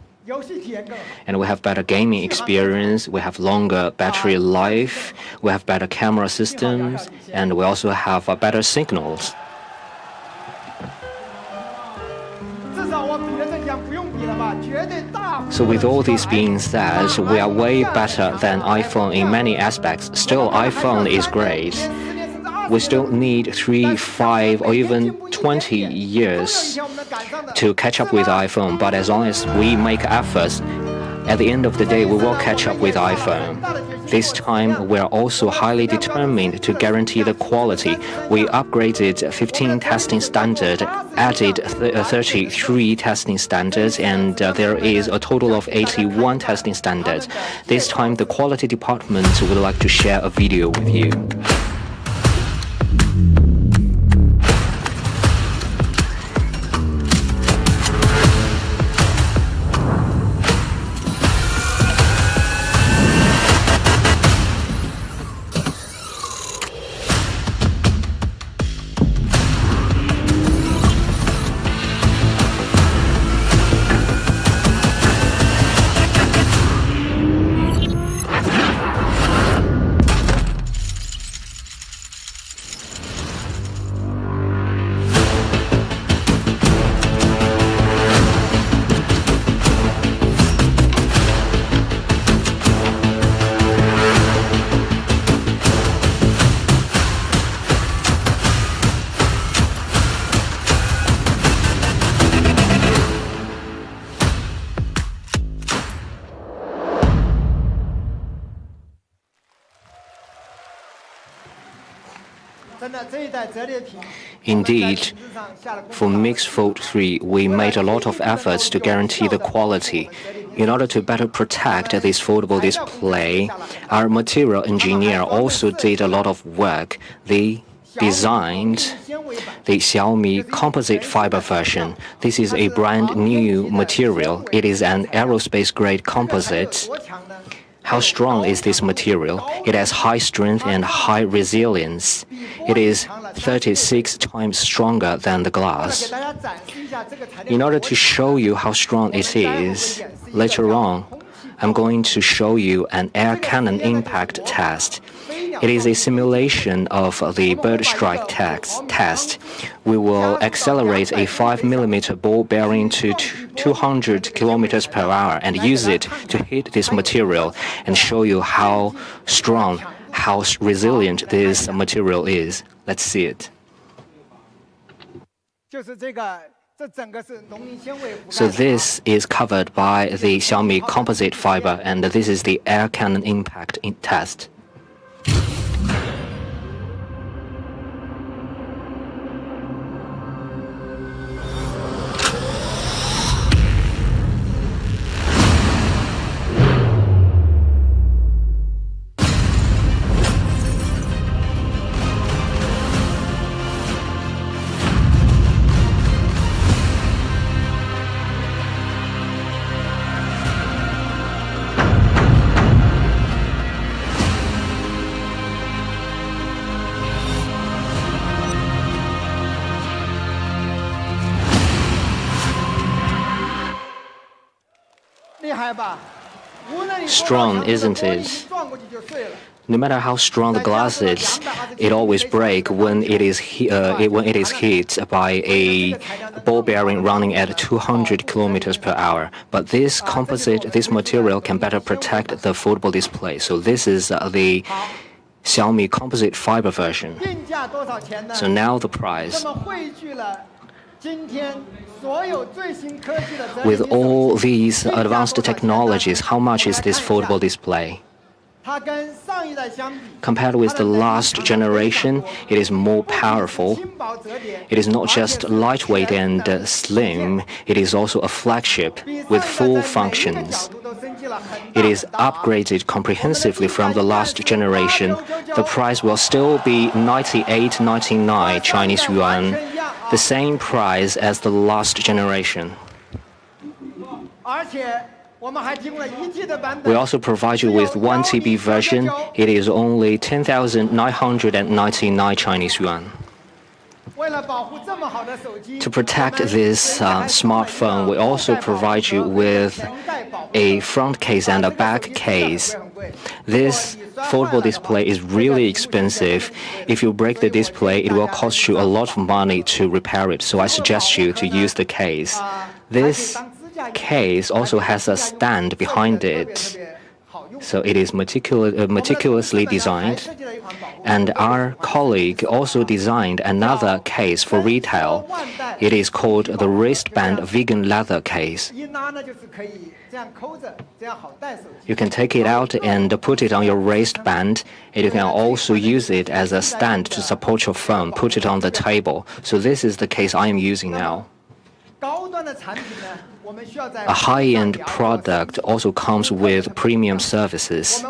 And we have better gaming experience, we have longer battery life, we have better camera systems, and we also have better signals. So with all this being said, we are way better than iPhone in many aspects. Still, iPhone is great. We still need 3, 5, or even 20 years to catch up with iPhone, but as long as we make efforts, at the end of the day, we will catch up with iPhone. This time, we are also highly determined to guarantee the quality. We upgraded 15 testing standards, added 33 testing standards, and there is a total of 81 testing standards. This time, the quality department would like to share a video with you. Indeed, for Mix Fold 3, we made a lot of efforts to guarantee the quality. In order to better protect this foldable display, our material engineer also did a lot of work. They designed the Xiaomi composite fiber version. This is a brand new material. It is an aerospace-grade composite. How strong is this material? It has high strength and high resilience. It is 36 times stronger than the glass. In order to show you how strong it is, later on, I'm going to show you an air cannon impact test. It is a simulation of the bird strike test. We will accelerate a 5mm ball bearing to 200 kilometers per hour and use it to hit this material and show you how strong, how resilient this material is. Let's see it. So this is covered by the Xiaomi composite fiber, and this is the air cannon impact test. Strong, isn't it? No matter how strong the glass is, it always breaks when it is hit by a ball bearing running at 200 kilometers per hour. But this material can better protect the foldable display. So this is the Xiaomi composite fiber version. So now the price. With all these advanced technologies, how much is this foldable display? Compared with the last generation, it is more powerful. It is not just lightweight and slim, it is also a flagship with full functions. It is upgraded comprehensively from the last generation. The price will still be 98.99 Chinese yuan, the same price as the last generation. We also provide you with 1 TB version. It is only 10,999 Chinese yuan. To protect this smartphone, we also provide you with a front case and a back case. This foldable display is really expensive. If you break the display, it will cost you a lot of money to repair it. So I suggest you to use the case. This case also has a stand behind it, so it is meticulously designed. And our colleague also designed another case for retail. It is called the wristband vegan leather case. You can take it out and put it on your wristband, and you can also use it as a stand to support your phone, put it on the table. So this is the case I am using now. A high-end product also comes with premium services.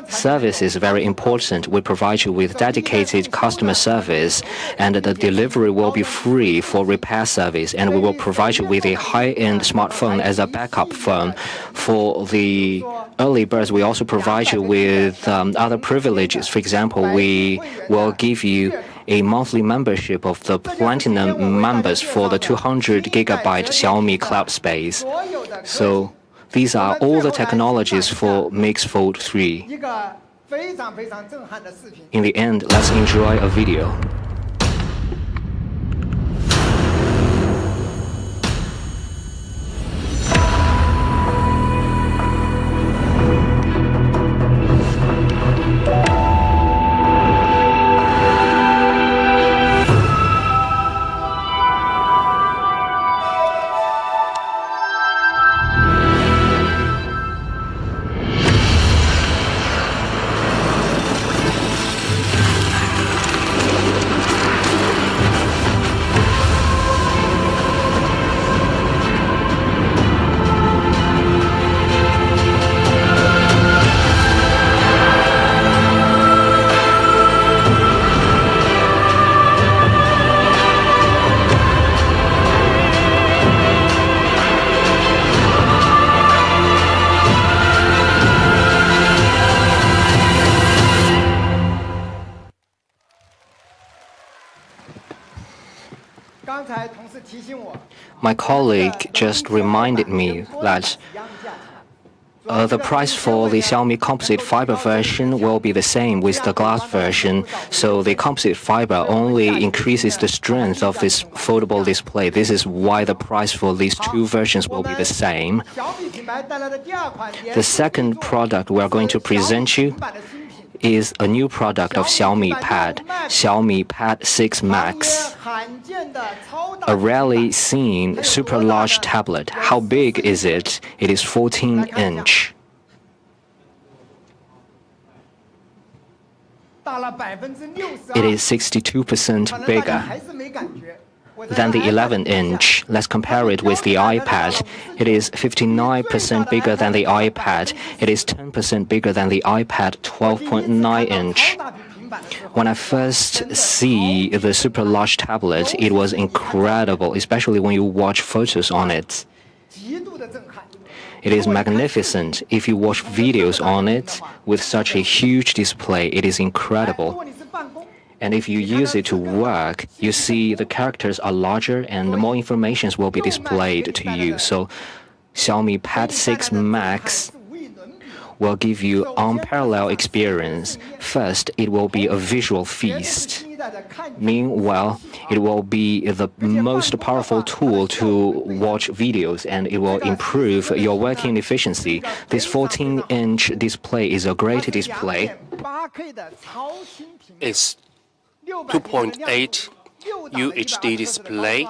Service is very important. We provide you with dedicated customer service, and the delivery will be free for repair service, and we will provide you with a high-end smartphone as a backup phone. For the early birds, we also provide you with other privileges. For example, we will give you a monthly membership of the platinum members for the 200 gigabyte Xiaomi cloud space. So these are all the technologies for Mix Fold 3. In the end, let's enjoy a video. My colleague just reminded me that the price for the Xiaomi composite fiber version will be the same with the glass version, so the composite fiber only increases the strength of this foldable display. This is why the price for these two versions will be the same. The second product we are going to present you is a new product of Xiaomi Pad, Xiaomi Pad 6 Max. A rarely seen super large tablet. How big is it? It is 14-inch. It is 62% bigger than the 11-inch. Let's compare it with the iPad. It is 59% bigger than the iPad. It is 10% bigger than the iPad 12.9-inch. When I first see the super large tablet, it was incredible, especially when you watch photos on it. It is magnificent. If you watch videos on it with such a huge display, it is incredible. And if you use it to work, you see the characters are larger and more information will be displayed to you. So Xiaomi Pad 6 Max will give you unparalleled experience. First, it will be a visual feast. Meanwhile, it will be the most powerful tool to watch videos, and it will improve your working efficiency. This 14-inch display is a great display. It's 2.8 UHD display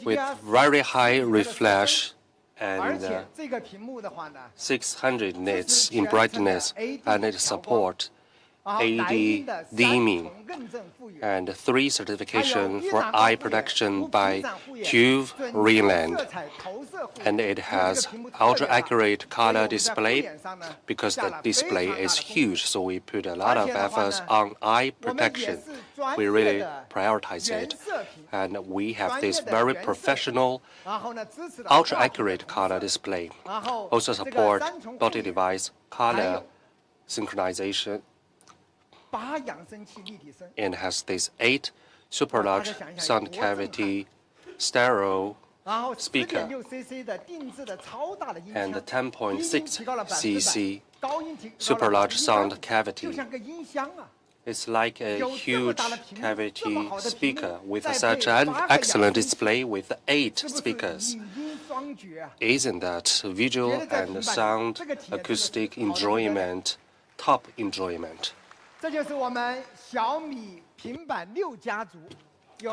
with very high refresh and 600 nits in brightness, and it supports AD dimming and 3 certification for eye protection by TÜV Rheinland. And it has ultra-accurate color display because the display is huge, so we put a lot of efforts on eye protection. We really prioritize it. And we have this very professional, ultra-accurate color display. Also support multi-device color synchronization, and has this 8 super large sound cavity stereo speaker and the 10.6 cc super large sound cavity. It's like a huge cavity speaker with such an excellent display with 8 speakers. Isn't that visual and sound acoustic enjoyment, top enjoyment?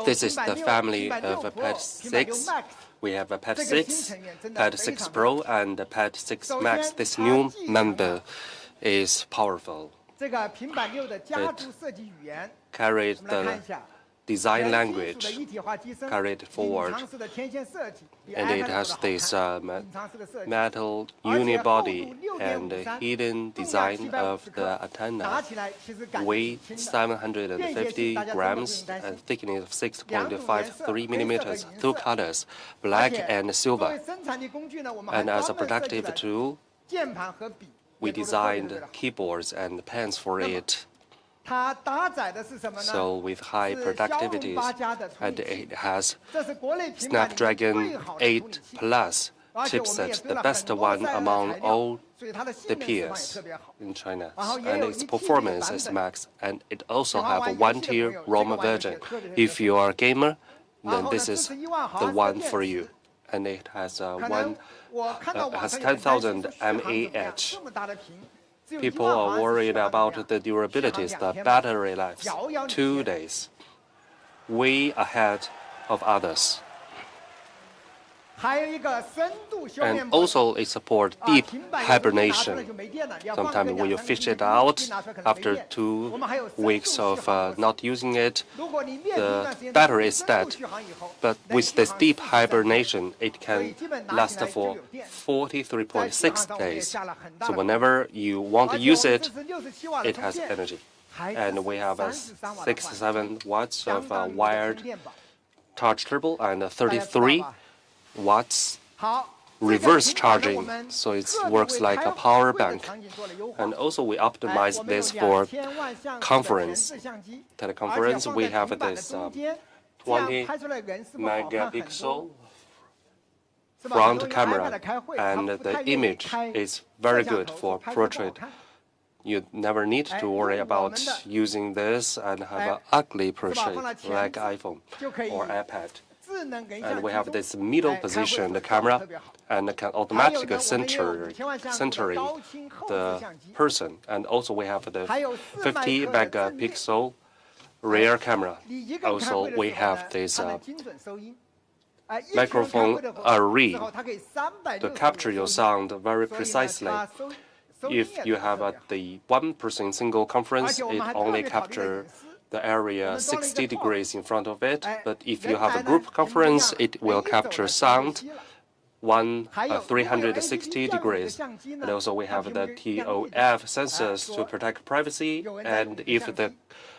This is the family of a Pad 6. We have a Pad 6, Pad 6 Pro, and a Pad 6 Max. This new member is powerful. It carried the design language carried forward, and it has this metal unibody and hidden design of the antenna, weight 750 grams and thickness of 6.53 millimeters, 2 colors, black and silver. And as a productive tool, we designed keyboards and pens for it. So with high productivities, and it has Snapdragon 8 Plus chipset, the best one among all the peers in China. And its performance is max, and it also have a 1-tier ROM version. If you are a gamer, then this is the one for you. And it has 10,000 mAh. People are worried about the durability, the battery life. 2 days. Way ahead of others. And also it supports deep hibernation. Sometimes when you fish it out, after 2 weeks of not using it, the battery is dead. But with this deep hibernation, it can last for 43.6 days. So whenever you want to use it, it has energy. And we have 67 watts of wired charge turbo and 33 watts reverse charging, so it works like a power bank. And also we optimize this for conference. Teleconference, we have this 20 megapixel front camera, and the image is very good for portrait. You never need to worry about using this and have an ugly portrait like iPhone or iPad. And we have this middle position, the camera, and it can automatically center the person. And also we have the 50 megapixel rear camera. Also we have this microphone array to capture your sound very precisely. If you have the one-person single conference, it only captures the area 60 degrees in front of it. But if you have a group conference, it will capture sound 360 degrees. And also we have the TOF sensors to protect privacy. And if the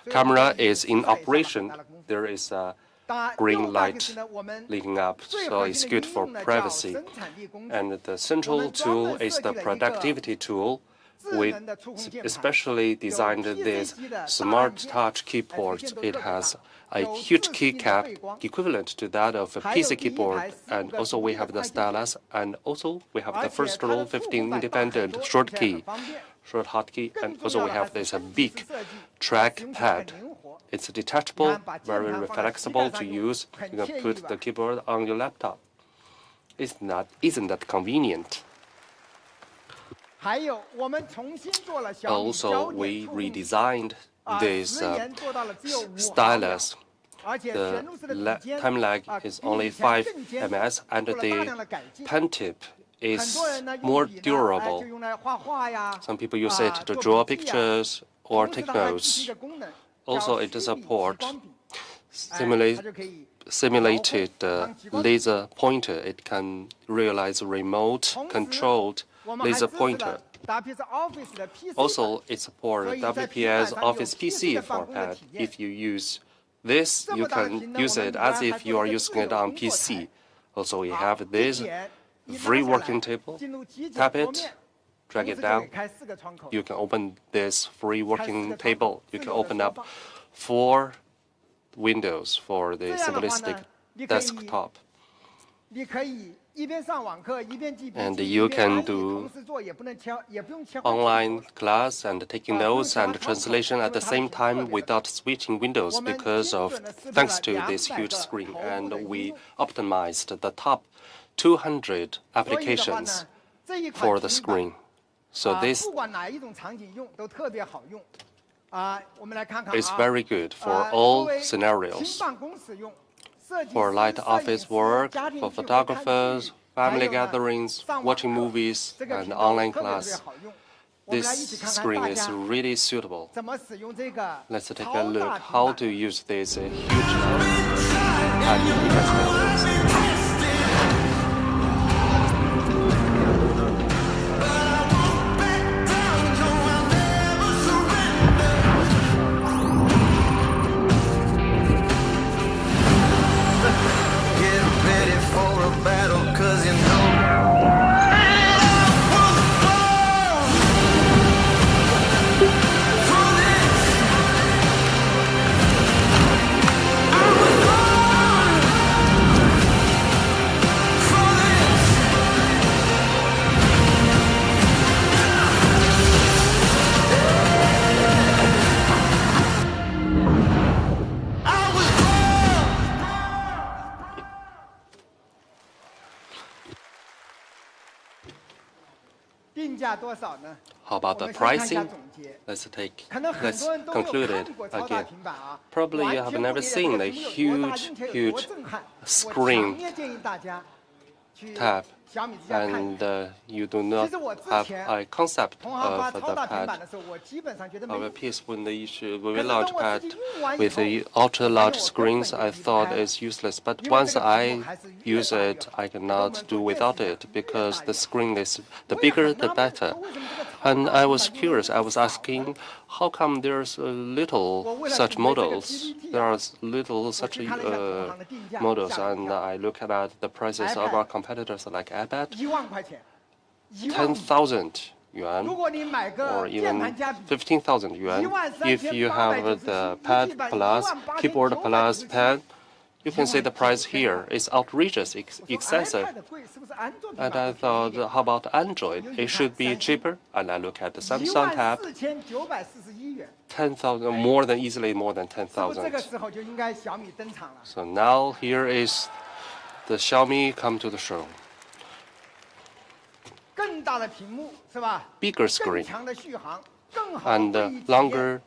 camera is in operation, there is a green light leaking up, so it's good for privacy. And the central tool is the productivity tool. we especially designed this smart touch keyboard. It has a huge keycap equivalent to that of a PC keyboard, and also we have the stylus, and also we have the first row 15 independent short hotkey, and also we have this big trackpad. It's detachable, very flexible to use. You can put the keyboard on your laptop. Isn't that convenient? Also, we redesigned this stylus. The time lag is only 5 ms, and the pen tip is more durable. Some people use it to draw pictures or take notes. Also, it supports simulated laser pointer. It can realize remote-controlled laser pointer. Also, it supports WPS Office PC format. If you use this, you can use it as if you are using it on PC. Also, we have this free working table. Tap it, drag it down. You can open this free working table. You can open up 4 windows for the simplistic desktop. And you can do online class and taking notes and translation at the same time without switching windows thanks to this huge screen. And we optimized the top 200 applications for the screen. So this is very good for all scenarios. For light office work, for photographers, family gatherings, watching movies, and online class. This screen is really suitable. Let's take a look how to use this huge How about the pricing? Let's conclude it again. Probably you have never seen a huge screen tab, and you do not have a concept of the pad of a piece. When they issue a very large pad with the ultra-large screens, I thought it's useless. But once I use it, I cannot do without it because the screen is the bigger, the better. And I was curious. I was asking, how come there's little such models? There are little such models, and I look at the prices of our competitors like iPad, 10,000 yuan, or even 15,000 yuan. If you have the pad plus, keyboard plus pen, you can see the price here is outrageous, excessive. And I thought, how about Android? It should be cheaper. And I look at the Samsung tab, 10,000, easily more than 10,000. So now here is the Xiaomi come to the show. Bigger screen and longer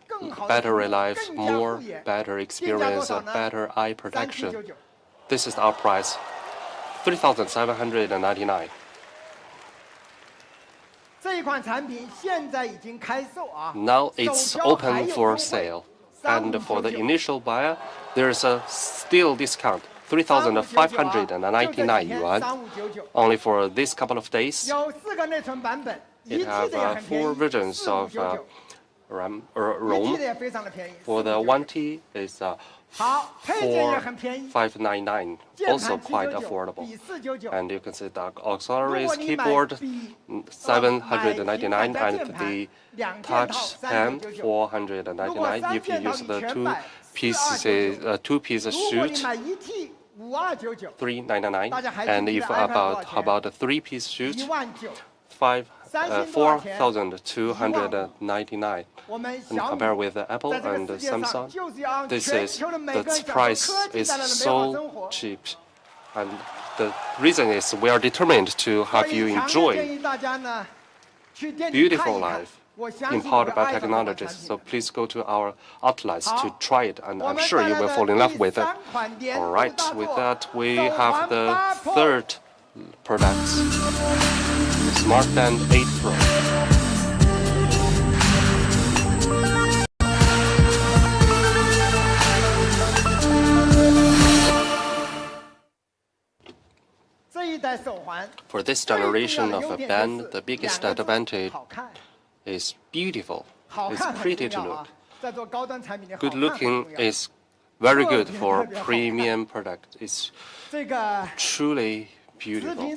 battery life, more better experience, better eye protection. This is our price, 3,799. Now it's open for sale, and for the initial buyer, there is a still discount, 3,599 yuan, only for this couple of days. It has 4 versions of ROM. For the 1T is 4,599, also quite affordable. And you can see the auxiliary keyboard 799 and the touch pen 499. If you use the two-piece suit, 399, and if about a three-piece suit, 4,299. And compare with Apple and Samsung, the price is so cheap, and the reason is we are determined to have you enjoy beautiful life empowered by technologies. So please go to our outlets to try it, and I'm sure you will fall in love with it. All right, with that we have the third product, Smart Band 8 Pro. For this generation of a band, the biggest advantage is beautiful. It's pretty to look. Good looking is very good for premium product. It's truly beautiful.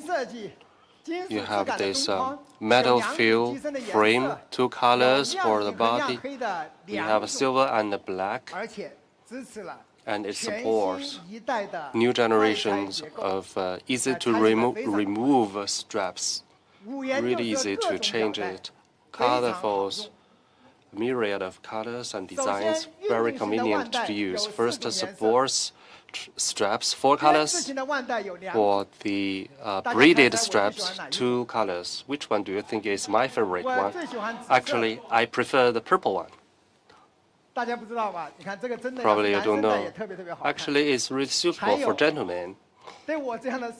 You have this metal fill frame, 2 colors for the body. You have silver and black. And it supports new generations of easy to remove straps. Really easy to change it. Colorful, myriad of colors and designs, very convenient to use. First supports straps, 4 colors. For the braided straps, 2 colors. Which one do you think is my favorite one? Actually, I prefer the purple one. Probably you don't know. Actually, it's really suitable for gentlemen.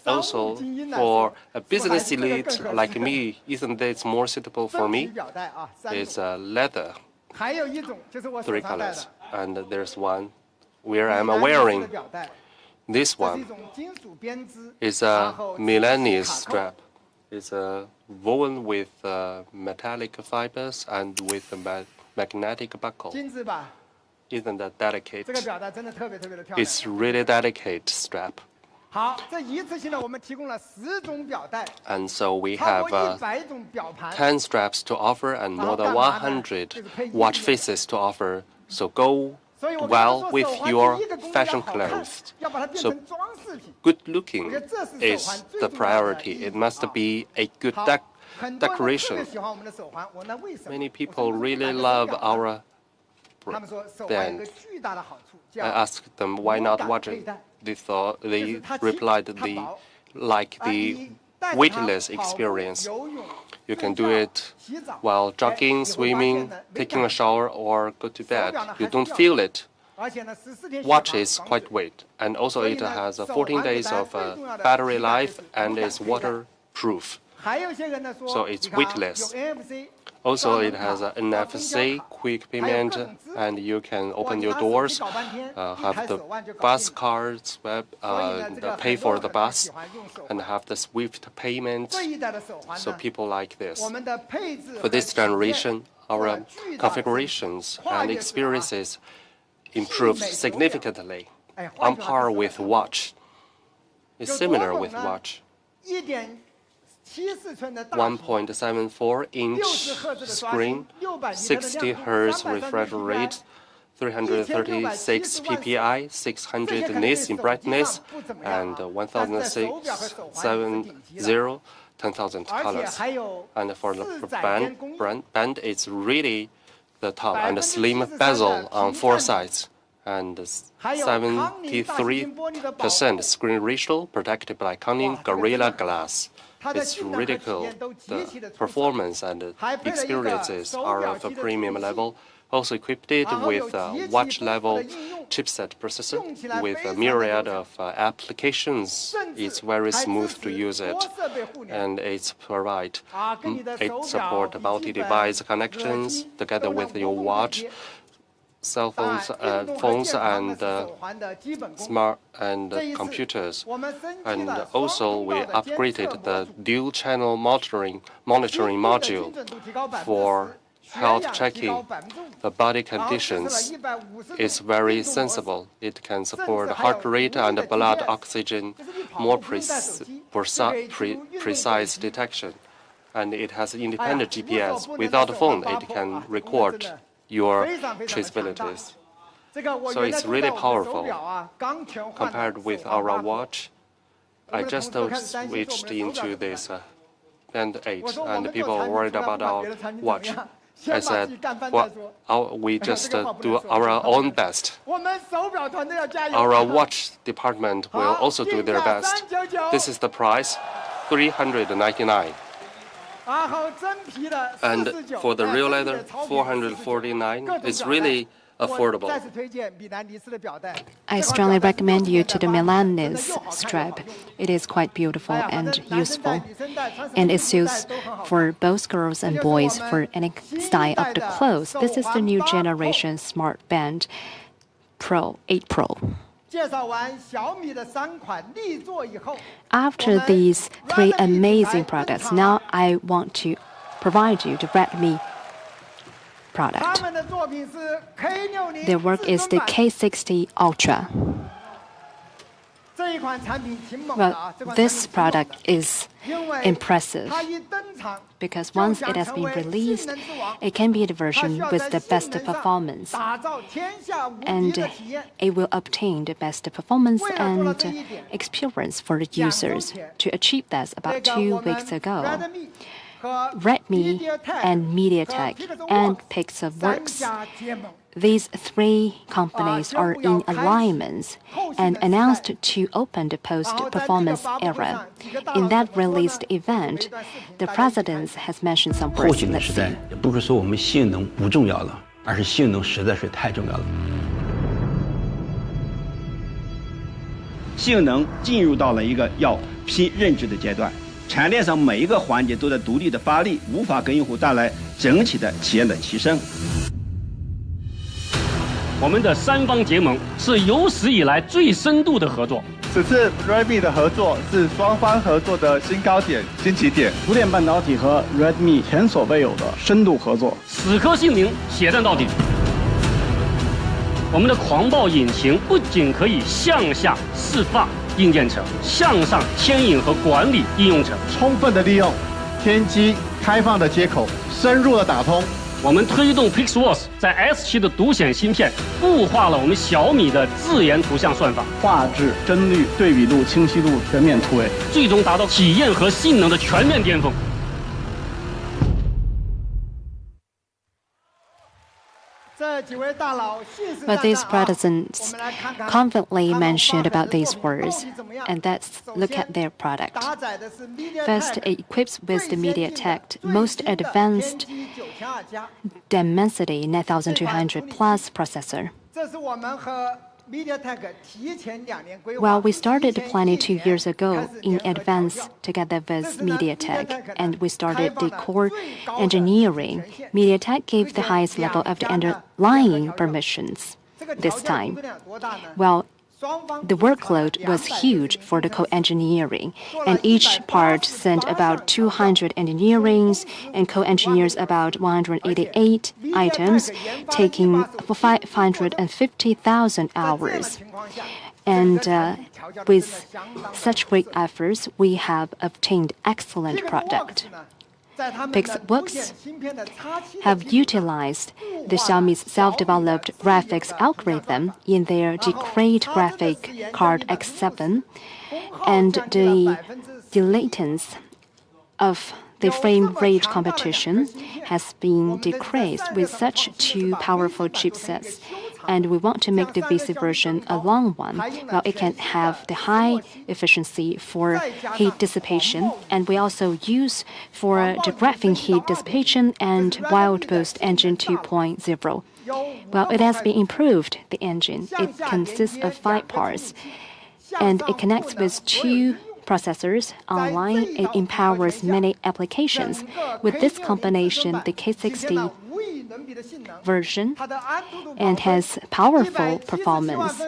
Also, for a business elite like me, isn't it more suitable for me? It's leather, 3 colors. And there's one where I'm wearing. This one is a Milanese strap. It's woven with metallic fibers and with a magnetic buckle. Isn't that delicate? It's really delicate strap. And so we have 10 straps to offer and more than 100 watch faces to offer. So go well with your fashion clothes. So good looking is the priority. It must be a good decoration. Many people really love our band. I asked them why not watch it. They replied they like the weightless experience. You can do it while jogging, swimming, taking a shower, or go to bed. You don't feel it. Watch is quite weight, and also it has 14 days of battery life and is waterproof. So it's weightless. Also, it has an NFC, quick payment, and you can open your doors, have the bus cards, pay for the bus, and have the swift payment. So people like this. For this generation, our configurations and experiences improved significantly, on par with watch. It's similar with watch. 1.74-inch screen, 60 Hz refresh rate, 336 ppi, 600 nits in brightness, and 1070, 10,000 colors. And for the band, it's really the top, and a slim bezel on 4 sides, and 73% screen ratio protected by cunning Gorilla Glass. It's really cool. The performance and the experiences are of a premium level. Also equipped with a watch-level chipset processor with a myriad of applications. It's very smooth to use it, and it supports multi-device connections together with your watch, cell phones, and smart and computers. And also we upgraded the dual-channel monitoring module for health checking the body conditions. It's very sensible. It can support heart rate and blood oxygen, more precise detection. And it has independent GPS. Without a phone, it can record your traceabilities. So it's really powerful. Compared with our watch, I just switched into this Band 8, and people are worried about our watch. I said, well, we just do our own best. Our watch department will also do their best. This is the price, $399. And for the real leather, $449. It's really affordable. I strongly recommend you to the Milanese strap. It is quite beautiful and useful, and it suits for both girls and boys for any style of the clothes. This is the new generation Smart Band Pro 8 Pro. After these three amazing products, now I want to provide you the Redmi product. Their work is the K60 Ultra. Well, this product is impressive because once it has been released, it can be the version with the best performance, and it will obtain the best performance and experience for the users. To achieve that, about 2 weeks ago, Redmi and MediaTek and Pixelworks, these three companies are in alignment and announced to open the post-performance era. In that released event, the president has mentioned some words. Let's see. 不是说我们性能不重要了，而是性能实在是太重要了。性能进入到了一个要拼认知的阶段。 产业链上每一个环节都在独立的发力，无法给用户带来整体的企业冷提升。我们的三方结盟是有史以来最深度的合作。此次 Redmi 的合作是双方合作的新高点、新起点。图电半导体和 Redmi 前所未有的深度合作，死磕性能，血战到底。我们的狂暴引擎不仅可以向下释放 硬件层向上牵引和管理应用层，充分的利用天机开放的接口，深入的打通。我们推动 Pixelworks 在 S7的独显芯片固化了我们小米的自研图像算法，画质、帧率、对比度、清晰度全面突围，最终达到体验和性能的全面巅峰。 But these presidents confidently mentioned about these words, and let's look at their product. First, it equips with the MediaTek most advanced Dimensity 9200 Plus processor. Well, we started planning 2 years ago in advance together with MediaTek, and we started the core engineering. MediaTek gave the highest level of the underlying permissions this time. Well, the workload was huge for the co-engineering, and each part sent about 200 engineers and co-engineers about 188 items, taking 550,000 hours. And with such great efforts, we have obtained excellent product. Pixelworks have utilized the Xiaomi's self-developed graphics algorithm in their decreed graphic card X7, and the latence of the frame rate competition has been decreased with such two powerful chipsets. And we want to make the VC version a long one. Well, it can have the high efficiency for heat dissipation, and we also use for the graphing heat dissipation and Wild Boost Engine 2.0. Well, it has been improved, the engine. It consists of 5 parts, and it connects with 2 processors online. It empowers many applications. With this combination, the K60 version and has powerful performance,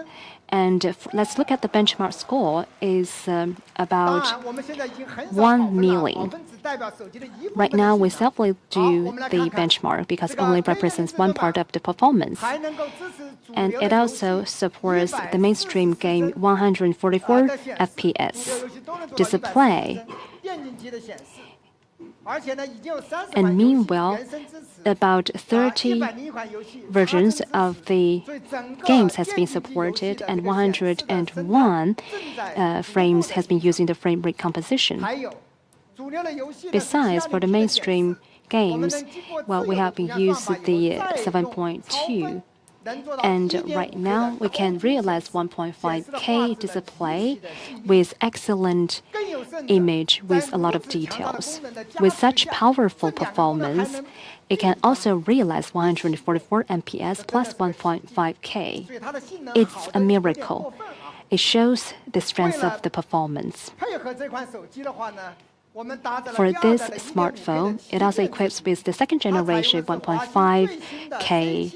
And let's look at the benchmark score is about 1 million. Right now, we safely do the benchmark because it only represents one part of the performance. And it also supports the mainstream game 144 FPS display. And meanwhile, about 30 versions of the games has been supported, and 101 frames has been using the frame rate composition. Besides, for the mainstream games, well, we have been using the 7.2. And right now, we can realize 1.5K display with excellent image with a lot of details. With such powerful performance, it can also realize 144 FPS plus 1.5K. It's a miracle. It shows the strength of the performance. For this smartphone, it also equips with the second generation 1.5K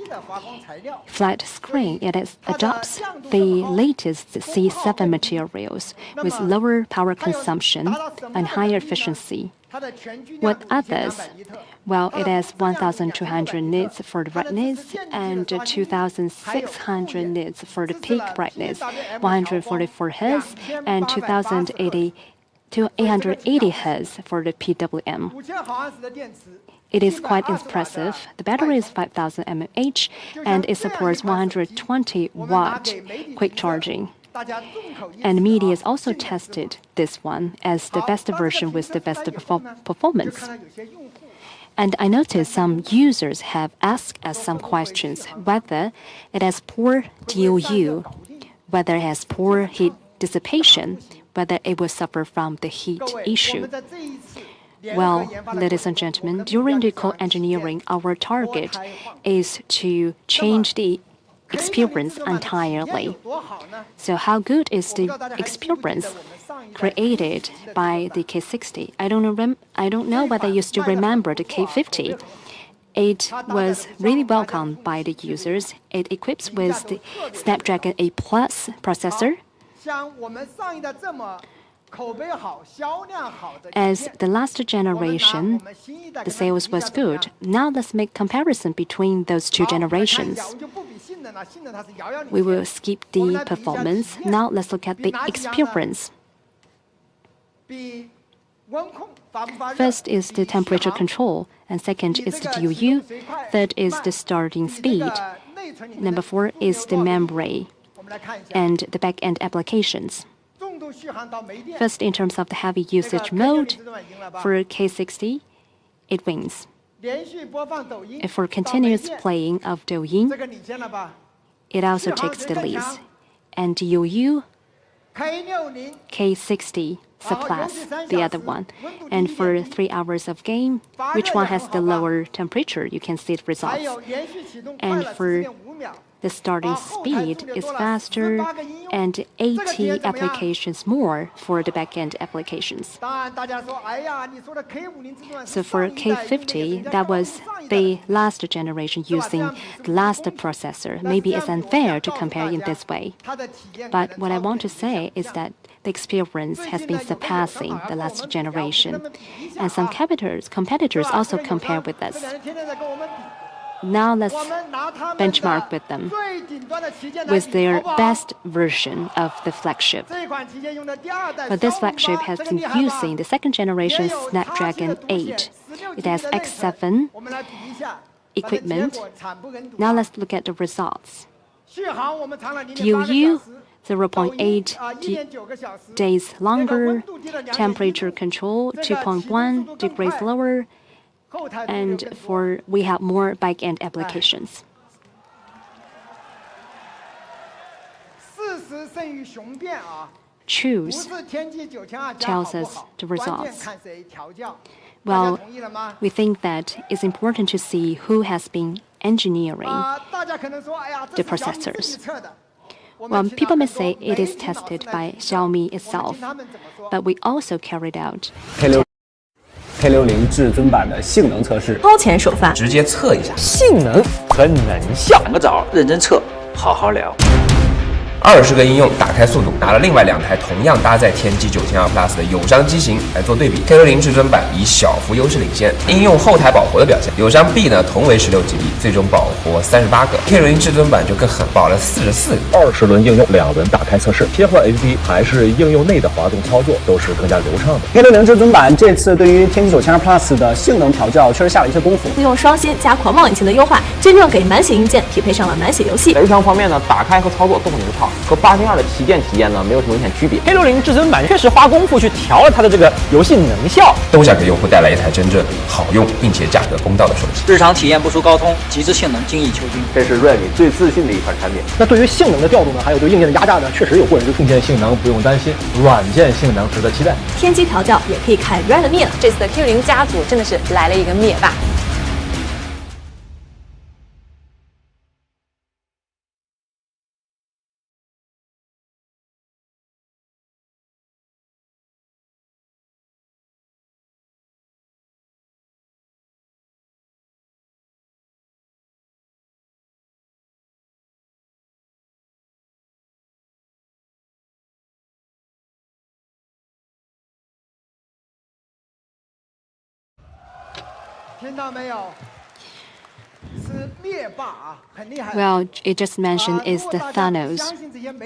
flat screen. It adopts the latest C7 materials with lower power consumption and higher efficiency. With others, well, it has 1,200 nits for the brightness and 2,600 nits for the peak brightness, 144 Hz and 2,080 to 880 Hz for the PWM. It is quite impressive. The battery is 5,000 mAh and it supports 120-watt quick charging. And media has also tested this one as the best version with the best performance. And I noticed some users have asked us some questions whether it has poor DOU, whether it has poor heat dissipation, whether it will suffer from the heat issue. Well, ladies and gentlemen, during the co-engineering, our target is to change the experience entirely. So how good is the experience created by the K60? I don't know whether you still remember the K50. It was really welcomed by the users. It equips with the Snapdragon 8 Plus processor. As the last generation, the sales was good. Now let's make comparison between those two generations. We will skip the performance. Now let's look at the experience. First is the temperature control, and second is the DOU, third is the starting speed. Number 4 is the memory and the back-end applications. First, in terms of the heavy usage mode, for K60, it wins. And for continuous playing of Douyin, it also takes the lead. And DOU, K60 surpass the other one. And for 3 hours of game, which one has the lower temperature? You can see the results. And for the starting speed is faster and 80 applications more for the back-end applications. So for K50, that was the last generation using the last processor. Maybe it's unfair to compare in this way. But what I want to say is that the experience has been surpassing the last generation. And some competitors also compare with us. Now let's benchmark with them with their best version of the flagship. But this flagship has been using the second generation Snapdragon 8. It has X7 equipment. Now let's look at the results. DOU 0.8 days longer, temperature control 2.1 degrees lower, and we have more back-end applications. Choose tells us the results. Well, we think that it's important to see who has been engineering the processors. Well, people may say it is tested by Xiaomi itself, but we also carried out K60至尊版的性能测试，超前首发，直接测一下性能和能效。等个早，认真测，好好聊。20个应用打开速度，拿了另外2台同样搭载天玑9200 Plus 的友商机型来做对比。K60至尊版以小幅优势领先。应用后台保活的表现，友商 B 呢同为16GB， 最终保活38个 ，K60至尊版就更狠，保了44个。20轮应用2轮打开测试，切换 APP 还是应用内的滑动操作都是更加流畅的。K60至尊版这次对于天玑9200 Plus 的性能调教确实下了一些功夫，用双芯加狂妄引擎的优化，真正给满血硬件匹配上了满血游戏。流畅方面呢，打开和操作都很流畅，和802的旗舰体验呢没有什么明显区别。K60至尊版确实花功夫去调了它的这个游戏能效，都想给用户带来一台真正好用并且价格公道的手机。日常体验不输高通，极致性能精益求精，这是 Redmi 最自信的一款产品。那对于性能的调度呢，还有对硬件的压榨呢，确实有过人之处。硬件性能不用担心，软件性能值得期待。天玑调教也可以看 Redmi 了。这次的 Q0家族真的是来了一个灭霸。Well, it just mentioned is the Thanos.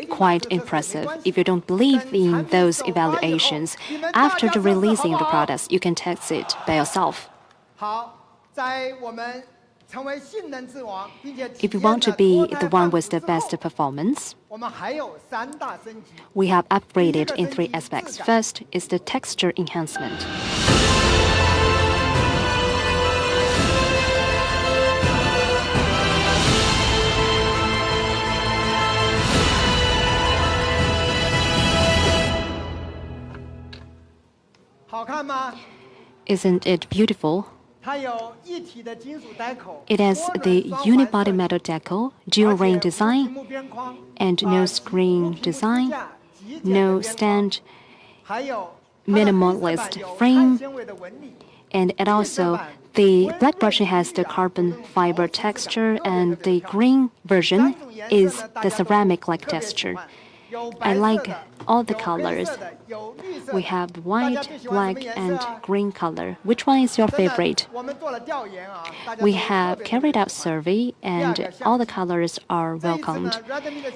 Quite impressive. If you don't believe in those evaluations, after the releasing of the products, you can test it by yourself. If you want to be the one with the best performance, we have upgraded in 3 aspects. First is the texture enhancement. Isn't it beautiful? It has the unibody metal decal, dual ring design, and no screen design, no stand, minimalist frame, and it also the black version has the carbon fiber texture, and the green version is the ceramic-like texture. I like all the colors. We have white, black, and green color. Which one is your favorite? We have carried out survey, and all the colors are welcomed.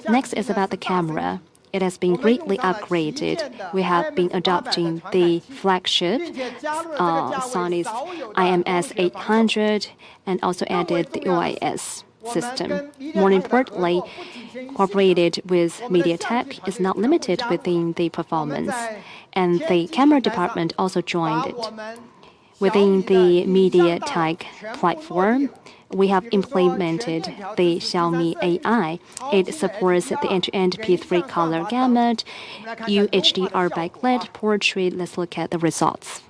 Next is about the camera. It has been greatly upgraded. We have been adopting the flagship Sony's IMS 800 and also added the OIS system. More importantly, cooperated with MediaTek is not limited within the performance, and the camera department also joined it. Within the MediaTek platform, we have implemented the Xiaomi AI. It supports the end-to-end P3 color gamut, UHDR backlit portrait. Let's look at the results.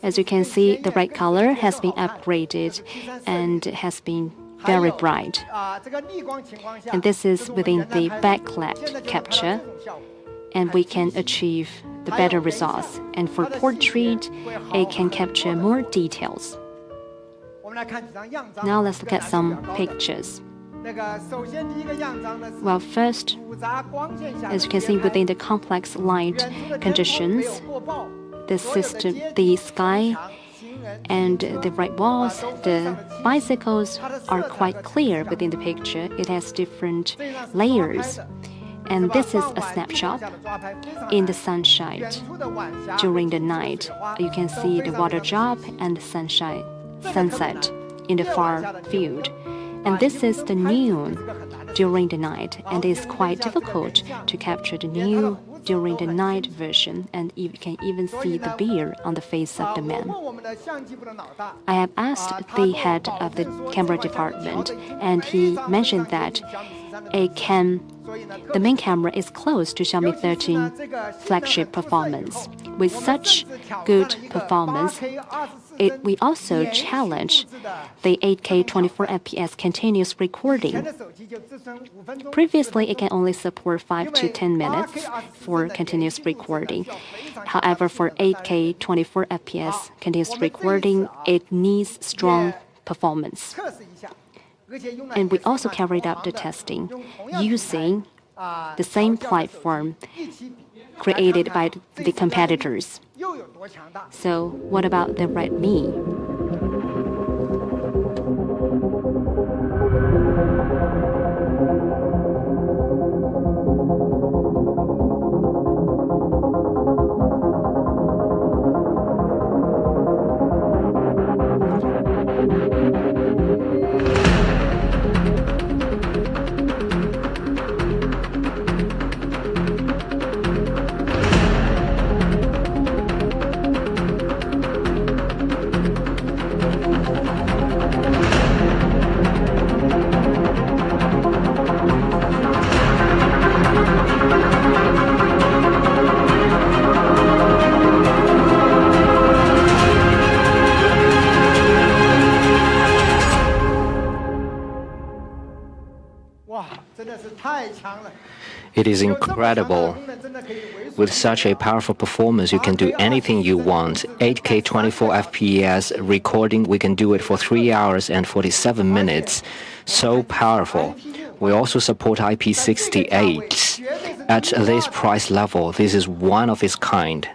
As you can see, the red color has been upgraded and has been very bright. And this is within the backlit capture, and we can achieve the better results. And for portrait, it can capture more details. Now let's look at some pictures. Well, first, as you can see within the complex light conditions, the system, the sky, and the right walls, the bicycles are quite clear within the picture. It has different layers. And this is a snapshot in the sunshine during the night. You can see the water drop and the sunset in the far field. And this is the noon during the night, and it's quite difficult to capture the noon during the night version, and you can even see the beard on the face of the man. I have asked the head of the camera department, and he mentioned that the main camera is close to Xiaomi 13 flagship performance. With such good performance, we also challenge the 8K 24fps continuous recording. Previously, it can only support 5 to 10 minutes for continuous recording. However, for 8K 24fps continuous recording, it needs strong performance. And we also carried out the testing using the same platform created by the competitors. So what about the Redmi? It is incredible. With such a powerful performance, you can do anything you want. 8K 24 FPS recording, we can do it for 3 hours and 47 minutes. So powerful. We also support IP68. At this price level, this is one of its kind.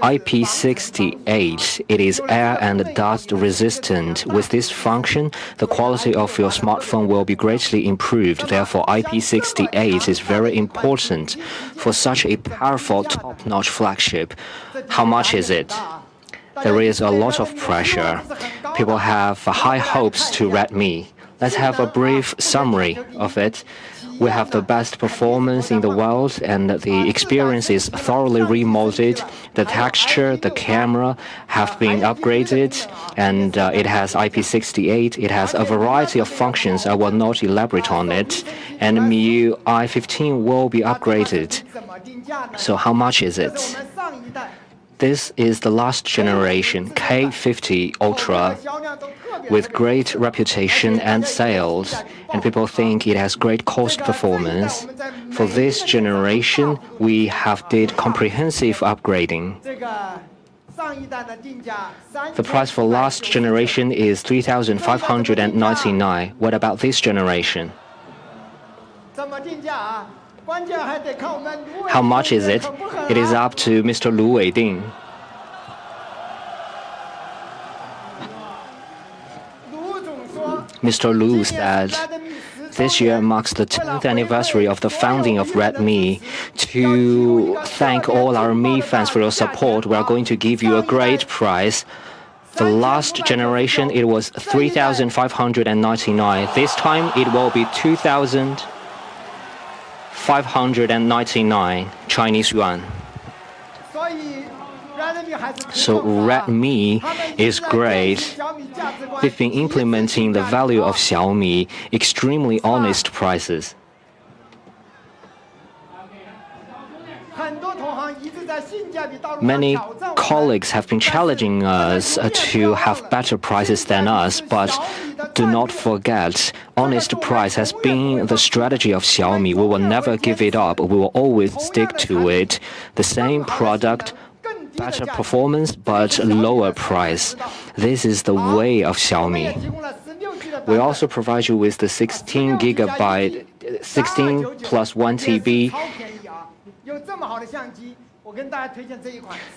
IP68, it is air and dust resistant. With this function, the quality of your smartphone will be greatly improved. Therefore, IP68 is very important for such a powerful top-notch flagship. How much is it? There is a lot of pressure. People have high hopes to Redmi. Let's have a brief summary of it. We have the best performance in the world, and the experience is thoroughly remodeled. The texture, the camera have been upgraded, and it has IP68. It has a variety of functions. I will not elaborate on it. And MIUI 15 will be upgraded. So how much is it? This is the last generation K50 Ultra with great reputation and sales, and people think it has great cost performance. For this generation, we have did comprehensive upgrading. The price for last generation is 3,599. What about this generation? How much is it? It is up to Mr. Lu Weiding. Mr. Lu said, this year marks the 10th anniversary of the founding of Redmi. To thank all our Mi fans for your support, we are going to give you a great prize. The last generation, it was 3,599. This time, it will be 2,599 Chinese yuan. So Redmi is great. They've been implementing the value of Xiaomi, extremely honest prices. Many colleagues have been challenging us to have better prices than us, but do not forget, honest price has been the strategy of Xiaomi. We will never give it up. We will always stick to it. The same product, better performance, but lower price. This is the way of Xiaomi. We also provide you with the 16 plus 1 TB.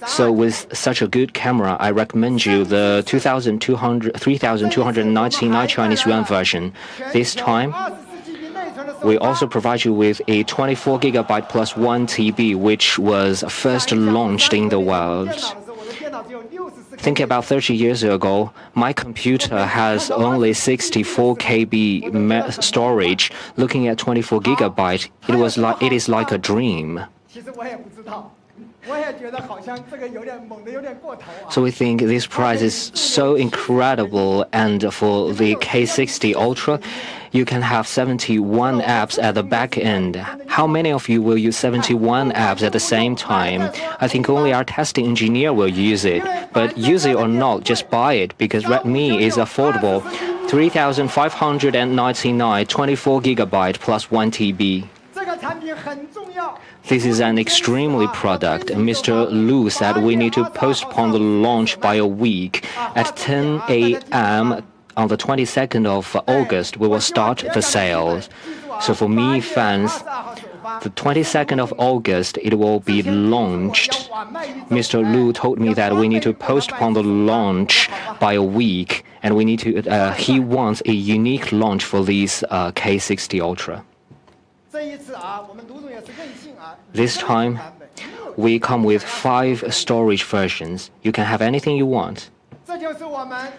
So with such a good camera, I recommend you the 3,299 Chinese yuan version. This time, we also provide you with a 24 GB plus 1 TB, which was first launched in the world. Think about 30 years ago, my computer has only 64 KB storage. Looking at 24 GB, it is like a dream. So we think this price is so incredible, and for the K60 Ultra, you can have 71 apps at the back end. How many of you will use 71 apps at the same time? I think only our testing engineer will use it. But use it or not, just buy it, because Redmi is affordable. 3,599, 24 GB plus 1 TB. This is an extremely product. Mr. Lu said we need to postpone the launch by a week. At 10 a.m., on the 22nd of August, we will start the sales. So for Mi fans, the 22nd of August, it will be launched. Mr. Lu told me that we need to postpone the launch by a week, and he wants a unique launch for this K60 Ultra. This time, we come with 5 storage versions. You can have anything you want.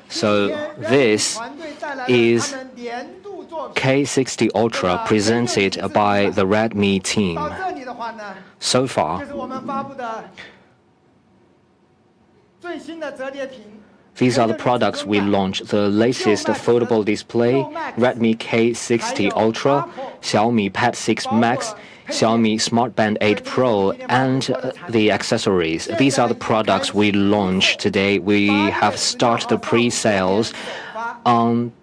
So this is K60 Ultra presented by the Redmi team. So far, these are the products we launched. The latest foldable display, Redmi K60 Ultra, Xiaomi Pad 6 Max, Xiaomi Smart Band 8 Pro, and the accessories. These are the products we launched today. We have started the pre-sales on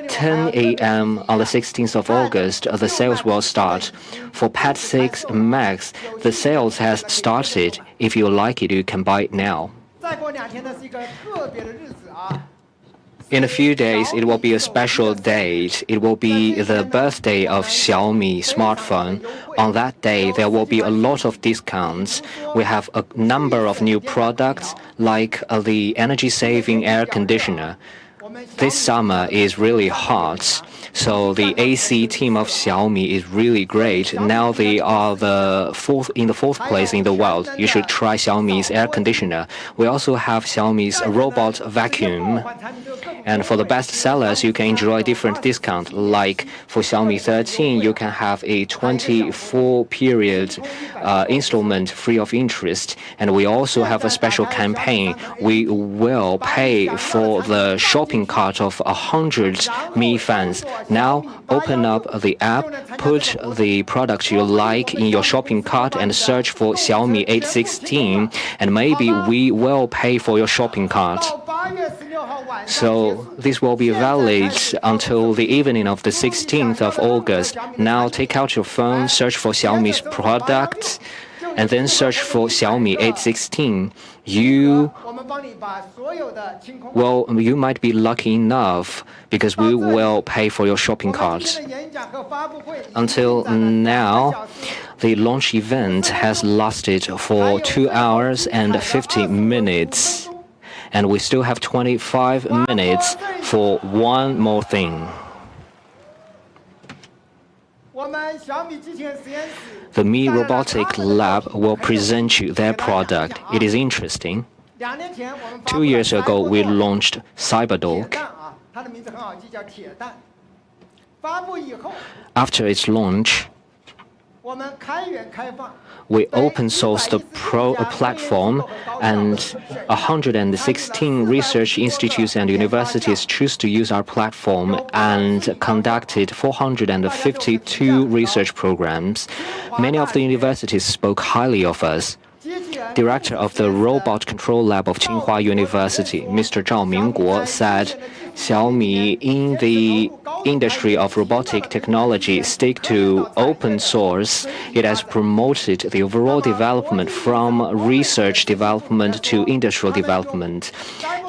10 a.m. on the 16th of August. The sales will start. For Pad 6 Max, the sales has started. If you like it, you can buy it now. In a few days, it will be a special date. It will be the birthday of Xiaomi smartphone. On that day, there will be a lot of discounts. We have a number of new products, like the energy-saving air conditioner. This summer is really hot, so the AC team of Xiaomi is really great. Now they are in the fourth place in the world. You should try Xiaomi's air conditioner. We also have Xiaomi's robot vacuum. And for the best sellers, you can enjoy different discounts. Like for Xiaomi 13, you can have a 24-period installment free of interest. And we also have a special campaign. We will pay for the shopping cart of 100 Mi fans. Now, open up the app, put the product you like in your shopping cart, and search for Xiaomi 816, and maybe we will pay for your shopping cart. So this will be valid until the evening of the 16th of August. Now take out your phone, search for Xiaomi's products, and then search for Xiaomi 816. You might be lucky enough because we will pay for your shopping cart. Until now, the launch event has lasted for 2 hours and 50 minutes. And we still have 25 minutes for one more thing. The Mi Robotic Lab will present you their product. It is interesting. 2 years ago, we launched CyberDog. After its launch, we open sourced the platform, and 116 research institutes and universities choose to use our platform and conducted 452 research programs. Many of the universities spoke highly of us. Director of the Robot Control Lab of Tsinghua University, Mr. Zhao Mingguo, said, Xiaomi in the industry of robotic technology stick to open source. It has promoted the overall development from research development to industrial development.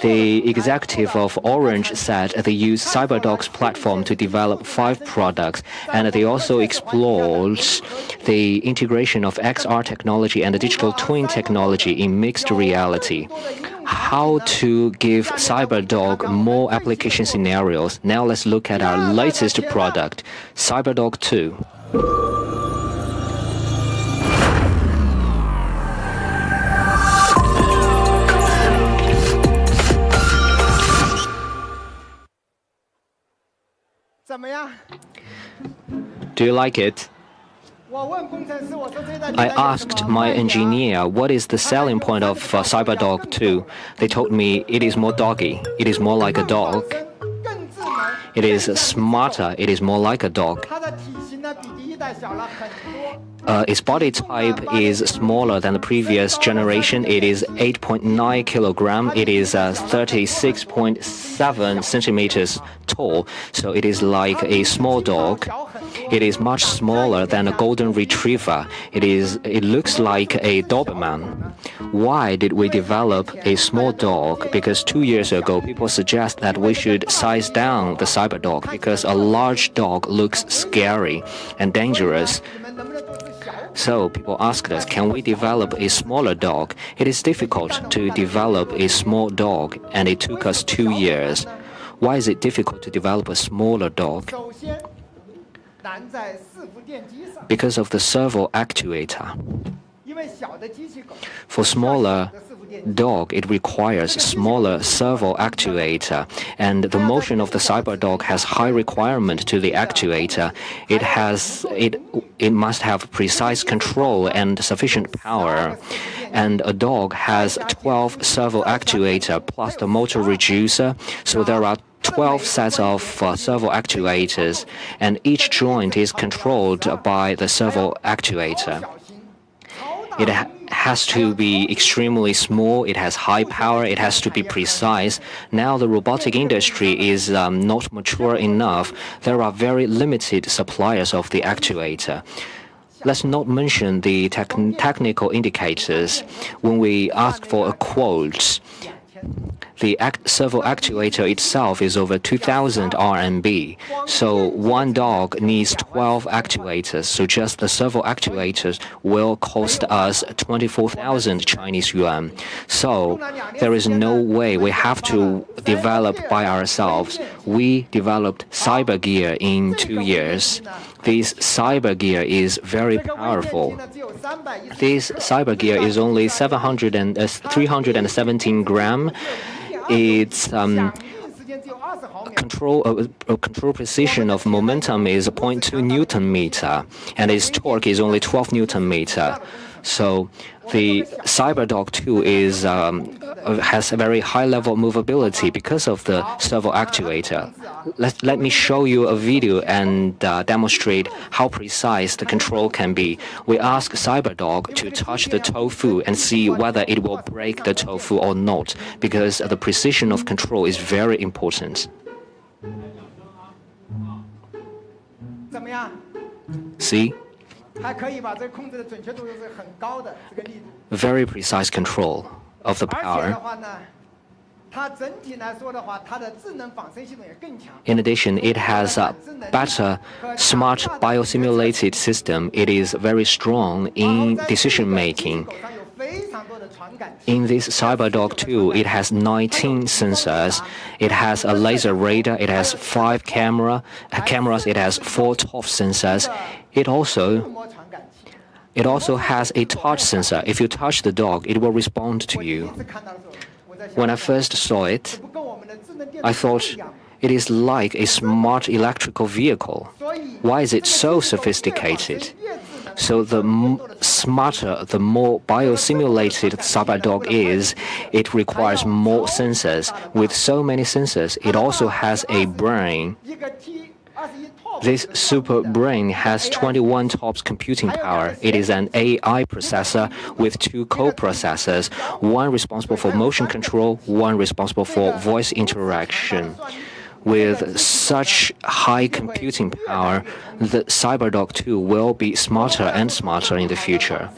The executive of Orange said they use CyberDog's platform to develop 5 products, and they also explored the integration of XR technology and digital twin technology in mixed reality. How to give CyberDog more application scenarios. Now let's look at our latest product, CyberDog 2. Do you like it? I asked my engineer what is the selling point of CyberDog 2. They told me it is more doggy. It is more like a dog. It is smarter. It is more like a dog. Its body type is smaller than the previous generation. It is 8.9 kilogram. It is 36.7 centimeters tall. So it is like a small dog. It is much smaller than a golden retriever. It looks like a Doberman. Why did we develop a small dog? Because 2 years ago, people suggest that we should size down the cyber dog because a large dog looks scary and dangerous. So people asked us, can we develop a smaller dog? It is difficult to develop a small dog, and it took us 2 years. Why is it difficult to develop a smaller dog? Because of the servo actuator. For smaller dog, it requires smaller servo actuator, and the motion of the cyber dog has high requirement to the actuator. It must have precise control and sufficient power. And a dog has 12 servo actuator plus the motor reducer, so there are 12 sets of servo actuators, and each joint is controlled by the servo actuator. It has to be extremely small, it has high power, it has to be precise. Now the robotic industry is not mature enough. There are very limited suppliers of the actuator. Let's not mention the technical indicators. When we ask for a quote, the servo actuator itself is over 2,000 RMB. So one dog needs 12 actuators. So just the servo actuators will cost us 24,000 Chinese yuan. So there is no way. We have to develop by ourselves. We developed cyber gear in 2 years. This cyber gear is very powerful. This cyber gear is only 317 grams. Its control precision of momentum is 0.2 Newton meter, and its torque is only 12 Newton meter. So the CyberDog 2 has a very high level of movability because of the servo actuator. Let me show you a video and demonstrate how precise the control can be. We ask CyberDog to touch the tofu and see whether it will break the tofu or not, because the precision of control is very important. See? Very precise control of the power. In addition, it has a better smart biosimulated system. It is very strong in decision making. In this CyberDog 2, it has 19 sensors. It has a laser radar. It has 5 cameras. It has 4 ToF sensors. It also has a touch sensor. If you touch the dog, it will respond to you. When I first saw it, I thought it is like a smart electrical vehicle. Why is it so sophisticated? So the smarter, the more biosimulated CyberDog is, it requires more sensors. With so many sensors, it also has a brain. This super brain has 21 TOPS computing power. It is an AI processor with 2 co-processors, one responsible for motion control, one responsible for voice interaction. With such high computing power, the CyberDog 2 will be smarter and smarter in the future.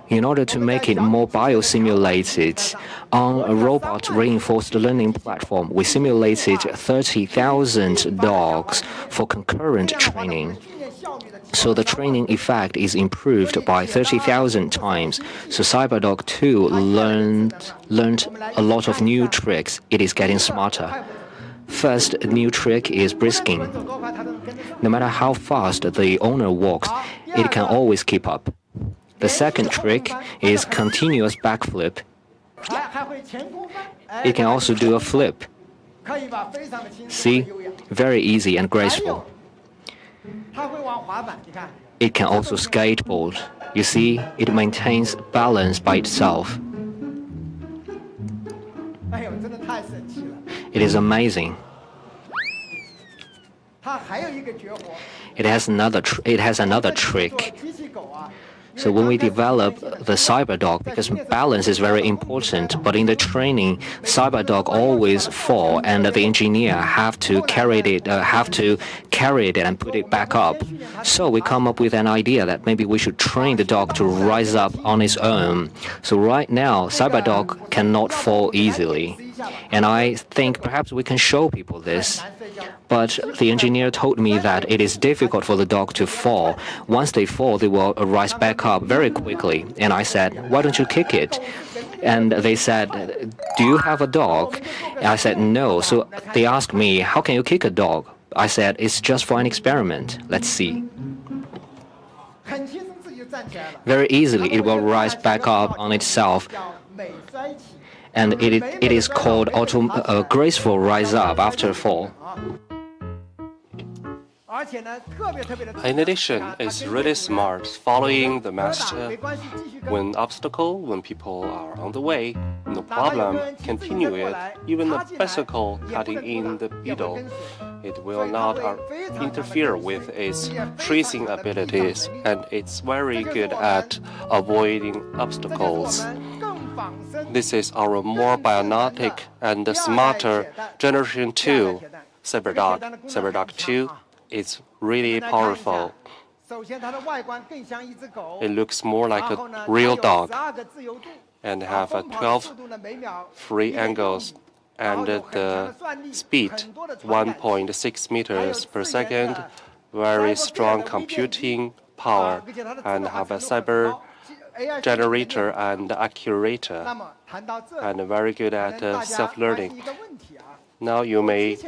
In order to make it more biosimulated, on a robot reinforced learning platform, we simulated 30,000 dogs for concurrent training. So the training effect is improved by 30,000 times. So CyberDog 2 learned a lot of new tricks. It is getting smarter. First new trick is brisking. No matter how fast the owner walks, it can always keep up. The second trick is continuous backflip. It can also do a flip. See? Very easy and graceful. It can also skateboard. You see, it maintains balance by itself. It is amazing. It has another trick. So when we develop the cyber dog, because balance is very important, but in the training, cyber dog always fall, and the engineer have to carry it and put it back up. So we come up with an idea that maybe we should train the dog to rise up on its own. So right now, cyber dog cannot fall easily, and I think perhaps we can show people this. But the engineer told me that it is difficult for the dog to fall. Once they fall, they will rise back up very quickly. And I said, why don't you kick it? And they said, do you have a dog? And I said, no. So they asked me, how can you kick a dog? I said, it's just for an experiment. Let's see. Very easily, it will rise back up on itself. And it is called graceful rise up after fall. In addition, it's really smart following the master. When when people are on the way, no problem, continue it. Even the bicycle cutting in the middle, it will not interfere with its tracing abilities, and it's very good at avoiding obstacles. This is our more bionic and smarter Generation 2 CyberDog. CyberDog 2 is really powerful. It looks more like a real dog and have 12 free angles and the speed 1.6 meters per second, very strong computing power, and have a cyber generator and accurator, and very good at self-learning. Now you may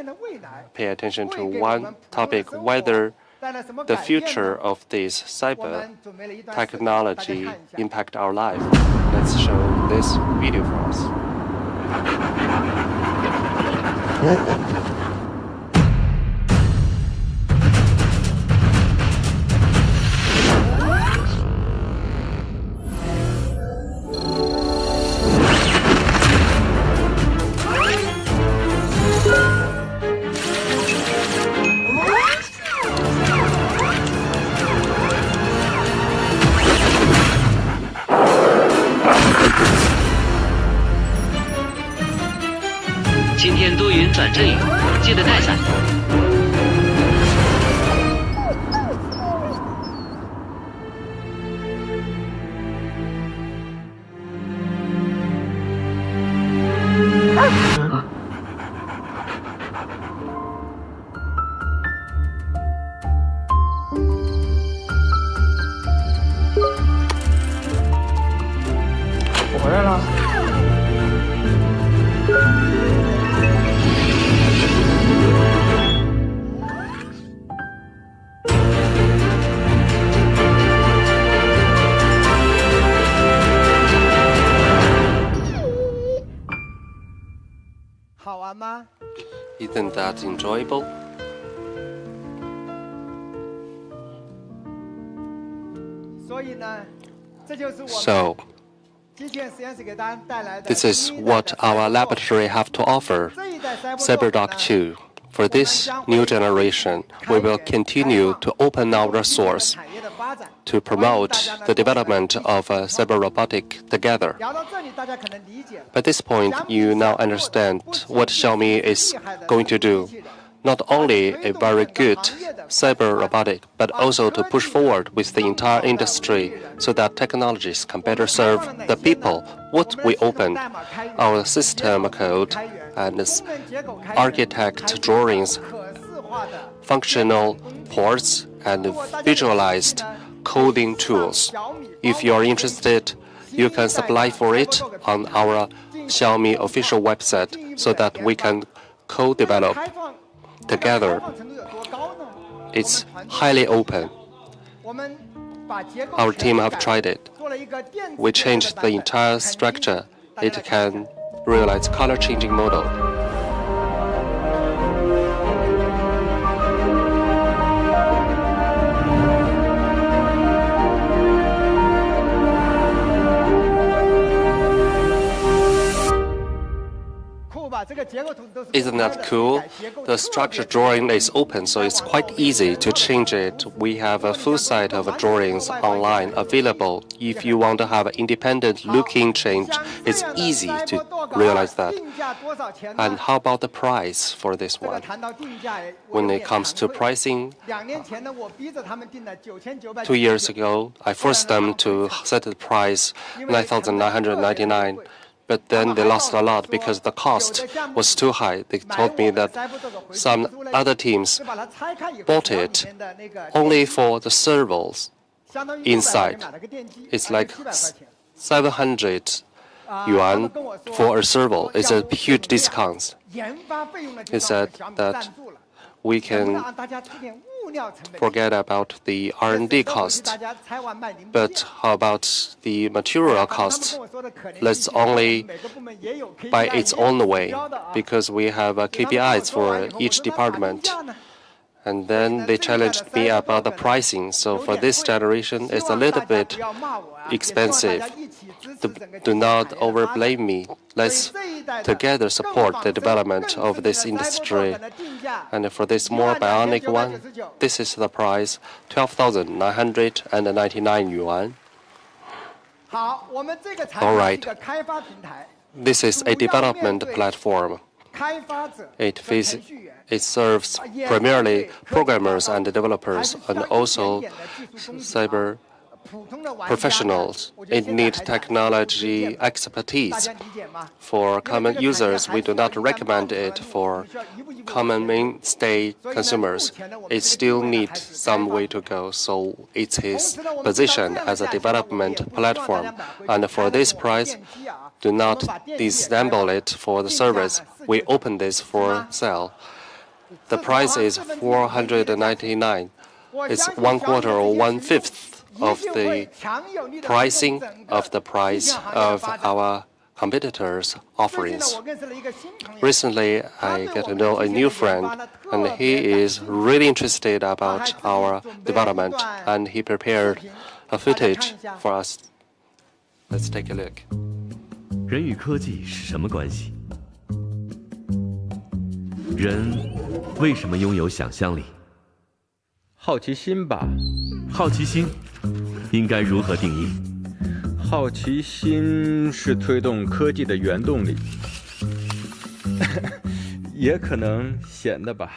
pay attention to one topic, whether the future of this cyber technology impact our life. Let's show this video for us. 今天多云转阵雨，记得带伞。我回来了。 Isn't that enjoyable? So, this is what our laboratory have to offer. CyberDog 2. For this new generation, we will continue to open our resource to promote the development of cyber robotic together. By this point, you now understand what Xiaomi is going to do. Not only a very good cyber robotic, but also to push forward with the entire industry so that technologies can better serve the people. What we open, our system code and architect drawings, functional ports, and visualized coding tools. If you are interested, you can apply for it on our Xiaomi official website so that we can co-develop together. It's highly open. Our team have tried it. We changed the entire structure. It can realize color-changing model. Isn't that cool? The structure drawing is open, so it's quite easy to change it. We have a full set of drawings online available. If you want to have an independent looking change, it's easy to realize that. And how about the price for this one? When it comes to pricing, 2 years ago, I forced them to set the price 9,999. But then they lost a lot because the cost was too high. They told me that some other teams bought it only for the servos inside. It's like 700 yuan for a servo. It's a huge discount. He said that we can forget about the R&D cost, but how about the material cost? Let's only buy its own way, because we have KPIs for each department. And then they challenged me about the pricing. So for this generation, it's a little bit expensive. Do not overblame me. Let's together support the development of this industry. And for this more bionic one, this is the price, 12,999 yuan. All right. This is a development platform. It serves primarily programmers and developers and also cyber professionals. It needs technology expertise. For common users, we do not recommend it for common mainstay consumers. It still needs some way to go, so it's his position as a development platform. And for this price, do not disassemble it for the service. We open this for sale. The price is 499. It's 1/4 or 1/5 of the pricing of the price of our competitors' offerings. Recently, I get to know a new friend, and he is really interested about our development, and he prepared a footage for us. Let's take a look. 人与科技是什么关系？人为什么拥有想象力？好奇心吧。好奇心应该如何定义？好奇心是推动科技的原动力，也可能闲的吧。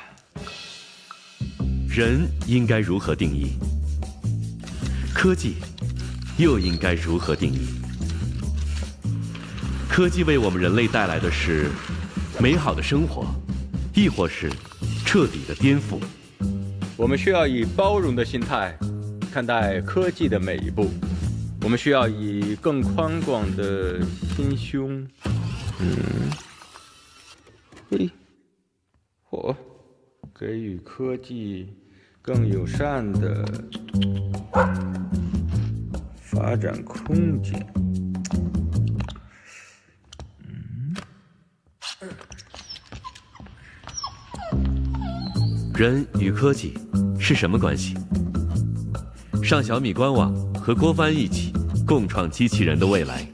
人应该如何定义？科技又应该如何定义？科技为我们人类带来的是美好的生活，亦或是彻底的颠覆？我们需要以包容的心态看待科技的每一步，我们需要以更宽广的心胸，给予科技更友善的发展空间。人与科技是什么关系？上小米官网和郭帆一起共创机器人的未来。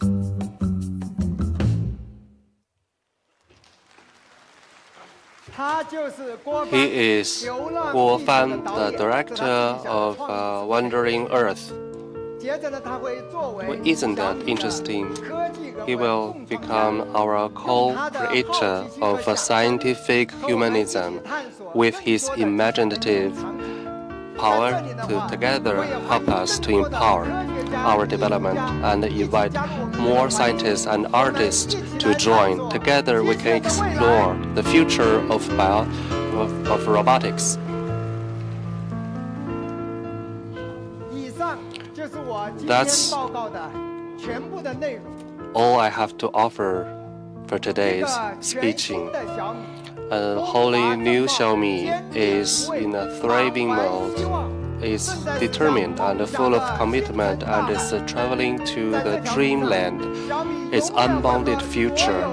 He is Guo Fan, the director of Wandering Earth. Well, isn't that interesting? He will become our co-creator of scientific humanism with his imaginative power to together help us to empower our development and invite more scientists and artists to join. Together we can explore the future of robotics. That's all I have to offer for today's speaking. A wholly new Xiaomi is in a thriving mode. It's determined and full of commitment and is traveling to the dreamland, its unbounded future.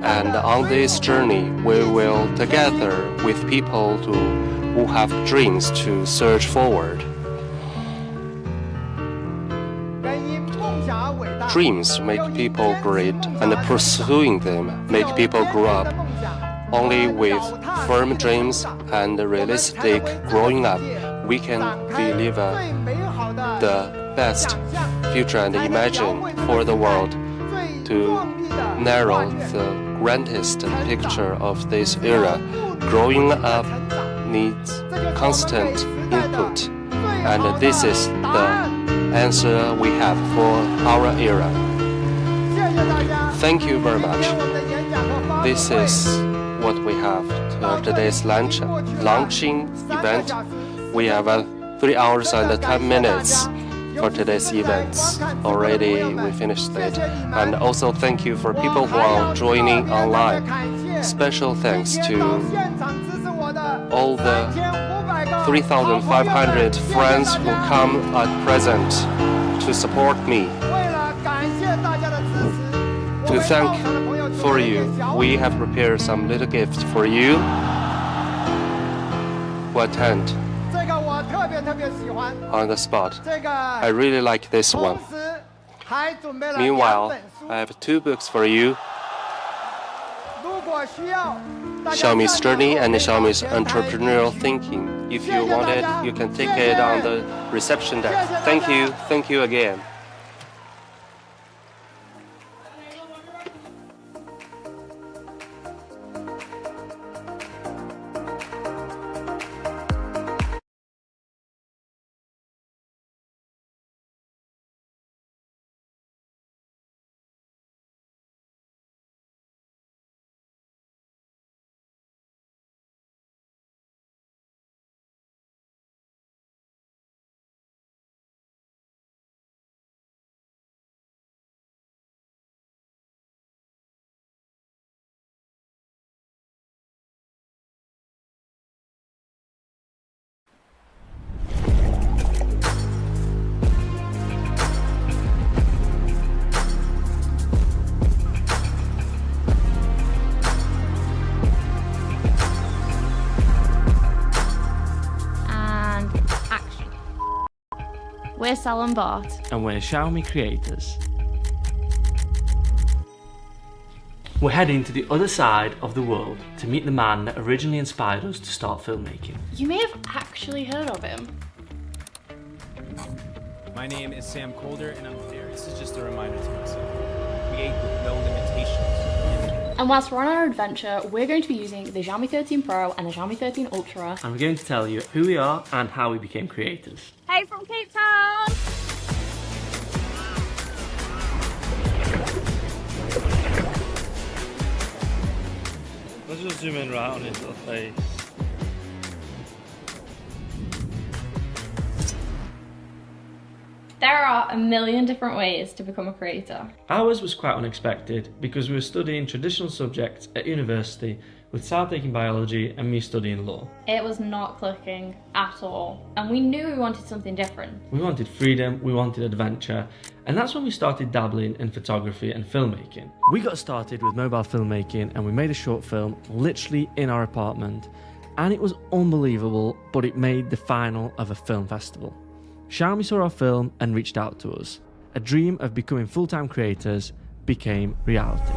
And on this journey, we will, together with people who have dreams, to surge forward. Dreams make people great, and pursuing them make people grow up. Only with firm dreams and realistic growing up, we can deliver the best future and imagine for the world to narrow the grandest picture of this era. Growing up needs constant input, and this is the answer we have for our era. Thank you very much. This is what we have to today's launching event. We have 3 hours and 10 minutes for today's events. Already we finished it. And also thank you for people who are joining online. Special thanks to all the 3,500 friends who come at present to support me. To thank for you, we have prepared some little gifts for you who attend on the spot. I really like this one. Meanwhile, I have 2 books for you. Xiaomi's Journey and Xiaomi's Entrepreneurial Thinking. If you want it, you can take it on the reception desk. Thank you again. We're Sal and Bart. And we're Xiaomi creators. We're heading to the other side of the world to meet the man that originally inspired us to start filmmaking. You may have actually heard of him. My name is Sam Calder and I'm there. This is just a reminder to myself. Create with no limitations. And whilst we're on our adventure, we're going to be using the Xiaomi 13 Pro and the Xiaomi 13 Ultra. And we're going to tell you who we are and how we became creators. Hey from Cape Town! Let's just zoom in right on his little face. There are a million different ways to become a creator. Ours was quite unexpected because we were studying traditional subjects at university with Sal taking biology and me studying law. It was not clicking at all, and we knew we wanted something different. We wanted freedom, we wanted adventure, and that's when we started dabbling in photography and filmmaking. We got started with mobile filmmaking and we made a short film literally in our apartment, and it was unbelievable, but it made the final of a film festival. Xiaomi saw our film and reached out to us. A dream of becoming full-time creators became reality.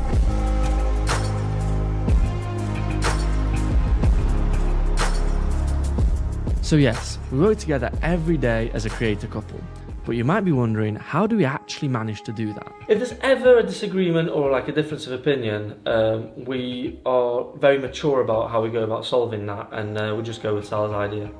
So yes, we work together every day as a creator couple, but you might be wondering, how do we actually manage to do that? If there's ever a disagreement or like a difference of opinion, we are very mature about how we go about solving that, and we just go with Sal's idea.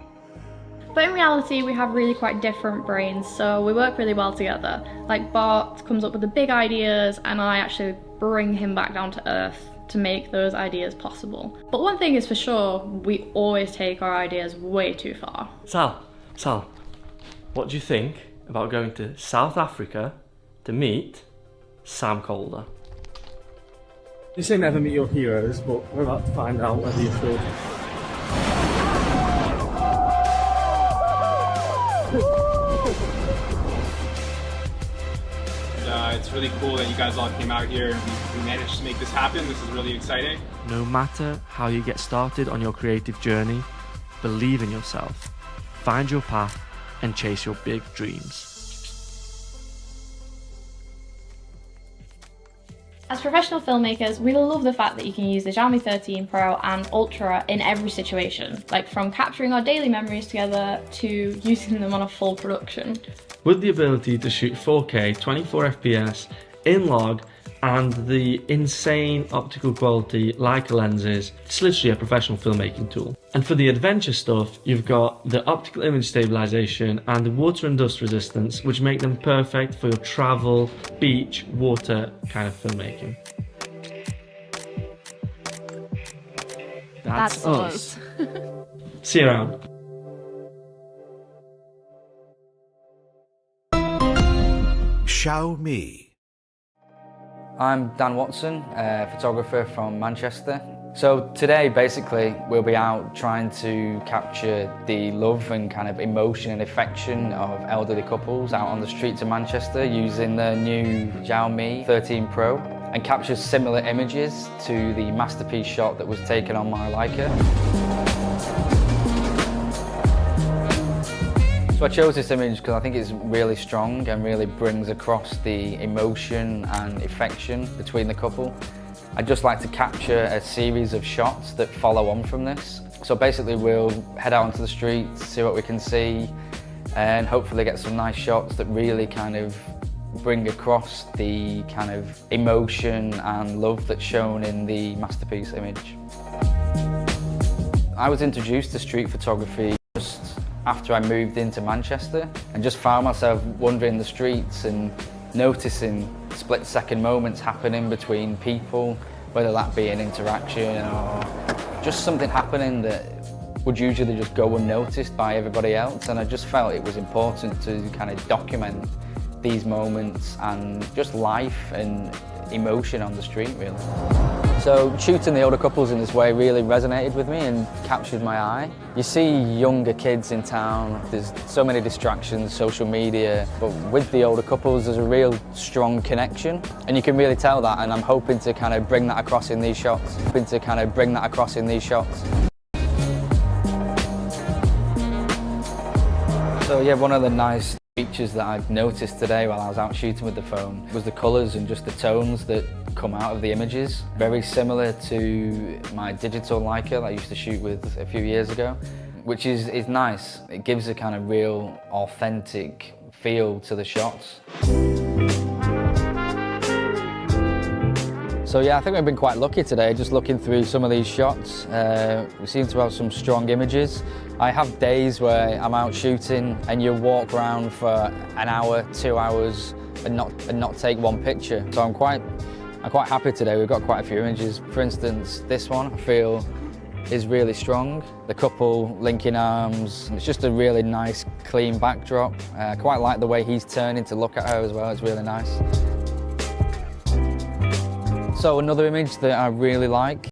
But in reality, we have really quite different brains, so we work really well together. Like Bart comes up with the big ideas, and I actually bring him back down to earth to make those ideas possible. But one thing is for sure, we always take our ideas way too far. Sal, what do you think about going to South Africa to meet Sam Calder? You say never meet your heroes, but we're about to find out whether you should. It's really cool that you guys all came out here and we managed to make this happen. This is really exciting. No matter how you get started on your creative journey, believe in yourself, find your path, and chase your big dreams. As professional filmmakers, we love the fact that you can use the Xiaomi 13 Pro and Ultra in every situation, like from capturing our daily memories together to using them on a full production. With the ability to shoot 4K 24 FPS in log and the insane optical quality Leica lenses, it's literally a professional filmmaking tool. And for the adventure stuff, you've got the optical image stabilization and the water and dust resistance, which make them perfect for your travel, beach, water kind of filmmaking. That's us. See you around. Xiaomi. I'm Dan Watson, a photographer from Manchester. So today, basically, we'll be out trying to capture the love and kind of emotion and affection of elderly couples out on the streets of Manchester using the new Xiaomi 13 Pro and capture similar images to the masterpiece shot that was taken on my Leica. So I chose this image because I think it's really strong and really brings across the emotion and affection between the couple. I'd just like to capture a series of shots that follow on from this. So basically we'll head out onto the streets, see what we can see, and hopefully get some nice shots that really kind of bring across the kind of emotion and love that's shown in the masterpiece image. I was introduced to street photography just after I moved into Manchester and just found myself wandering the streets and noticing split-second moments happening between people, whether that be an interaction or just something happening that would usually just go unnoticed by everybody else, and I just felt it was important to kind of document these moments and just life and emotion on the street, really. So shooting the older couples in this way really resonated with me and captured my eye. You see younger kids in town, there's so many distractions, social media, but with the older couples there's a real strong connection, and you can really tell that, and I'm hoping to kind of bring that across in these shots. So yeah, one of the nice features that I've noticed today while I was out shooting with the phone was the colours and just the tones that come out of the images. Very similar to my digital Leica that I used to shoot with a few years ago, which is nice. It gives a kind of real authentic feel to the shots. So yeah, I think we've been quite lucky today, just looking through some of these shots. We seem to have some strong images. I have days where I'm out shooting and you walk around for an hour, 2 hours and not take one picture. So I'm quite happy today. We've got quite a few images. For instance, this one I feel is really strong. The couple linking arms. It's just a really nice, clean backdrop. I quite like the way he's turning to look at her as well. It's really nice. So another image that I really like